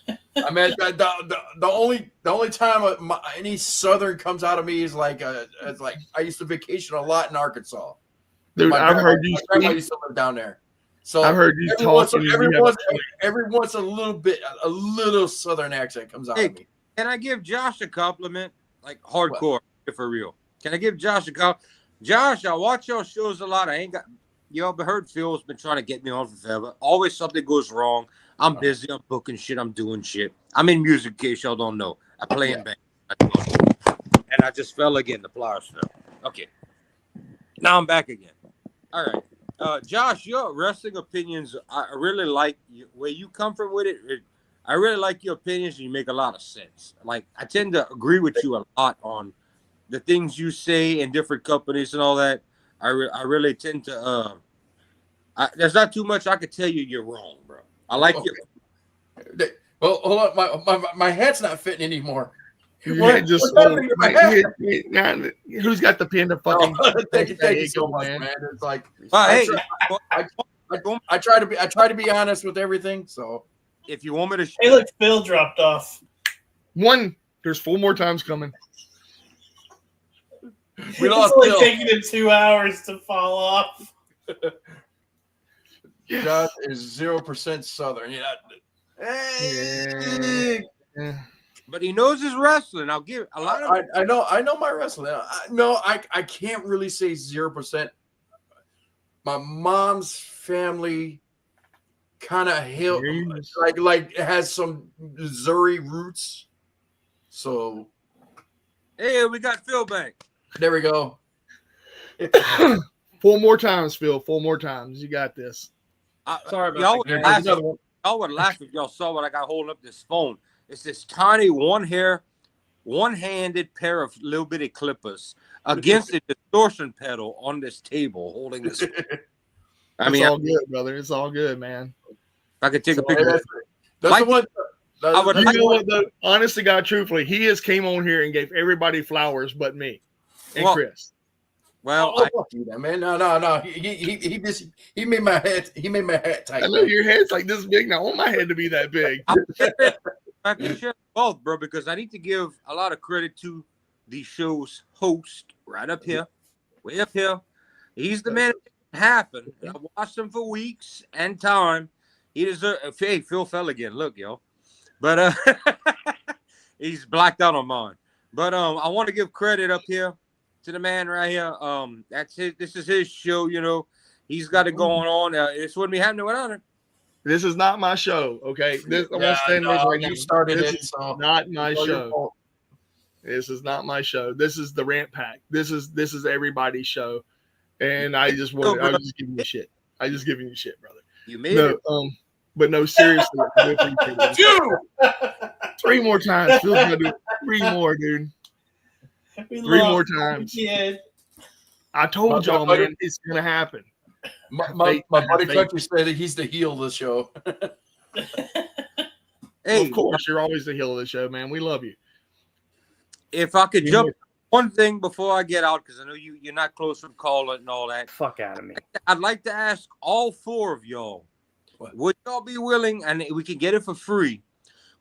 I mean, the only time any Southern comes out of me is like I used to vacation a lot in Arkansas. Dude, I've heard you my grandma used to live down there. So I've heard you talking. Every once a little Southern accent comes out of me. Can I give Josh a compliment? Like hardcore, for real. Can I give Josh a compliment? Josh, I watch your shows a lot. Y'all heard Phil's been trying to get me on for forever. Always something goes wrong. I'm busy. I'm booking shit. I'm doing shit. I'm in music, in case y'all don't know. I play in band. And I just fell again, the flower stuff. Okay. Now I'm back again. All right. Josh, your wrestling opinions, I really like where you come from with it. I really like your opinions, and you make a lot of sense. Like, I tend to agree with you a lot on the things you say in different companies and all that. I really tend to. There's not too much I could tell you you're wrong, bro. I like you. Well, hold on, my hat's not fitting anymore. Who's got the pin to fucking? Thank you so much, man. It's like hey, I try to be honest with everything. So if you want me to, hey, look, Phil dropped off. There's 4 more times coming. We lost. It's only taking him 2 hours to fall off. Josh is 0% Southern. Yeah. But he knows his wrestling. I'll give a lot of. I know my wrestling. I can't really say 0%. My mom's family kind of like has some Missouri roots. So, hey, we got Phil back. There we go. 4 more times, Phil. 4 more times. You got this. Sorry about that. Y'all would laugh if y'all saw what I got holding up this phone. It's this tiny one one-handed pair of little bitty clippers against a distortion pedal on this table holding this. It's all good, brother. It's all good, man. If I could take a So, picture. that's the one. I would You like- know what, though? Honestly, God, truthfully, he has came on here and gave everybody flowers but me and Well, Chris. Well, fuck you, then, man. No. He made my head. He made my hat tight. I know your head's like this big now. I want my head to be that big. I can share both, bro, because I need to give a lot of credit to the show's host right up here, way up here. He's the man that happened. I watched him for weeks and time. He deserves. Hey, Phil fell again. Look, yo. But he's blacked out on mine. But I want to give credit up here to the man right here. That's his. This is his show. You know, he's got it going on. This wouldn't be happening without him. This is not my show, okay? I want to stand this right now. You started This it, is so not my it's all your show. fault. This is not my show. This is the Rant Pack. This is everybody's show, and I was just giving you shit. I just giving you shit, brother. You made it. But no, seriously. I appreciate it. 3 more times. Phil's gonna do 3 more, dude. 3 more times. I told y'all, man, it's gonna happen. My buddy Country said that he's the heel of the show. Hey, Of course, you're always the heel of the show, man. We love you. if I could jump one thing before I get out, because I know you're not close from calling and all that. Fuck out of me. I'd like to ask all 4 of y'all, would y'all be willing, and we can get it for free,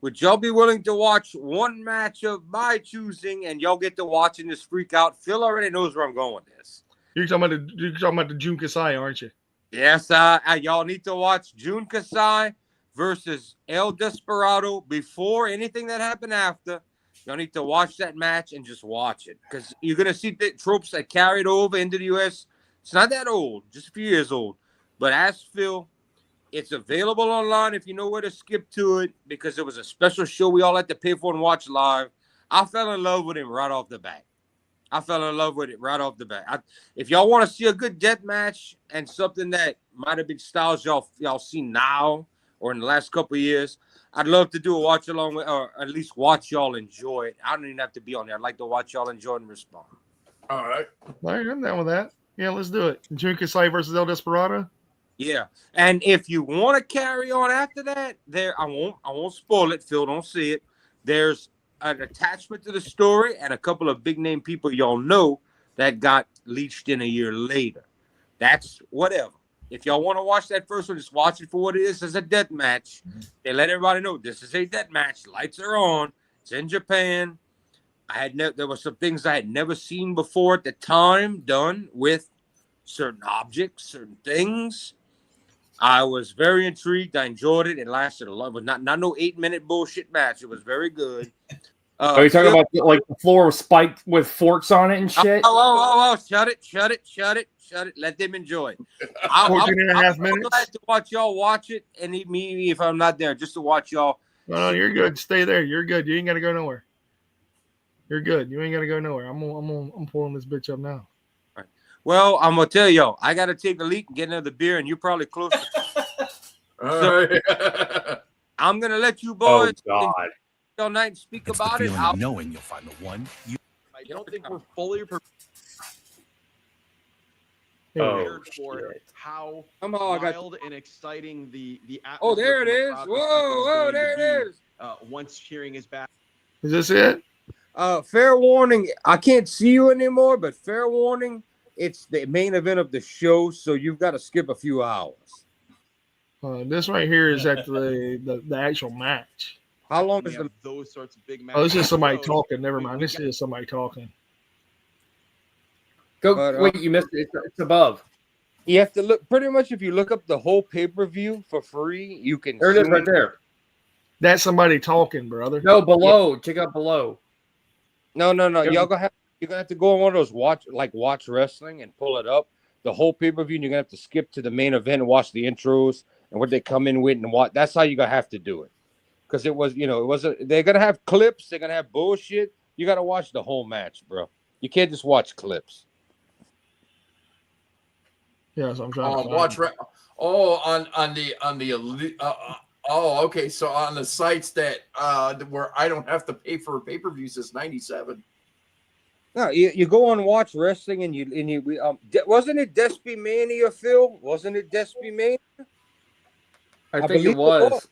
would y'all be willing to watch one match of my choosing, and y'all get to watching this freak out? Phil already knows where I'm going with this. You're talking about the Jun Kasai, aren't you? Yes, y'all need to watch Jun Kasai versus El Desperado before anything that happened after. Y'all need to watch that match and just watch it, because you're going to see the tropes that carried over into the U.S. It's not that old, just a few years old. But ask Phil, it's available online if you know where to skip to it, because it was a special show we all had to pay for and watch live. I fell in love with him right off the bat. If y'all want to see a good death match and something that might have been styles y'all see now or in the last couple of years, I'd love to do a watch along with, or at least watch y'all enjoy it. I don't even have to be on there. I'd like to watch y'all enjoy and respond. All right. I'm down with that. Yeah, let's do it. Jun Kasai versus El Desperado. Yeah, and if you want to carry on after that, I won't spoil it. Phil, don't see it. There's an attachment to the story and a couple of big name people y'all know that got leached in a year later. That's whatever. If y'all want to watch that first one, just watch it for what it is as a death match. They let everybody know this is a death match. Lights are on. It's in Japan. There were some things I had never seen before at the time done with certain objects, certain things. I was very intrigued. I enjoyed it. It lasted a lot. It was not no 8-minute bullshit match. It was very good. Are you talking about like the floor was spiked with forks on it and shit? Oh, shut it. Let them enjoy it. 14 and a half minutes. I'm glad to watch y'all watch it, and me if I'm not there, just to watch y'all. No, you're good. Stay there. You're good. You ain't gotta go nowhere. You're good. You ain't gotta go nowhere. I'm pulling this bitch up now. Well, I'm gonna tell y'all, I gotta take a leak and get another beer, and you're probably close. I'm gonna let you boys all night and speak about it. Knowing you'll find the one you don't think we're fully Oh, for how Somehow I got. wild and exciting the Oh, there it atmosphere is. from a crowd Whoa, perspective there going it to is. be, once cheering is back. Is this it? Fair warning, I can't see you anymore, but fair warning, it's the main event of the show, so you've got to skip a few hours. This right here is actually the actual match. How long We is have the? those sorts of big matches? Oh, this is somebody So, talking. Never we- mind. we This got- is somebody talking. Go. But, Wait, you missed it. It's above. You have to look. Pretty much, if you look up the whole pay-per-view for free, you can. There it is, see right there. That's somebody talking, brother. No, below. Check out below. No. Yep. You're gonna have to go on one of those watch wrestling and pull it up. The whole pay-per-view, and you're gonna have to skip to the main event and watch the intros and what they come in with and what. That's how you're gonna have to do it. Because it wasn't. They're gonna have clips. They're gonna have bullshit. You gotta watch the whole match, bro. You can't just watch clips. Yeah, so I'm trying to watch. On the Oh, okay. So on the sites that where I don't have to pay for pay-per-view since '97. No, you go and watch wrestling, and wasn't it Despy Mania, Phil? Wasn't it Despy Mania? I think believe it was.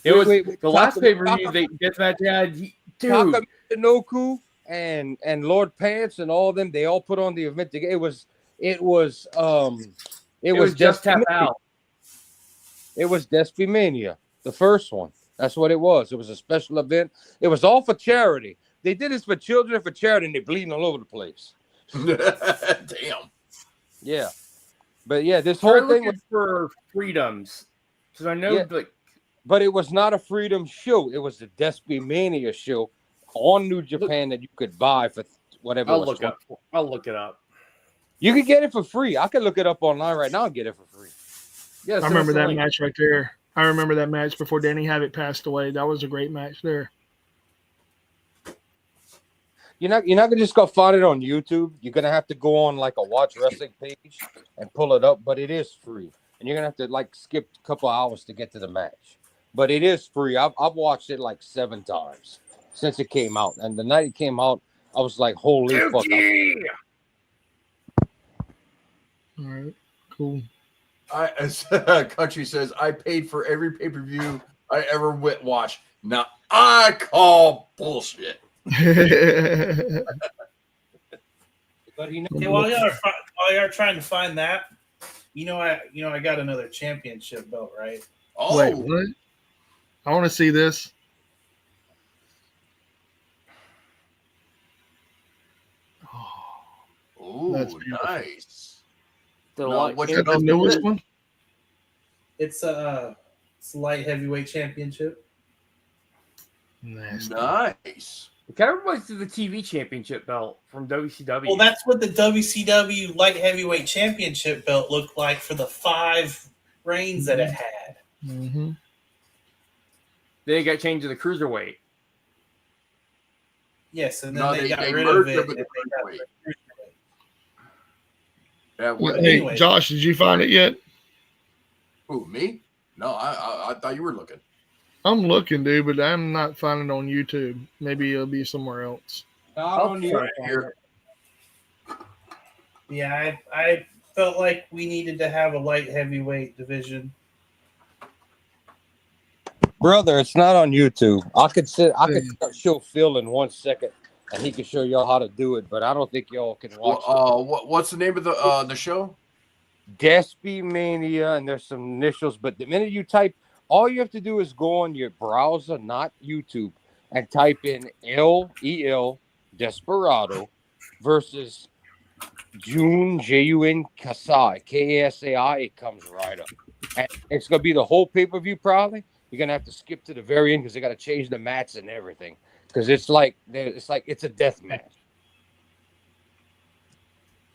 It was the last pay-per-view they deathmatch had. Dude, Taka Michinoku and Lord Pants and all of them, they all put on the event together. It was just Tap Despy Mania. Out. It was Despy Mania, the first one. That's what it was. It was a special event. It was all for charity. They did this for children for charity, and they're bleeding all over the place. Damn. Yeah. But yeah, this Try whole thing looking for freedoms. Because I know, Yeah. like, but it was not a freedom show. It was the Despy Mania show on New Japan that you could buy for whatever. I'll look it up. You could get it for free. I could look it up online right now and get it for free. Yeah, I remember that match right there. I remember that match before Danny Havoc passed away. That was a great match there. You're not gonna just go find it on YouTube. You're gonna have to go on like a Watch Wrestling page and pull it up, but it is free. And you're gonna have to like skip a couple hours to get to the match. But it is free. I've watched it like 7 times since it came out. And the night it came out, I was like, holy fuck. All right, cool. As Country says, I paid for every pay-per-view I ever watched. Now I call bullshit. But Hey, while y'all are trying to find that, I got another championship belt, right? Oh, Wait, what? I want to see this. Ooh, That's beautiful. nice. What's Is that the newest one? It's light heavyweight championship. Nasty. Nice. Kind of reminds me of the TV championship belt from WCW. Well, that's what the WCW light heavyweight championship belt looked like for the 5 reigns that it had. Mm-hmm. Then it got changed to the cruiserweight. Yes, and then No, they got they rid of merged it. it with And the they got cruiserweight. the cruiserweight. Yeah, what, Hey, Anyway. Josh, did you find it yet? who, me? No, I thought you were looking. I'm looking, dude, but I'm not finding it on YouTube. Maybe it'll be somewhere else. I'll try here. Yeah, I felt like we needed to have a light heavyweight division. brother, it's not on YouTube. I could show Phil in 1 second, and he can show y'all how to do it. But I don't think y'all can watch it. What's the name of the show? Despy Mania, and there's some initials. But the minute you type, all you have to do is go on your browser, not YouTube, and type in LEL Desperado versus Jun Kasai, Kasai. It comes right up. And it's gonna be the whole pay-per-view probably. You're gonna have to skip to the very end because they gotta change the mats and everything. Because it's like it's a death match.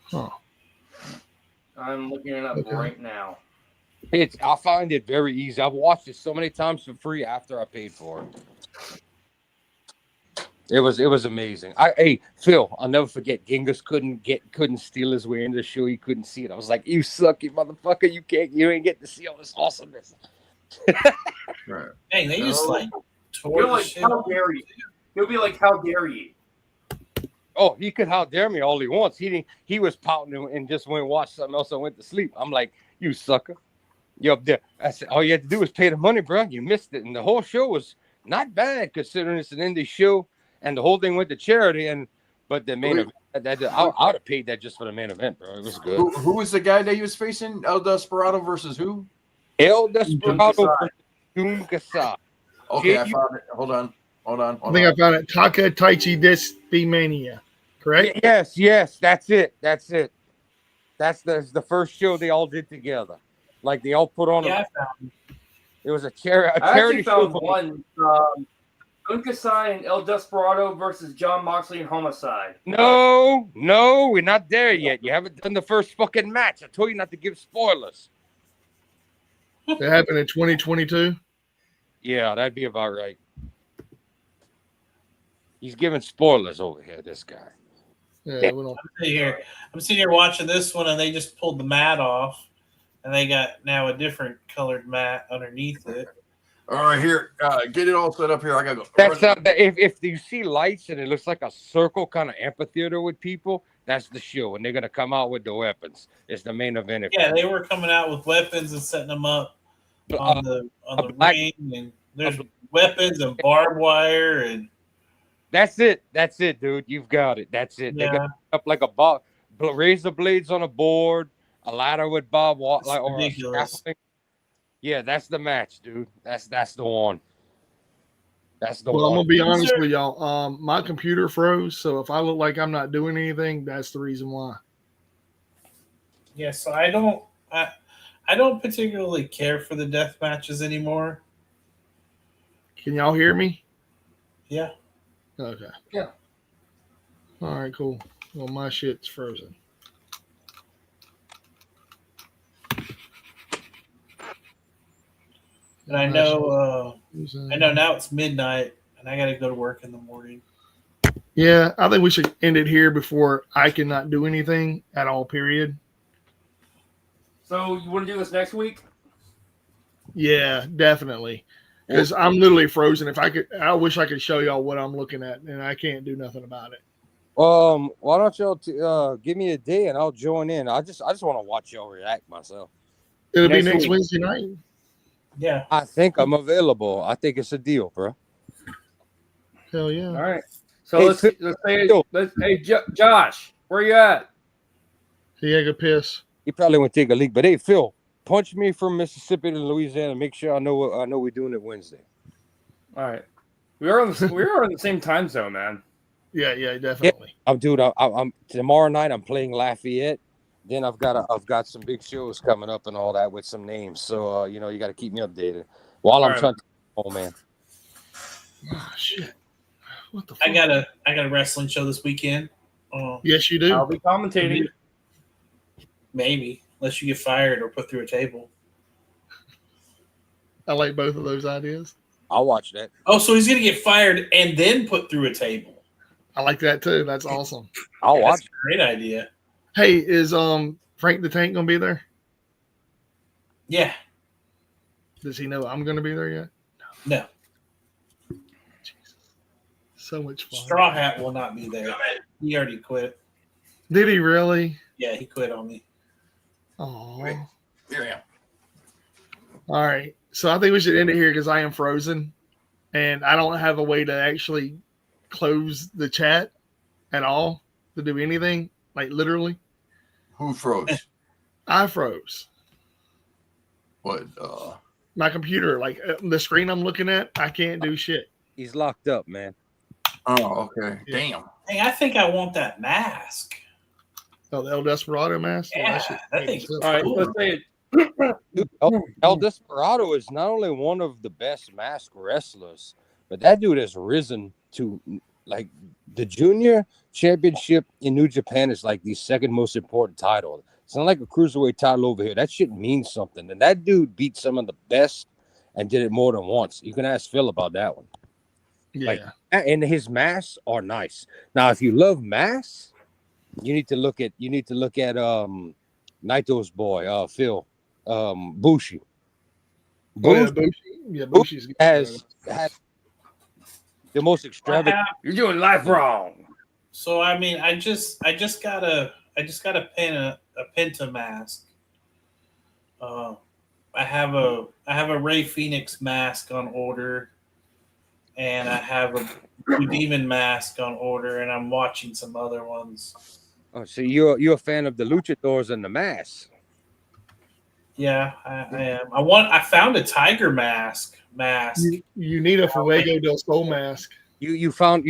Huh. I'm looking it up right now. I find it very easy. I've watched it so many times for free after I paid for it. It was amazing. Hey Phil, I'll never forget. Genghis couldn't steal his way into the show. He couldn't see it. I was like, "You suck, you motherfucker! You ain't get to see all this awesomeness." Right. Hey, they just tore You're the like, shit how up. dare you? He'll be like, how dare you? Oh, he could how dare me all he wants. He was pouting and just went and watched something else and went to sleep. I'm like, "You sucker! You up there?" I said, "All you had to do was pay the money, bro. You missed it." And the whole show was not bad considering it's an indie show. And the whole thing went to charity, but the main event, I would have paid that just for the main event, bro. It was good. Who was the guy that he was facing? El Desperado versus who? El Desperado versus Jun Kasai. Okay, I found it. Hold on. I think I found it. Taka Taichi Despy Mania, correct? Yes, that's it. That's the first show they all did together. Like they all put on. Yeah, I found it was a I charity actually show. found one. Unkasai and El Desperado versus John Moxley and Homicide. No, we're not there yet. You haven't done the first fucking match. I told you not to give spoilers. That happened in 2022. Yeah, that'd be about right. He's giving spoilers over here, this guy. Yeah, we don't. I'm sitting here watching this one, and they just pulled the mat off, and they got now a different colored mat underneath it. All right, here, get it all set up here. I gotta go. That's if you see lights and it looks like a circle kind of amphitheater with people, that's the show, and they're gonna come out with the weapons. It's the main event. Yeah, they were coming out with weapons and setting them up on the ring, and there's weapons and barbed wire, and that's it. That's it, dude. You've got it. That's it. Yeah. They got up like razor blades on a board, a ladder with barbed wire, like or a scaffolding. Yeah, that's the match, dude. That's the one. That's the Well, one. I'm gonna be honest with y'all. My computer froze, so if I look like I'm not doing anything, that's the reason why. yeah. So I don't particularly care for the death matches anymore. Can y'all hear me? Yeah. Okay. Yeah. All right, cool. Well, my shit's frozen. And I know now it's midnight, and I got to go to work in the morning. Yeah, I think we should end it here before I cannot do anything at all, period. So you want to do this next week? Yeah, definitely. Because I'm literally frozen. I wish I could show y'all what I'm looking at, and I can't do nothing about it. Why don't y'all give me a day and I'll join in. I just want to watch y'all react myself. It'll be next Wednesday night. Yeah, I think I'm available. I think it's a deal, bro. Hell yeah! All right. So hey, Josh, where you at? He had a piss. He probably went take a leak, but hey, Phil, punch me from Mississippi to Louisiana. Make sure I know we're doing it Wednesday. All right. We are on the same time zone, man. Yeah, definitely. Yeah, I'm tomorrow night. I'm playing Lafayette. Then I've got some big shows coming up and all that with some names. So you got to keep me updated while I'm trying to. Oh man. Oh, shit. What the fuck? I got a wrestling show this weekend. Yes, you do. I'll be commentating. Maybe, unless you get fired or put through a table. I like both of those ideas. I'll watch that. Oh, so he's gonna get fired and then put through a table. I like that too. That's awesome. I'll watch. That's a great idea. Hey, is Frank the Tank gonna be there? Yeah. Does he know I'm gonna be there yet? No. Jesus. So much fun. Straw Hat will not be there. He already quit. Did he really? Yeah, he quit on me. Oh. Here I am. All right. So I think we should end it here because I am frozen and I don't have a way to actually close the chat at all to do anything, like literally. Who froze? I froze. What? My computer, like the screen I'm looking at, I can't do shit. He's locked up, man. Oh, okay. Yeah. Damn. Hey, I think I want that mask. Oh, the El Desperado mask? Yeah, that thing's cool. All right, let's say it. Dude, El Desperado is not only one of the best masked wrestlers, but that dude has risen to like the junior championship in New Japan is like the second most important title. It's not like a cruiserweight title over here. That shit means something. And that dude beat some of the best and did it more than once. You can ask Phil about that one. Yeah. And his masks are nice. Now, if you love masks, you need to look at Naito's boy, Phil, Bushi. Bushi's good. has the most extravagant. You're doing life wrong. So I mean, I just got a Penta mask. I have a Ray Phoenix mask on order, and I have a Blue Demon mask on order, and I'm watching some other ones. Oh, so you're a fan of the luchadors and the masks. Yeah, I am. I found a tiger mask. You need a Fuego del Sol mask. You found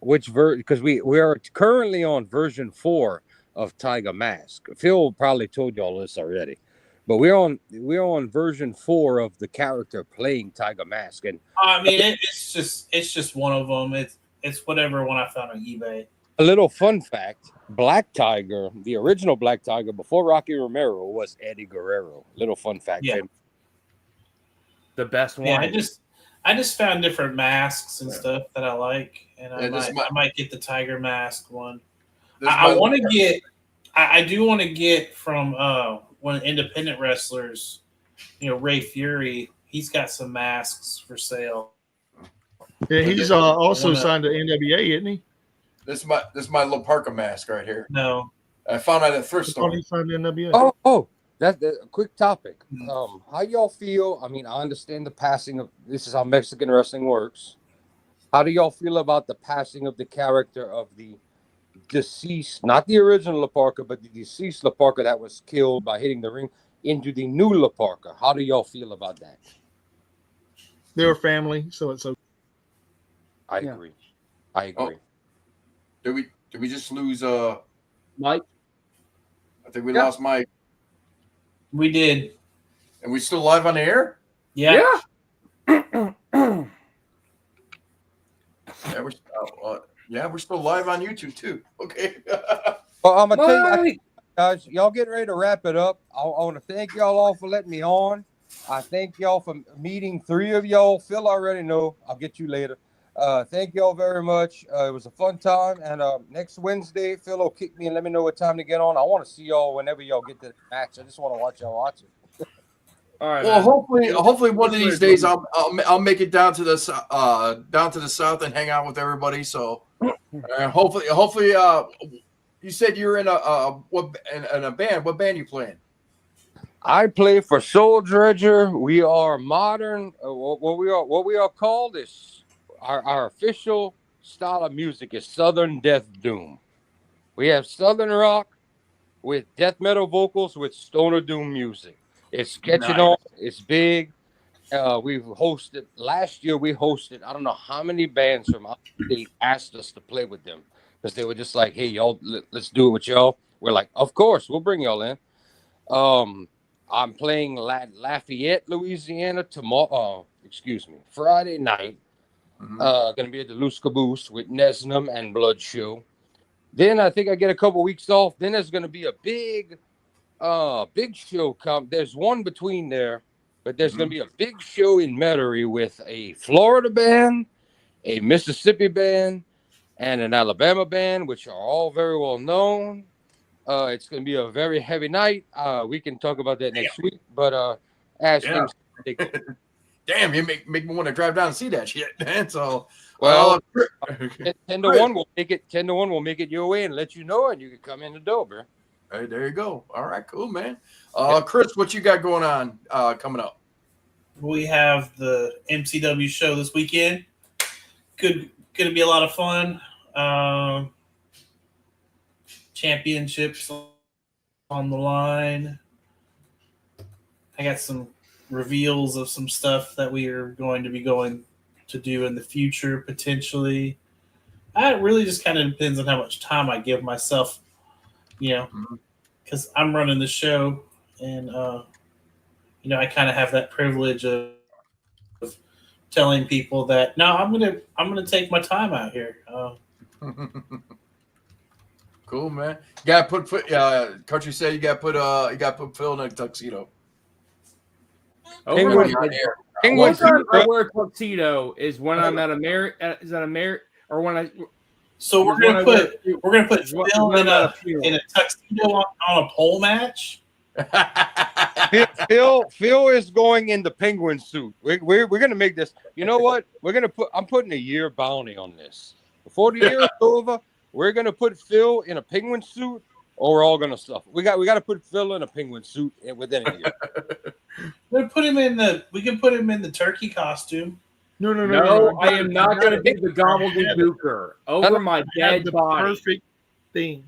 which version? Because we are currently on version 4 of Tiger Mask. Phil probably told you all this already, but we're on version 4 of the character playing Tiger Mask. And I mean, it's just one of them. It's whatever one I found on eBay. a little fun fact: Black Tiger, the original Black Tiger before Rocky Romero, was Eddie Guerrero. Little fun fact. Yeah. The best one. Yeah, I just found different masks and stuff that I like, and I might get the tiger mask one. I want to I do want to get from one of the independent wrestlers, Ray Fury. He's got some masks for sale. Yeah, he's also signed to NWA, isn't he? This is my La Parka mask right here. No, I found out at the thrift I thought store. he signed to NWA. That's a quick topic. How y'all feel? I mean, I understand the passing of. This is how Mexican wrestling works. How do y'all feel about the passing of the character of the deceased, not the original La Parka, but the deceased La Parka that was killed by hitting the ring, into the new La Parka? How do y'all feel about that? They're a family, so it's okay. I agree. I agree. Did we just lose Mike? I think we lost Mike. we did. And we still live on the air? Yeah. We're still live on YouTube too. Okay. Well, I'm gonna tell you, guys, y'all getting ready to wrap it up. I want to thank y'all all for letting me on. I thank y'all for meeting 3 of y'all. Phil already know. I'll get you later. Thank y'all very much. It was a fun time. And next Wednesday, Phil will kick me and let me know what time to get on. I want to see y'all whenever y'all get to the match. I just want to watch y'all watch it. All right. Well, man. hopefully one of these days I'll make it down to the south and hang out with everybody. So hopefully you said you're in a band. What band you playing? I play for Soul Dredger. We are modern. What we are called is our official style of music is Southern Death Doom. We have Southern rock with death metal vocals with stoner doom music. It's catching on. It's big. We've hosted last year. We hosted I don't know how many bands from out of state asked us to play with them because they were just like, "Hey, y'all, let's do it with y'all." We're like, "Of course, we'll bring y'all in." I'm playing Lafayette, Louisiana tomorrow. Friday night. Gonna be at the Loose Caboose with Nesnum and Blood Show. Then I think I get a couple weeks off. Then there's gonna be a big show come. There's one between there, but there's gonna be a big show in Metairie with a Florida band, a Mississippi band, and an Alabama band, which are all very well known. It's gonna be a very heavy night. We can talk about that next week, but things they go. Damn, you make me want to drive down and see that shit, man. So, 10 to 1 will make it. 10 to 1 will make it your way and let you know, and you can come in the door, bro. Hey, there you go. All right, cool, man. Chris, what you got going on coming up? We have the MCW show this weekend. Gonna be a lot of fun. Championships on the line. I got some reveals of some stuff that we are going to be going to do in the future, potentially. It really just kind of depends on how much time I give myself, because I'm running the show, and I kind of have that privilege of telling people that no, I'm gonna take my time out here. Cool, man. You got to put Country said you got to put Phil in a tuxedo. One time I wear a tuxedo is when I'm at or when I. So we're gonna put Phil in a tuxedo on a pole match. Phil is going in the penguin suit. We're gonna make this. You know what? I'm putting a year bounty on this. Before the year is over, we're gonna put Phil in a penguin suit, or we're all gonna suffer. We got to put Phil in a penguin suit within a year. We can put him in the turkey costume. No. I am not going to be the gobbledygooker over my dead body. Perfect thing.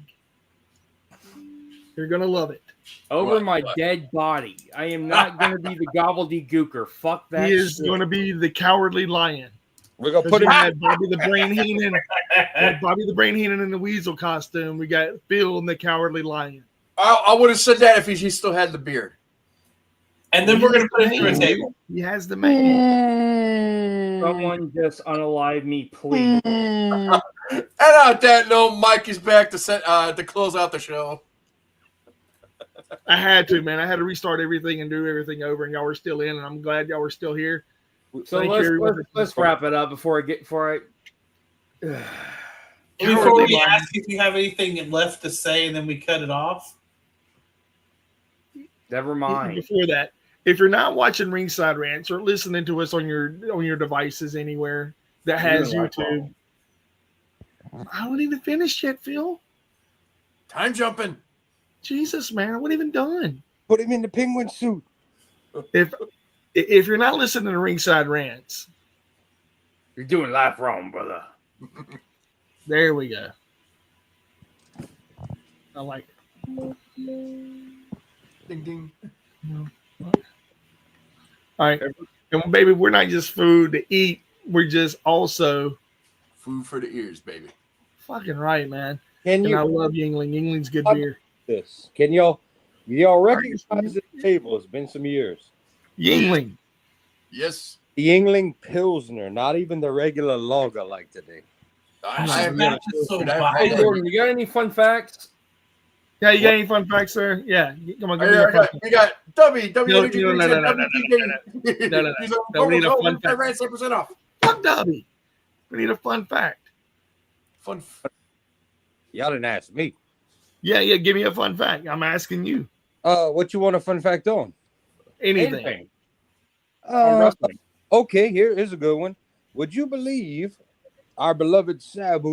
You're gonna love it. Over my dead body. I am not going to be the gobbledygooker. Fuck that. He is going to be the cowardly lion. We're gonna put him. Had Bobby the Brain Heenan in the weasel costume. We got Phil in the cowardly lion. I would have said that if he still had the beard. And then we're gonna put him through a table. He has the man. Someone just unalive me, please. And on that note, Mike is back to close out the show. I had to, man. I had to restart everything and do everything over, and y'all were still in, and I'm glad y'all were still here. So let's wrap it up before I. Before we ask if you have anything left to say, and then we cut it off. Never mind. Before that, if you're not watching Ringside Rants or listening to us on your devices anywhere that has YouTube, I wasn't even finished yet, Phil. Time jumping. Jesus, man, I wasn't even done. Put him in the penguin suit. If you're not listening to Ringside Rants, You're doing life wrong, brother. there we go. I like it. Ding ding. All right. And baby, we're not just food to eat. We're just also food for the ears, baby. Fucking right, man. Can you? And I love Yingling. Yingling's good beer. This. Can y'all recognize the table? It's been some years. Yingling. Yes. The Yingling Pilsner, not even the regular lager like today. Hey, Gordon, you got any fun facts? Yeah, you got any fun facts, sir? Yeah. Come on, give me Yeah, a fun fact. we got W. No, we need a fun fact. 7% off. Fuck Dobby. We need a fun fact. Fun. Y'all didn't ask me. Yeah, give me a fun fact. I'm asking you. What you want a fun fact on? Anything. Okay, here's a good one. Would you believe our beloved Sabu